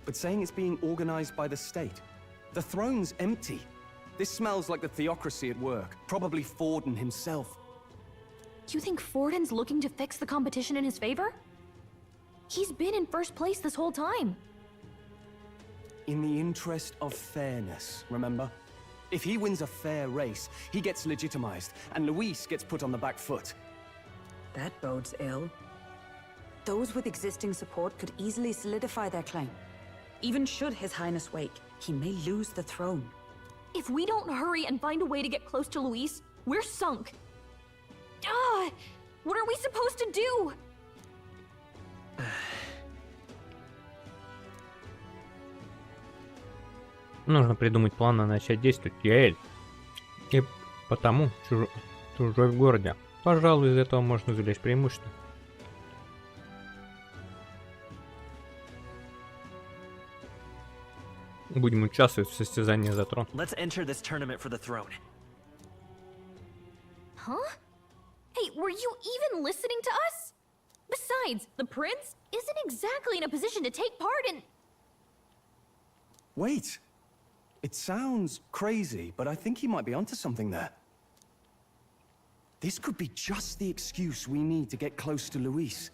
But saying it's being organized by the state. The throne's empty. This smells like the theocracy at work. Probably Forden himself. You think Forden's looking to fix the competition in his favor? He's been in first place this whole time. In the interest of fairness, remember? If he wins a fair race, he gets legitimized, and Luis gets put on the back foot. That bodes ill. Those with existing support could easily solidify their claim. Even should His Highness wake, he may lose the throne. If we don't hurry and find a way to get close to Luis, we're sunk. What are we supposed to do? Нужно придумать план и начать действовать, Яэль. И потому чужой в городе. Пожалуй, из этого можно извлечь преимущество. Будем участвовать в состязании за трон. Let's enter this tournament for the throne. Huh? Hey, were you even listening to us? Besides, the prince isn't exactly in a position to take part in... Wait. It sounds crazy, but I think he might be onto something there. This could be just the excuse we need to get close to Luis.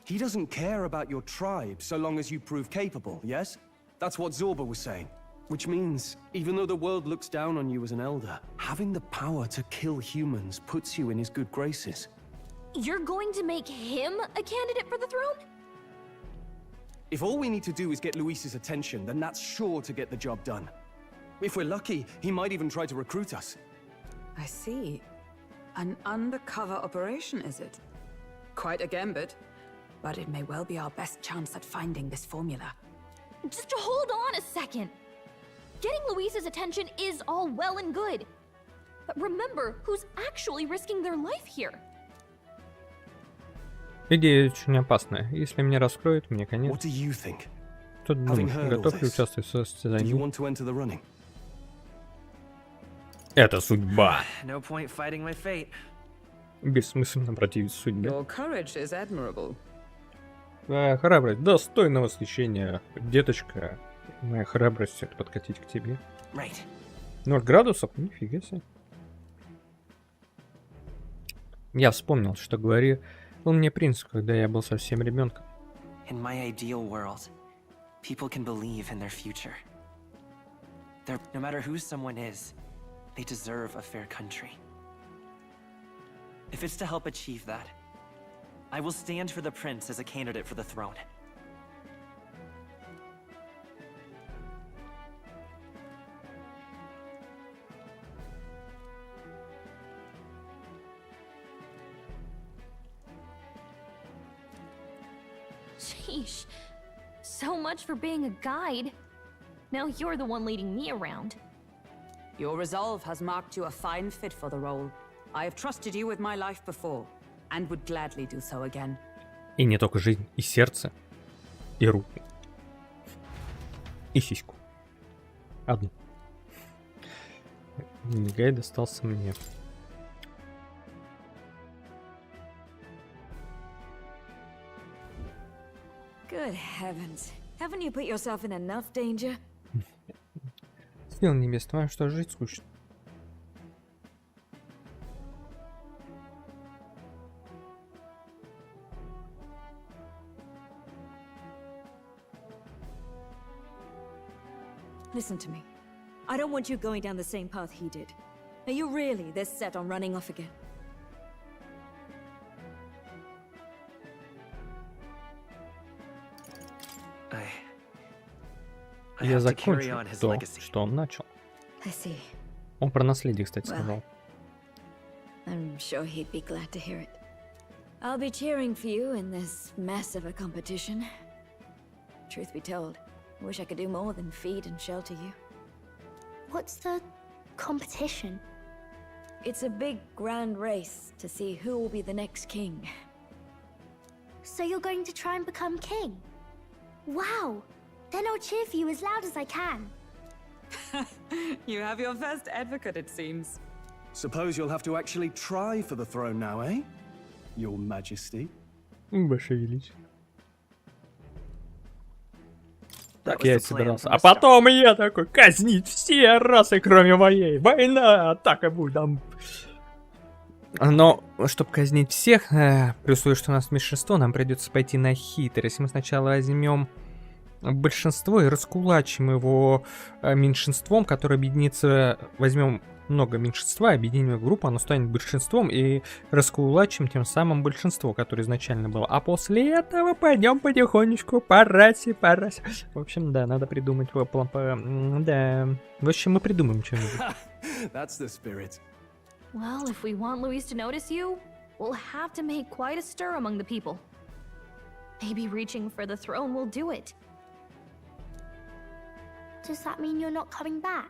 He doesn't care about your tribe so long as you prove capable, yes? That's what Zorba was saying. Which means, even though the world looks down on you as an elder, having the power to kill humans puts you in his good graces. You're going to make him a candidate for the throne? If all we need to do is get Luis's attention, then that's sure to get the job done. If we're lucky, he might even try to recruit us. I see. An undercover operation, is it? Quite a gambit. But it may well be our best chance at finding this formula. Just hold on a second. Getting Luis's attention is all well and good. But remember who's actually risking their life here. Идея очень опасная. Если меня раскроют, мне конец. What do you think? Что ты думаешь, готов ли участвовать в состязании? Это судьба. No point fighting my fate. Бессмысленно противиться судьбе. Your courage is admirable. Твоя храбрость достойна восхищения, деточка. Моя храбрость — это подкатить к тебе. 0 градусов? Нифига себе. Я вспомнил, что говорил мне принц, когда я был совсем ребенком. In my ideal world, people can believe in their future. No matter who someone is, they deserve a fair country. If it's to help achieve that, I will stand for the prince as a candidate for the throne. Sheesh. So much for being a guide. Now you're the one leading me around. Your resolve has marked you a fine fit for the role. I have trusted you with my life before, and would gladly do so again. И не только жизнь, и сердце. И руку. И сиську. Одну. Негай достался мне. Good heavens. Haven't you put yourself in enough danger? Сил небес, твоим, что жить скучно. Listen to me. I don't want you going down the same path he did. Are you really this set on running off again? Я закончу то, что он начал. I see. Он про наследие, кстати, сказал. I'm sure he'd be glad to hear it. I'll be cheering for you in this mess of a competition. Truth be told, I wish I could do more than feed and shelter you. What's the competition? It's a big grand race to see who will be the next king. So you're going to try and become king? Wow! Then I'll cheer for you as loud as I can. You have your first advocate, it seems. Suppose you'll have to actually try for the throne now, eh? Your Majesty. Ваше Величество. Так я и собирался. А потом я такой, казнить все расы, кроме моей. Война, атака будет там. Но, чтобы казнить всех, при условии, что у нас меньшинство, нам придется пойти на хитрость. Мы сначала возьмем большинство и раскулачим его меньшинством, которое объединится... Возьмем много меньшинства, объединим его в группу, оно станет большинством, и раскулачим тем самым большинство, которое изначально было. А после этого пойдем потихонечку по расе. В общем, да, надо придумать план по... Да, в общем, мы придумаем что-нибудь. That's the spirit. Well, if we want Luis to notice you, we'll have to make quite a stir among the people. Maybe reaching for the throne will do it. Does that mean you're not coming back?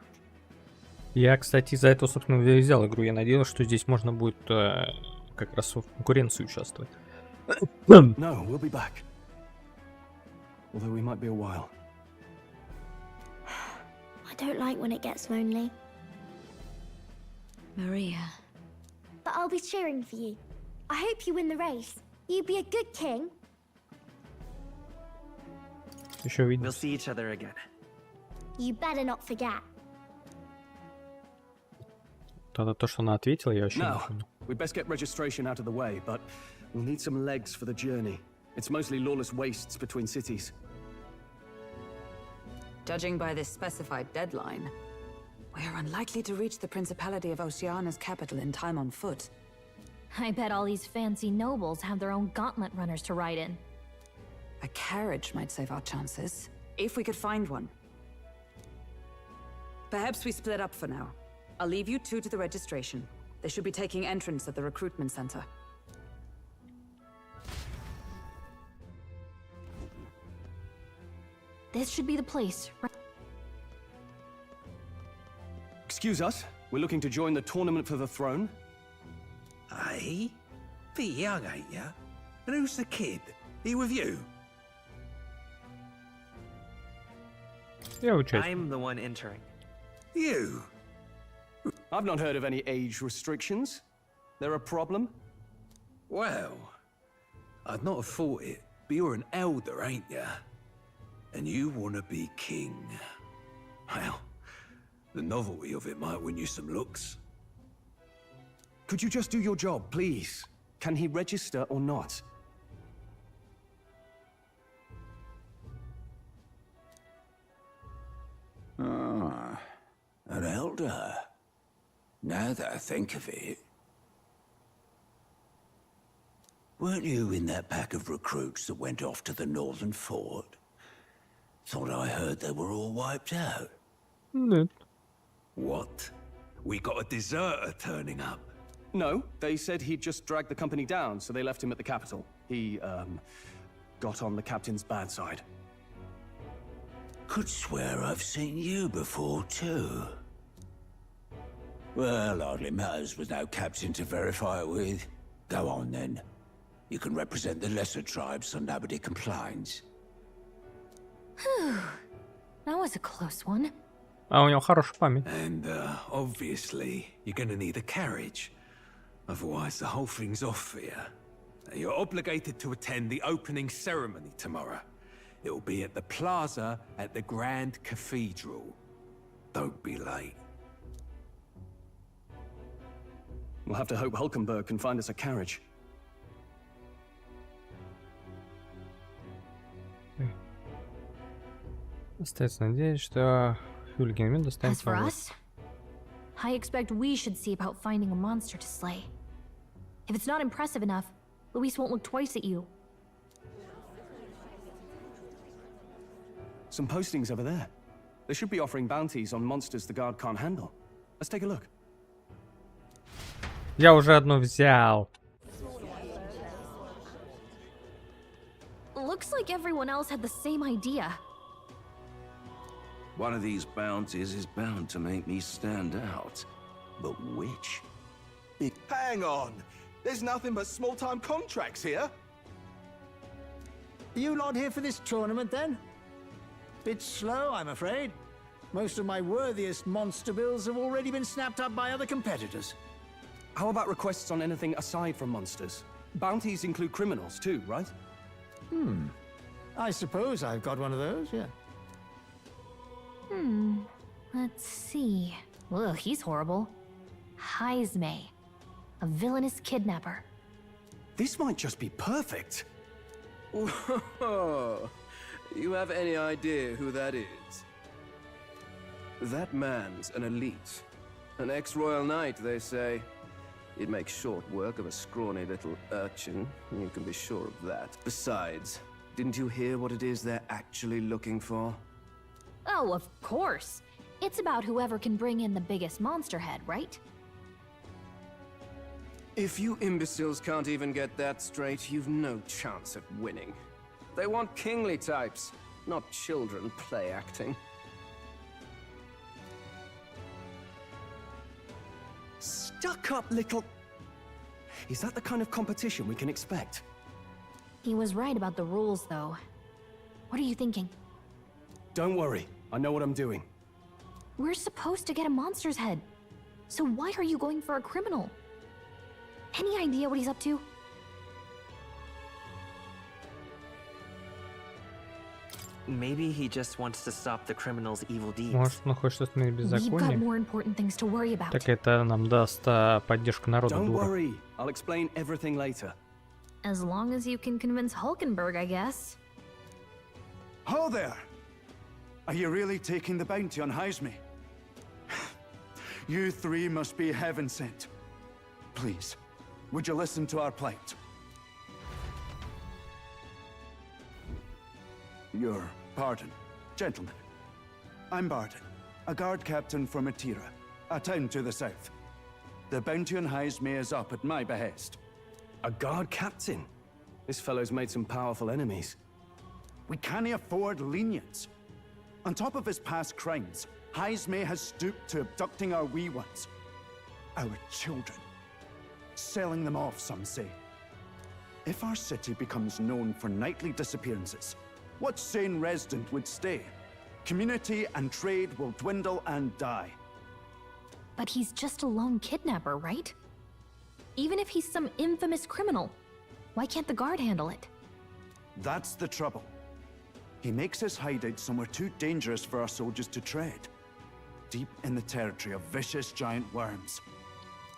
Я, кстати, из-за этого, собственно, и взял игру. Я надеялся, что здесь можно будет как раз в конкуренции участвовать. No, we'll be back. Although we might be a while. I don't like when it gets lonely. Maria. But I'll be cheering for you. I hope you win the race. You be a good king. Еще видно. We'll see each other again. You better not forget. Тогда то, что она ответила, я вообще не Now, понял. we'd best get registration out of the way, but we'll need some legs for the journey. It's mostly lawless wastes between cities. Judging by this specified deadline, we're unlikely to reach the Principality of Oceana's capital in time on foot. I bet all these fancy nobles have their own gauntlet runners to ride in. A carriage might save our chances, if we could find one. Perhaps we split up for now. I'll leave you two to the registration. They should be taking entrance at the recruitment center. This should be the place. Excuse us, we're looking to join the tournament for the throne. Aye? Bit young, ain't ya? And who's the kid? He with you? I'm the one entering. You? I've not heard of any age restrictions. There a problem? Well, I'd not have thought it, but you're an elder, ain't ya? And you want to be king. Well, the novelty of it might win you some looks. Could you just do your job, please? Can he register or not? Ah, an elder. Now that I think of it. Weren't you in that pack of recruits that went off to the northern fort? Thought I heard they were all wiped out. Нет. What? We got a deserter turning up. No, they said he'd just dragged the company down, so they left him at the capital. He, got on the captain's bad side. Could swear I've seen you before, too. Well, hardly matters with no captain to verify it with. Go on, then. You can represent the lesser tribes so nobody complains. That was a close one. А у него хорошая память. And obviously, you're gonna need a carriage. Otherwise, the whole thing's off for you. You're obligated to attend the opening ceremony tomorrow. It'll be at the plaza at the Grand Cathedral. Don't be late. We'll have to hope Hulkenberg can find us a carriage. Остается надеяться, что Хюльгенмин достанет As for us, I expect we should see about finding a monster to slay. If it's not impressive enough, Luis won't look twice at you. Some postings over there. They should be offering bounties on monsters the guard can't handle. Let's take a look. Я уже одну взял. Looks like everyone else had the same idea. One of these bounties is bound to make me stand out. But which? Hang on! There's nothing but small-time contracts here! Are you lot here for this tournament, then? Bit slow, I'm afraid. Most of my worthiest monster bills have already been snapped up by other competitors. How about requests on anything aside from monsters? Bounties include criminals too, right? I suppose I've got one of those, yeah. Let's see. Ugh, he's horrible. Heisme, a villainous kidnapper. This might just be perfect. Whoa. You have any idea who that is? That man's an elite. An ex-royal knight, they say. He'd make short work of a scrawny little urchin. You can be sure of that. Besides, didn't you hear what it is they're actually looking for? Oh, of course. It's about whoever can bring in the biggest monster head, right? If you imbeciles can't even get that straight, you've no chance at winning. They want kingly types, not children play acting. Stuck-up little... Is that the kind of competition we can expect? He was right about the rules, though. What are you thinking? Don't worry, I know what I'm doing. We're supposed to get a monster's head. So why are you going for a criminal? Any idea what he's up to? Maybe he just wants to stop the criminal's evil deeds. Может, он хочет остановить We've got беззаконие? more important things to worry about. Так это нам даст поддержку народа, Don't дура. worry, I'll explain everything later. As long as you can convince Hulkenberg, I guess. Ho there! Are you really taking the bounty on Heisme? You three must be heaven sent. Please, would you listen to our plight? Your pardon, gentlemen. I'm Barton, a guard captain from Atira, a town to the south. The bounty on Heisme is up at my behest. A guard captain? This fellow's made some powerful enemies. We can't afford lenience. On top of his past crimes, Heisme has stooped to abducting our wee ones. Our children. Selling them off, some say. If our city becomes known for nightly disappearances, what sane resident would stay? Community and trade will dwindle and die. But he's just a lone kidnapper, right? Even if he's some infamous criminal, why can't the guard handle it? That's the trouble. He makes his hideout somewhere too dangerous for our soldiers to tread. Deep in the territory of vicious giant worms.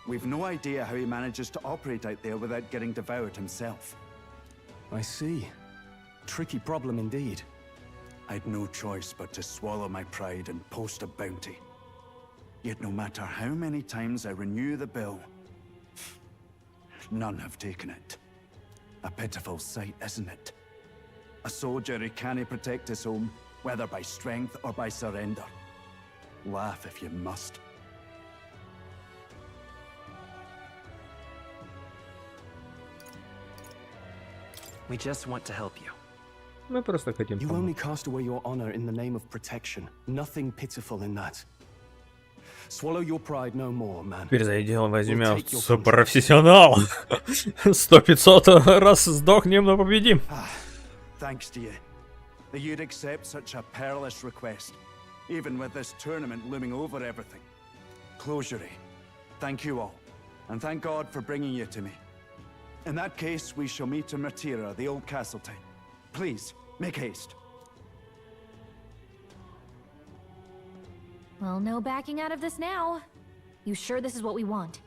We've no idea how he manages to operate out there without getting devoured himself. I see. Tricky problem indeed. I'd no choice but to swallow my pride and post a bounty. Yet no matter how many times I renew the bill, none have taken it. A pitiful sight, isn't it? A soldier who can't protect his home, whether by strength or by surrender. Laugh if you must. We just want to help you. Мы просто хотим You помочь. only cast away your honor in the name of protection. Nothing pitiful in that. Swallow your pride no more, man. Теперь за дело возьмем We'll take your суперпрофессионал. 100-500 раз сдохнем, но победим. Thanks to you. that you'd accept such a perilous request, even with this tournament looming over everything. Closure. Thank you all, and thank God for bringing you to me. In that case, we shall meet in Martira, the old castle town. Please, make haste. Well, no backing out of this now. You sure this is what we want?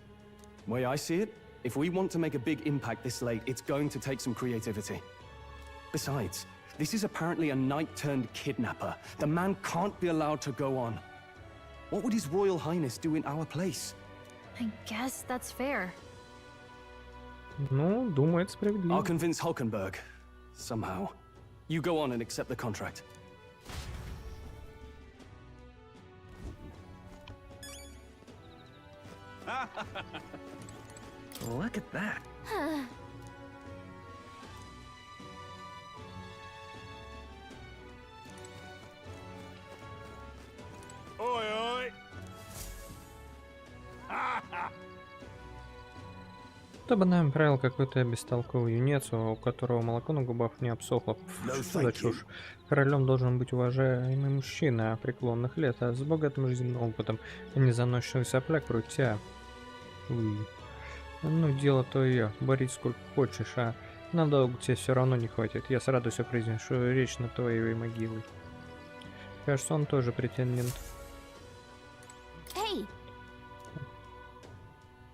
Way I see it, if we want to make a big impact this late, it's going to take some creativity. Besides, this is apparently a knight-turned-kidnapper. The man can't be allowed to go on. What would His Royal Highness do in our place? I guess that's fair. Ну, думаю, это справедливо. I'll convince Hulkenberg. Somehow. You go on and accept the contract. Look at that. Oi, oi! Кто бы нам правил какой-то бестолковый юнец, у которого молоко на губах не обсохло. Что за чушь? Королем должен быть уважаемый мужчина преклонных лет, а с богатым жизненным опытом, а не заносчивый сопляк вроде тебя. Ну, дело то ее. Борись сколько хочешь, а надолго тебе все равно не хватит. Я с радостью произнесу речь над твоей могилой. Кажется, он тоже претендент. Эй!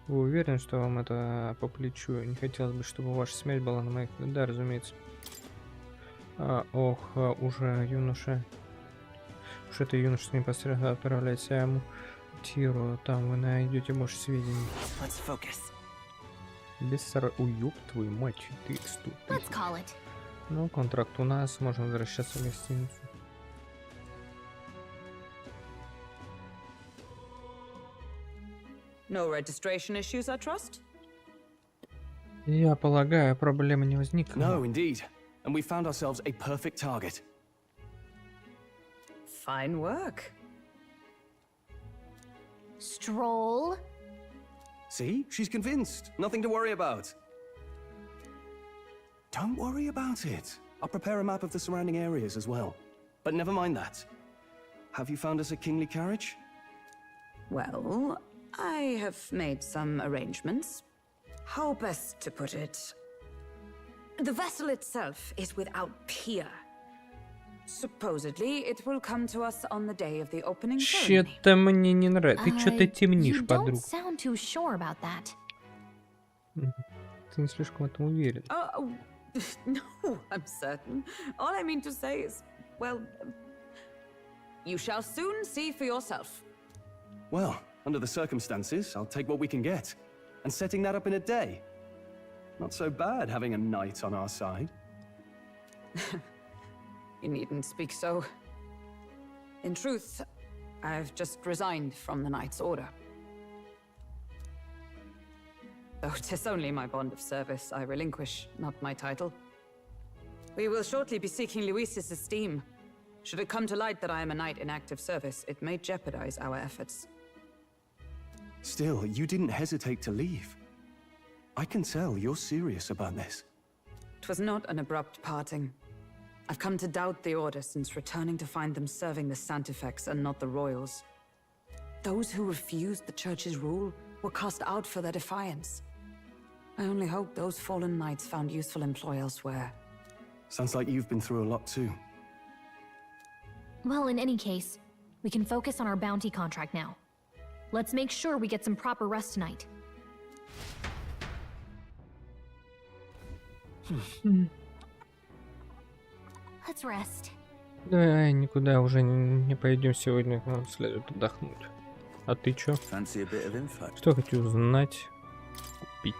Вы уверены, что вам это по плечу? Не хотелось бы, чтобы ваша смерть была на моих... Да, разумеется. Уже юноша. Уж это юноша непосредственно отправляйся ему Тиру. Там вы найдете больше сведений. Без сара... Уёб твою мать, ты ступишь. Ну, контракт у нас, можем возвращаться в гостиницу. No registration issues, I trust? Я полагаю, проблемы не возникло. No, indeed. And we found ourselves a perfect target. Fine work. Stroll? See? She's convinced. Nothing to worry about. Don't worry about it. I'll prepare a map of the surrounding areas as well. But never mind that. Have you found us a kingly carriage? Well, I have made some arrangements. How best to put it? The vessel itself is without peer. Supposedly, it will come to us on the day of the opening ceremony. Что-то мне не нравится. Ты что-то темнишь, You don't подруга. sound too sure about that. Ты не слишком в этом уверен. Oh, no, I'm certain. All I mean to say is, well, you shall soon see for yourself. Well, under the circumstances, I'll take what we can get. And setting that up in a day. Not so bad having a knight on our side. You needn't speak so. In truth, I've just resigned from the Knight's Order. Though 'tis only my bond of service I relinquish, not my title. We will shortly be seeking Luis's esteem. Should it come to light that I am a knight in active service, it may jeopardize our efforts. Still, you didn't hesitate to leave. I can tell you're serious about this. 'Twas not an abrupt parting. I've come to doubt the Order since returning to find them serving the Santifex and not the Royals. Those who refused the Church's rule were cast out for their defiance. I only hope those fallen knights found useful employ elsewhere. Sounds like you've been through a lot too. Well, in any case, we can focus on our bounty contract now. Let's make sure we get some proper rest tonight. Let's rest. Да, никуда уже не пойдем сегодня, нам следует отдохнуть. А ты чё? Что хочу узнать? Купить.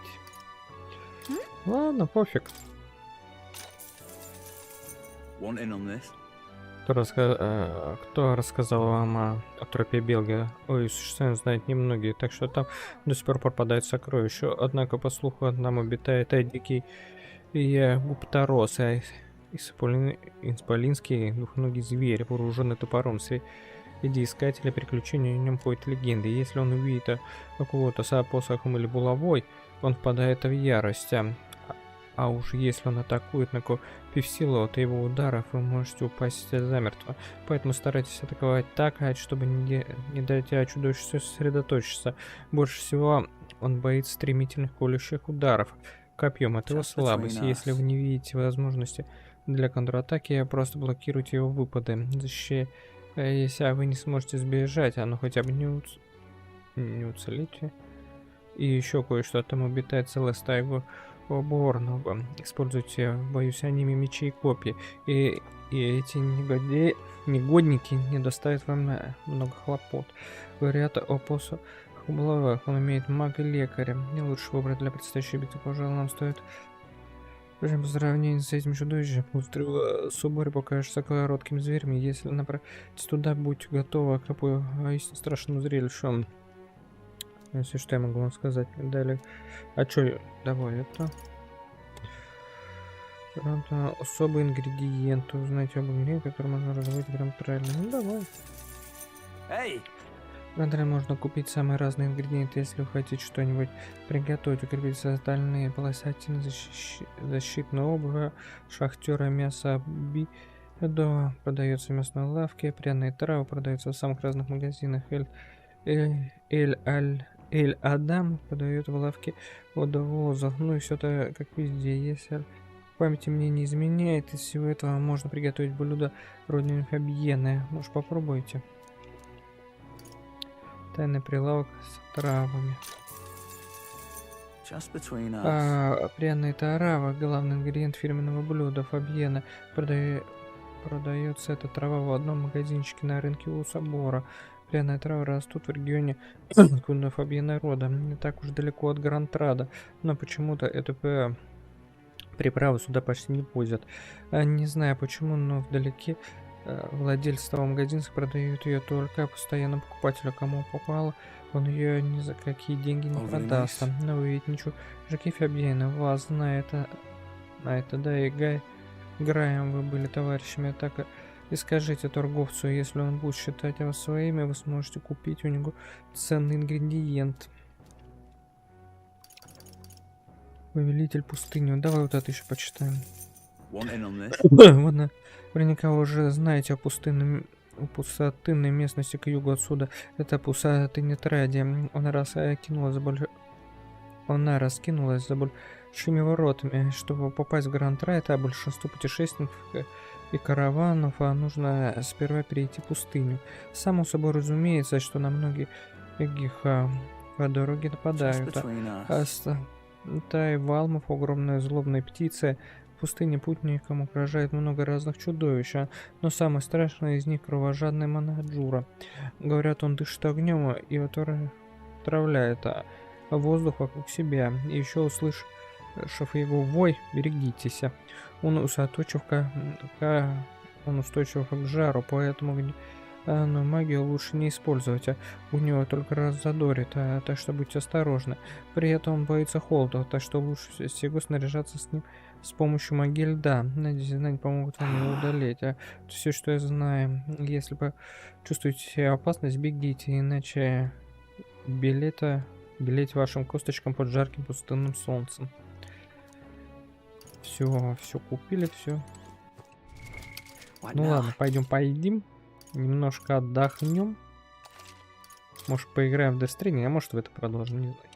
Ладно, пофиг. Кто рассказал вам о тропе Белги? Ой, существенно знают немногие, так что там до сих пор пропадают сокровища. Однако, по слуху, там обитает дикий гупторос, исполинский двухногий зверь, вооруженный топором. Среди искателя приключений о нем ходят легенды. Если он увидит какого-то с посохом или булавой, он впадает в ярость. А уж если он атакует на копии в силу от его ударов, вы можете упасть замертво. Поэтому старайтесь атаковать так, чтобы не дать чудовищу сосредоточиться. Больше всего он боится стремительных колющих ударов. Копьем — это его слабость. Если вы не видите возможности для контратаки, просто блокируйте его выпады. Если вы не сможете сбежать, оно хотя бы не уцелите. И еще кое-что. Там обитает целая стая оборного. Используйте в бою с ними мечи и копья. И эти негодники не доставят вам много хлопот. Говорят о посохах булавах. Он имеет мага и лекаря. Не лучше выбрать для предстоящей битвы. Пожалуй, нам стоит... По сравнению с этим чудовищем, в соборе покажется коротким зверем. Если направитесь туда, будьте готовы к истинно страшному зрелищу. Если что, я могу вам сказать. Далее. А чё? Давай это. Особый ингредиент. Узнайте об ингредиенте, который можно разобрать прям правильно. Ну давай. Эй! В Андре можно купить самые разные ингредиенты, если вы хотите что-нибудь приготовить. Укрепить остальные полосатины, защитную обувь, шахтера, мясо, бедо продается в мясной лавке, пряные травы продаются в самых разных магазинах. Эль-Адам продает в лавке водовозов. Ну и все это как везде. Если память мне не изменяет, из всего этого можно приготовить блюдо родины Фабьены. Может, попробуйте. Тайный прилавок с травами. Пряные травы, главный ингредиент фирменного блюда Фабьена. Продается эта трава в одном магазинчике на рынке у собора. Пряные травы растут в регионе, откуда Фабьена рода, не так уж далеко от Грантрада, но почему-то эту приправу сюда почти не возят. Не знаю почему, но вдалеке владельцы того магазина продают ее только постоянному покупателю. Кому попало, он ее ни за какие деньги не продаст. Но вы ведь ничего, Жаки Фабьена, вас знает, да, и Граем вы были товарищами, так и скажите торговцу, если он будет считать вас своими, вы сможете купить у него ценный ингредиент. Повелитель пустыни. Давай вот это еще почитаем. Наверняка вы уже знаете о пустынной местности к югу отсюда. Это пустыня Тради. Она раскинулась за большими воротами. Чтобы попасть в Гранд-Трайд, а большинству путешественников и караванов нужно сперва перейти пустыню. Само собой разумеется, что на многих по дороге нападают. Валмов, огромная злобная птица. В пустыне путникам угрожает много разных чудовищ, но самое страшное из них кровожадный Манаджура. Говорят, он дышит огнем и отравляет воздух вокруг себя. И еще услышав его вой, берегитесь. Он устойчив к жару, поэтому магию лучше не использовать. У него только раззадорит, так что будьте осторожны. При этом он боится холода, так что лучше всего снаряжаться с ним с помощью магии льда. Надеюсь, знания помогут вам его удалить. Все, что я знаю. Если вы чувствуете опасность, бегите, иначе белеть вашим косточкам под жарким пустынным солнцем. Все купили, все. Ну ладно, пойдем поедим. Немножко отдохнем. Может, поиграем в Death Stranding, а может, в это продолжим, не знаю.